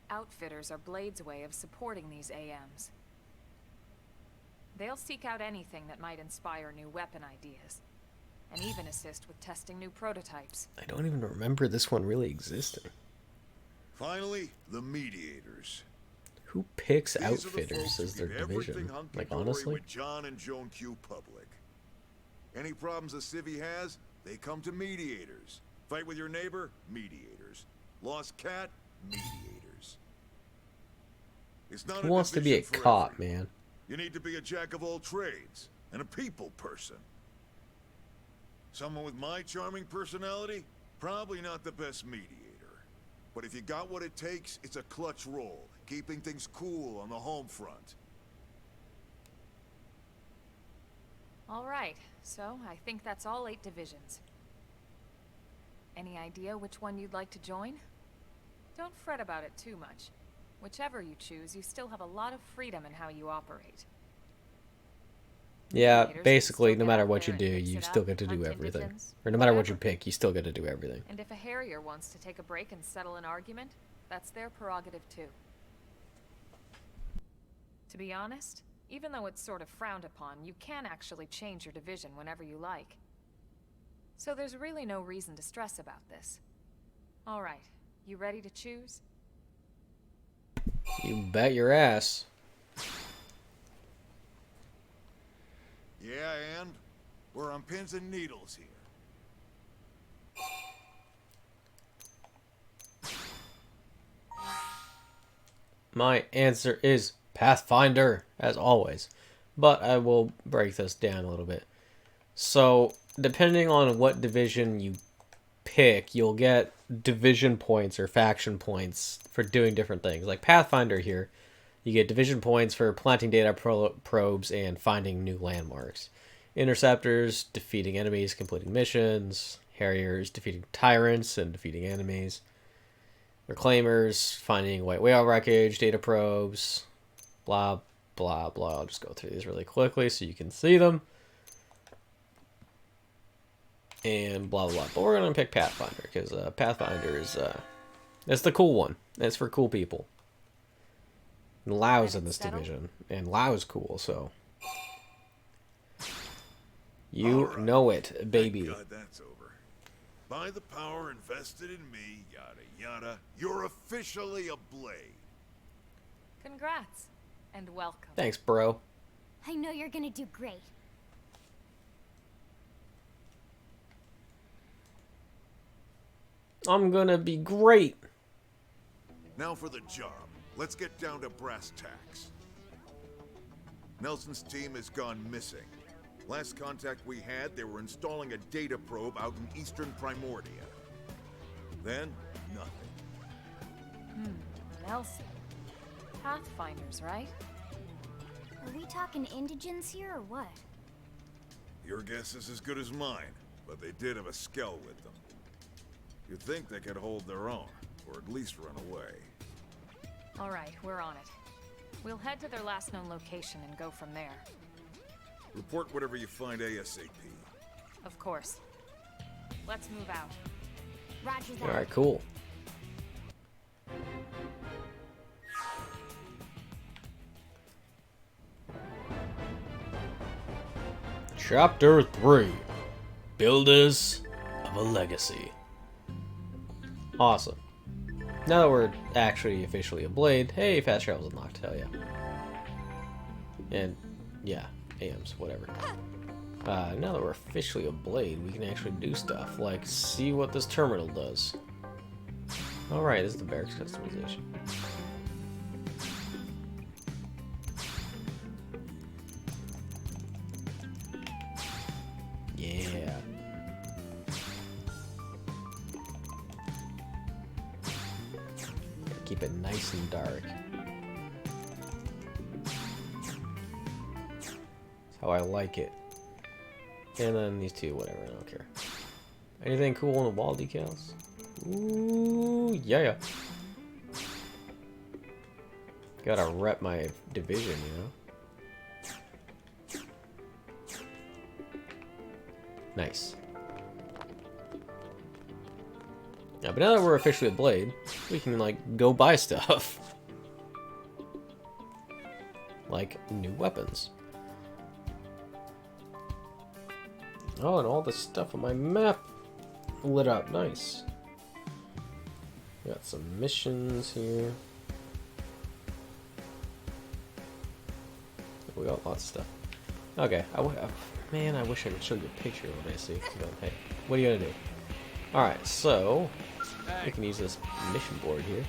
Outfitters are Blade's way of supporting these AMs. They'll seek out anything that might inspire new weapon ideas, and even assist with testing new prototypes. I don't even remember this one really existing. Finally, the Mediators. Who picks These are the Outfitters folks as who their keep division? everything hunky Like, dory honestly? with John and Joan Q Public. Any problems a civvy has, they come to Mediators. Fight with your neighbor? Mediators. Lost cat? Mediators. It's not Who wants to be a division for cop, everyone. man? You need to be a jack of all trades, and a people person. Someone with my charming personality? Probably not the best mediator. But if you got what it takes, it's a clutch role, keeping things cool on the home front. All right, so I think that's all 8 divisions. Any idea which one you'd like to join? Don't fret about it too much. Whichever you choose, you still have a lot of freedom in how you operate. Yeah, basically, no matter what you do, you still get to do everything. Or no matter what you pick, you still get to do everything. And if a Harrier wants to take a break and settle an argument, that's their prerogative too. To be honest, even though it's sort of frowned upon, you can actually change your division whenever you like. So there's really no reason to stress about this. Alright, you ready to choose? You bet your ass. Yeah, and we're on pins and needles here. My answer is Pathfinder, as always. But I will break this down a little bit. So, depending on what division you pick, you'll get division points or faction points for doing different things. Like Pathfinder here, you get division points for planting data probes and finding new landmarks. Interceptors, defeating enemies, completing missions. Harriers, defeating tyrants and defeating enemies. Reclaimers, finding white whale wreckage, data probes, blah, blah, blah. I'll just go through these really quickly so you can see them. And blah, blah, blah. But we're going to pick Pathfinder because Pathfinder is it's the cool one. It's for cool people. And Lau's in this division. And Lau's cool, so. You know it, baby. Thank God that's over. By the power invested in me, yada yada, you're officially a blade. Congrats, and welcome. Thanks, bro. I know you're gonna do great. I'm gonna be great. Now for the job. Let's get down to brass tacks. Nelson's team has gone missing. Last contact we had, they were installing a data probe out in eastern Primordia. Then, nothing. Nelson. Pathfinders, right? Are we talking indigents here or what? Your guess is as good as mine, but they did have a skell with them. You'd think they could hold their own, or at least run away. Alright, we're on it. We'll head to their last known location and go from there. Report whatever you find ASAP. Of course. Let's move out. Roger that. Alright, cool. Chapter 3. Builders of a Legacy. Awesome. Now that we're actually officially a blade, hey, fast travel's unlocked, hell yeah. And, yeah, AMs, whatever. Now that we're officially a blade, we can actually do stuff, like see what this terminal does. Alright, this is the barracks customization. Yeah. Keep it nice and dark. That's how I like it. And then these two, whatever, I don't care. Anything cool on the wall decals? Ooh, yeah. Gotta rep my division, you know? Nice. Yeah, but now that we're officially a blade, we can, like, go buy stuff. Like, new weapons. Oh, and all the stuff on my map lit up. Nice. We got some missions here. We got lots of stuff. Okay, man, I wish I could show you a picture of what I see. But, hey, what are you gonna do? Alright, so we can use this mission board here.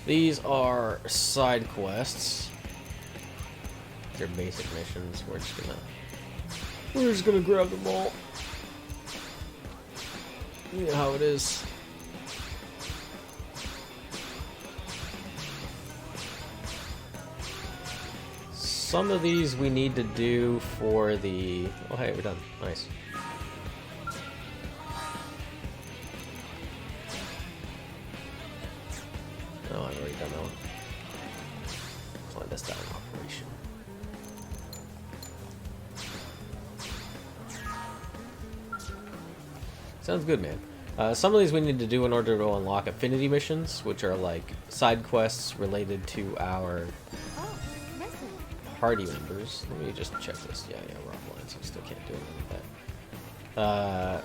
These are side quests. They're basic missions. We're just gonna grab them all. You know how it is. Some of these we need to do for the... Oh, hey, we're done. Nice. Oh, I've already done that one. Clandestine operation. Sounds good, man. Some of these we need to do in order to unlock Affinity Missions, which are like side quests related to our party members. Let me just check this. Yeah, we're offline, so we still can't do anything with that.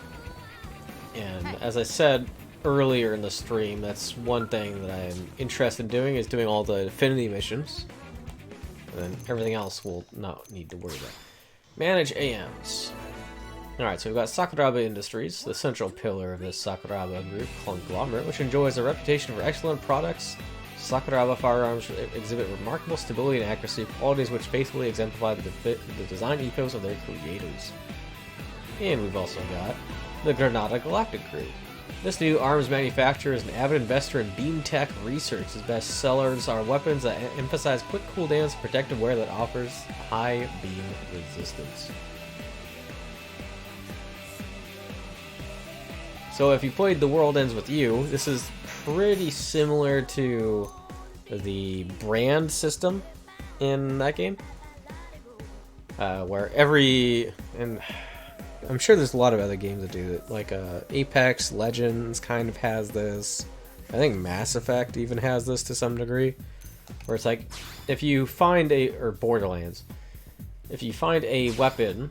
And as I said earlier in the stream, that's one thing that I'm interested in doing, is doing all the Affinity Missions. And then everything else we'll not need to worry about. Manage AMs. Alright, so we've got Sakuraba Industries, the central pillar of this Sakuraba group conglomerate, which enjoys a reputation for excellent products. Sakuraba firearms exhibit remarkable stability and accuracy, qualities which faithfully exemplify the design ethos of their creators. And we've also got the Granada Galactic Group. This new arms manufacturer is an avid investor in beam tech research. His best sellers are weapons that emphasize quick cooldowns and protective wear that offers high beam resistance. So if you played The World Ends With You, this is pretty similar to the brand system in that game. Where and I'm sure there's a lot of other games that do it, like Apex Legends kind of has this. I think Mass Effect even has this to some degree, where it's like, if you find or Borderlands, if you find a weapon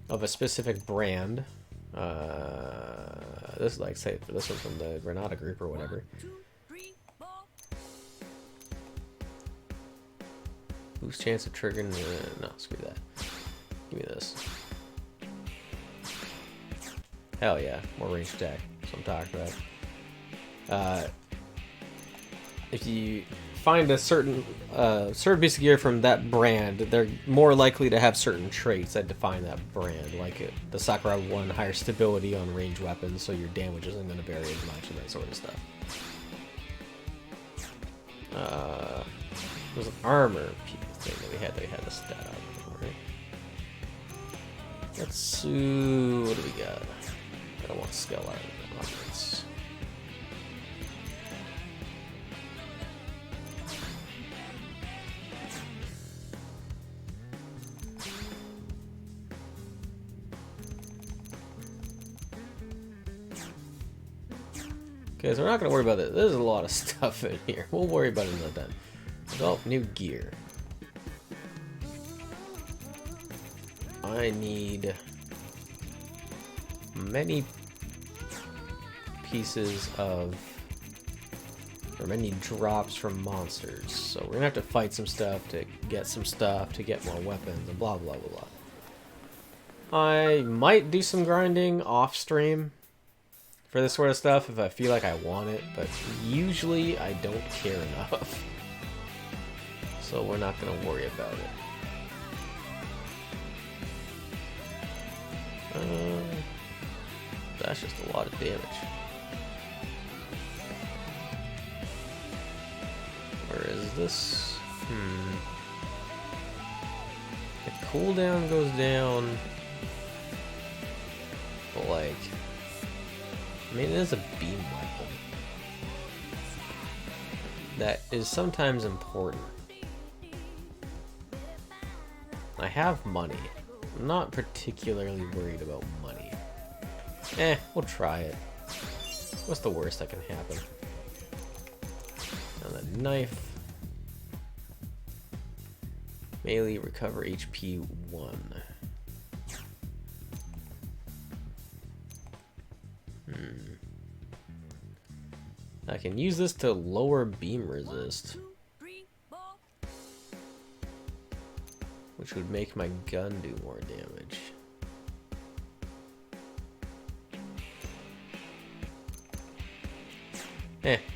of a specific brand, this is like, say, this one's from the Granada group or whatever. Boost chance of triggering, no, screw that. Give me this. Hell yeah, more range attack. That's what I'm talking about. If you find a certain piece of gear from that brand, they're more likely to have certain traits that define that brand. Like the Sakura one, higher stability on ranged weapons, so your damage isn't going to vary as much and that sort of stuff. There's an armor thing that we had a stat out, right? Let's see, what do we got? I don't want skill out of it. Okay, so we're not going to worry about this. There's a lot of stuff in here. We'll worry about it another time. Develop new gear. I need many pieces of, or many drops from monsters. So we're going to have to fight some stuff to get more weapons and blah blah blah blah. I might do some grinding off stream for this sort of stuff if I feel like I want it, but usually I don't care enough. So we're not going to worry about it. That's just a lot of damage. Where is this? The cooldown goes down, but like, I mean, it is a beam weapon. That is sometimes important. I have money. I'm not particularly worried about money. We'll try it. What's the worst that can happen? Now the knife. Melee recover HP 1. I can use this to lower beam resist, which would make my gun do more damage.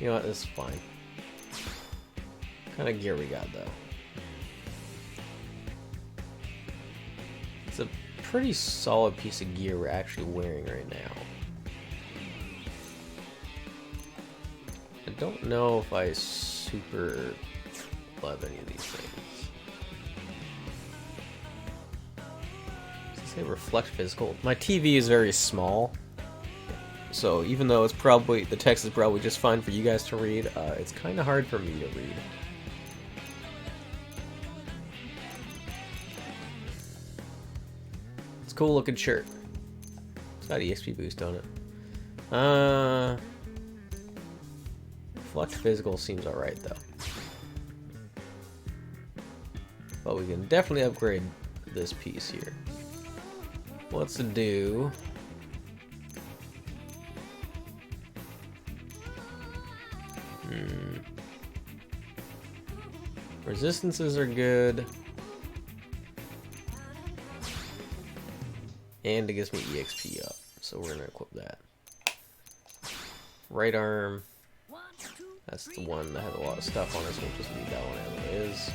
You know what? This is fine. What kind of gear we got, though? It's a pretty solid piece of gear we're actually wearing right now. I don't know if I super love any of these things. Does it say reflect physical? My TV is very small. So even though it's probably, the text is probably just fine for you guys to read, it's kind of hard for me to read. It's a cool looking shirt. It's got EXP boost on it. Flex physical seems alright though. But we can definitely upgrade this piece here. Let's do... Resistances are good. And it gives me EXP up. So we're gonna equip that. Right arm. That's the one that has a lot of stuff on it, so we'll just leave that one as it is.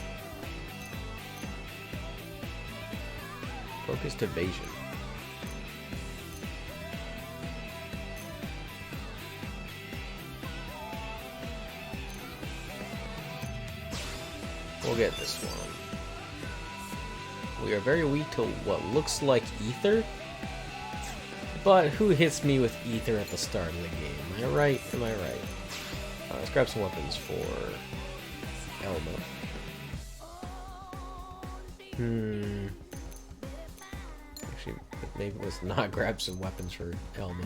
Focused evasion. We'll get this one. We are very weak to what looks like ether. But who hits me with ether at the start of the game? Am I right? Am I right? Let's grab some weapons for Elma. Actually, maybe let's not grab some weapons for Elma.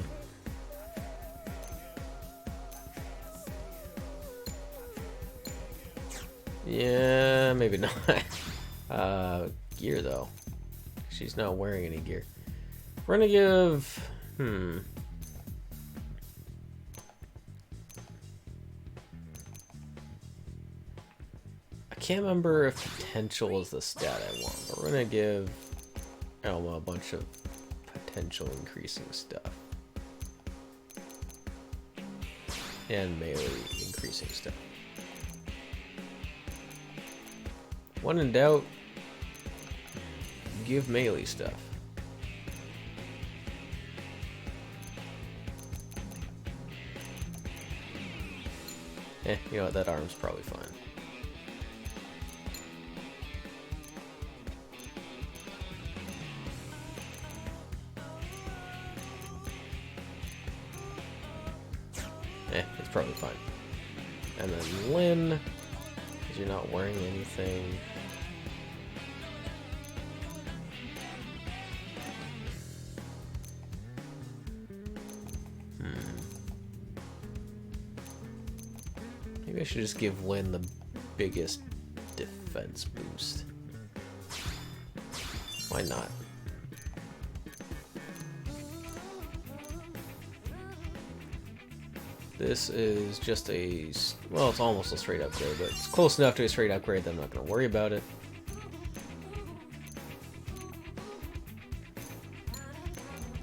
Yeah, maybe not. Gear though. She's not wearing any gear. We're gonna give... I can't remember if potential is the stat I want, but we're gonna give Elma a bunch of potential increasing stuff. And melee increasing stuff. When in doubt, give melee stuff. You know what, that arm's probably fine. It's probably fine. And then Lynn, because you're not wearing anything. Maybe I should just give Lynn the biggest defense boost. Why not? This is just a... well, it's almost a straight upgrade, but it's close enough to a straight upgrade that I'm not going to worry about it.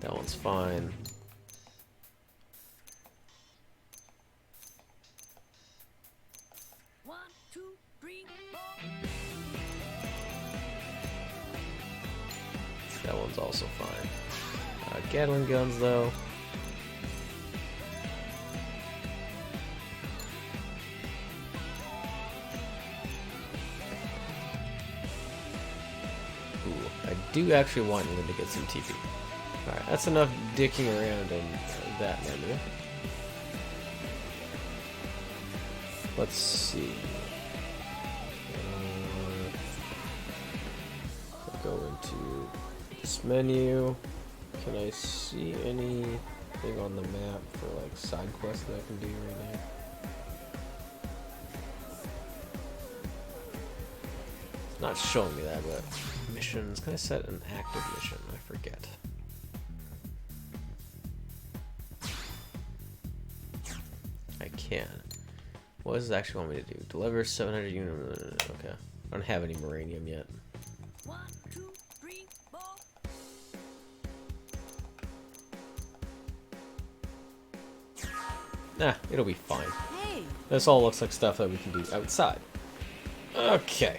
That one's fine. That one's also fine. Gatling guns, though. Ooh, I do actually want Lynn to get some TP. Alright, that's enough dicking around in that menu. Let's see. Go into this menu. Can I see anything on the map for like side quests that I can do right now? It's not showing me that, but missions. Can I set an active mission? I forget. I can. What does it actually want me to do? Deliver 700 units. Okay. I don't have any Maranium yet. 1, 2, 3, 4. Nah, it'll be fine. Hey. This all looks like stuff that we can do outside. Okay.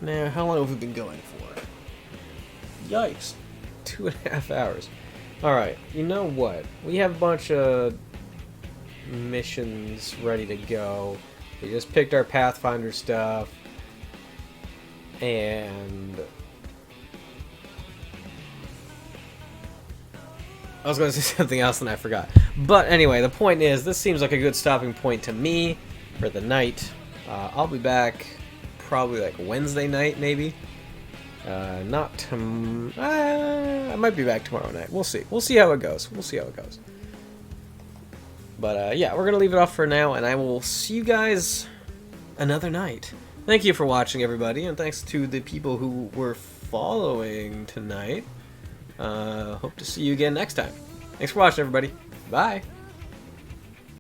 Now, how long have we been going for? Yikes. 2.5 hours. Alright, you know what? We have a bunch of missions ready to go. We just picked our Pathfinder stuff. And I was going to say something else and I forgot. But anyway, the point is, this seems like a good stopping point to me for the night. I'll be back probably like Wednesday night, maybe. I might be back tomorrow night. We'll see. We'll see how it goes. We'll see how it goes. But yeah, we're going to leave it off for now, and I will see you guys another night. Thank you for watching, everybody, and thanks to the people who were following tonight. Hope to see you again next time. Thanks for watching, everybody. Bye.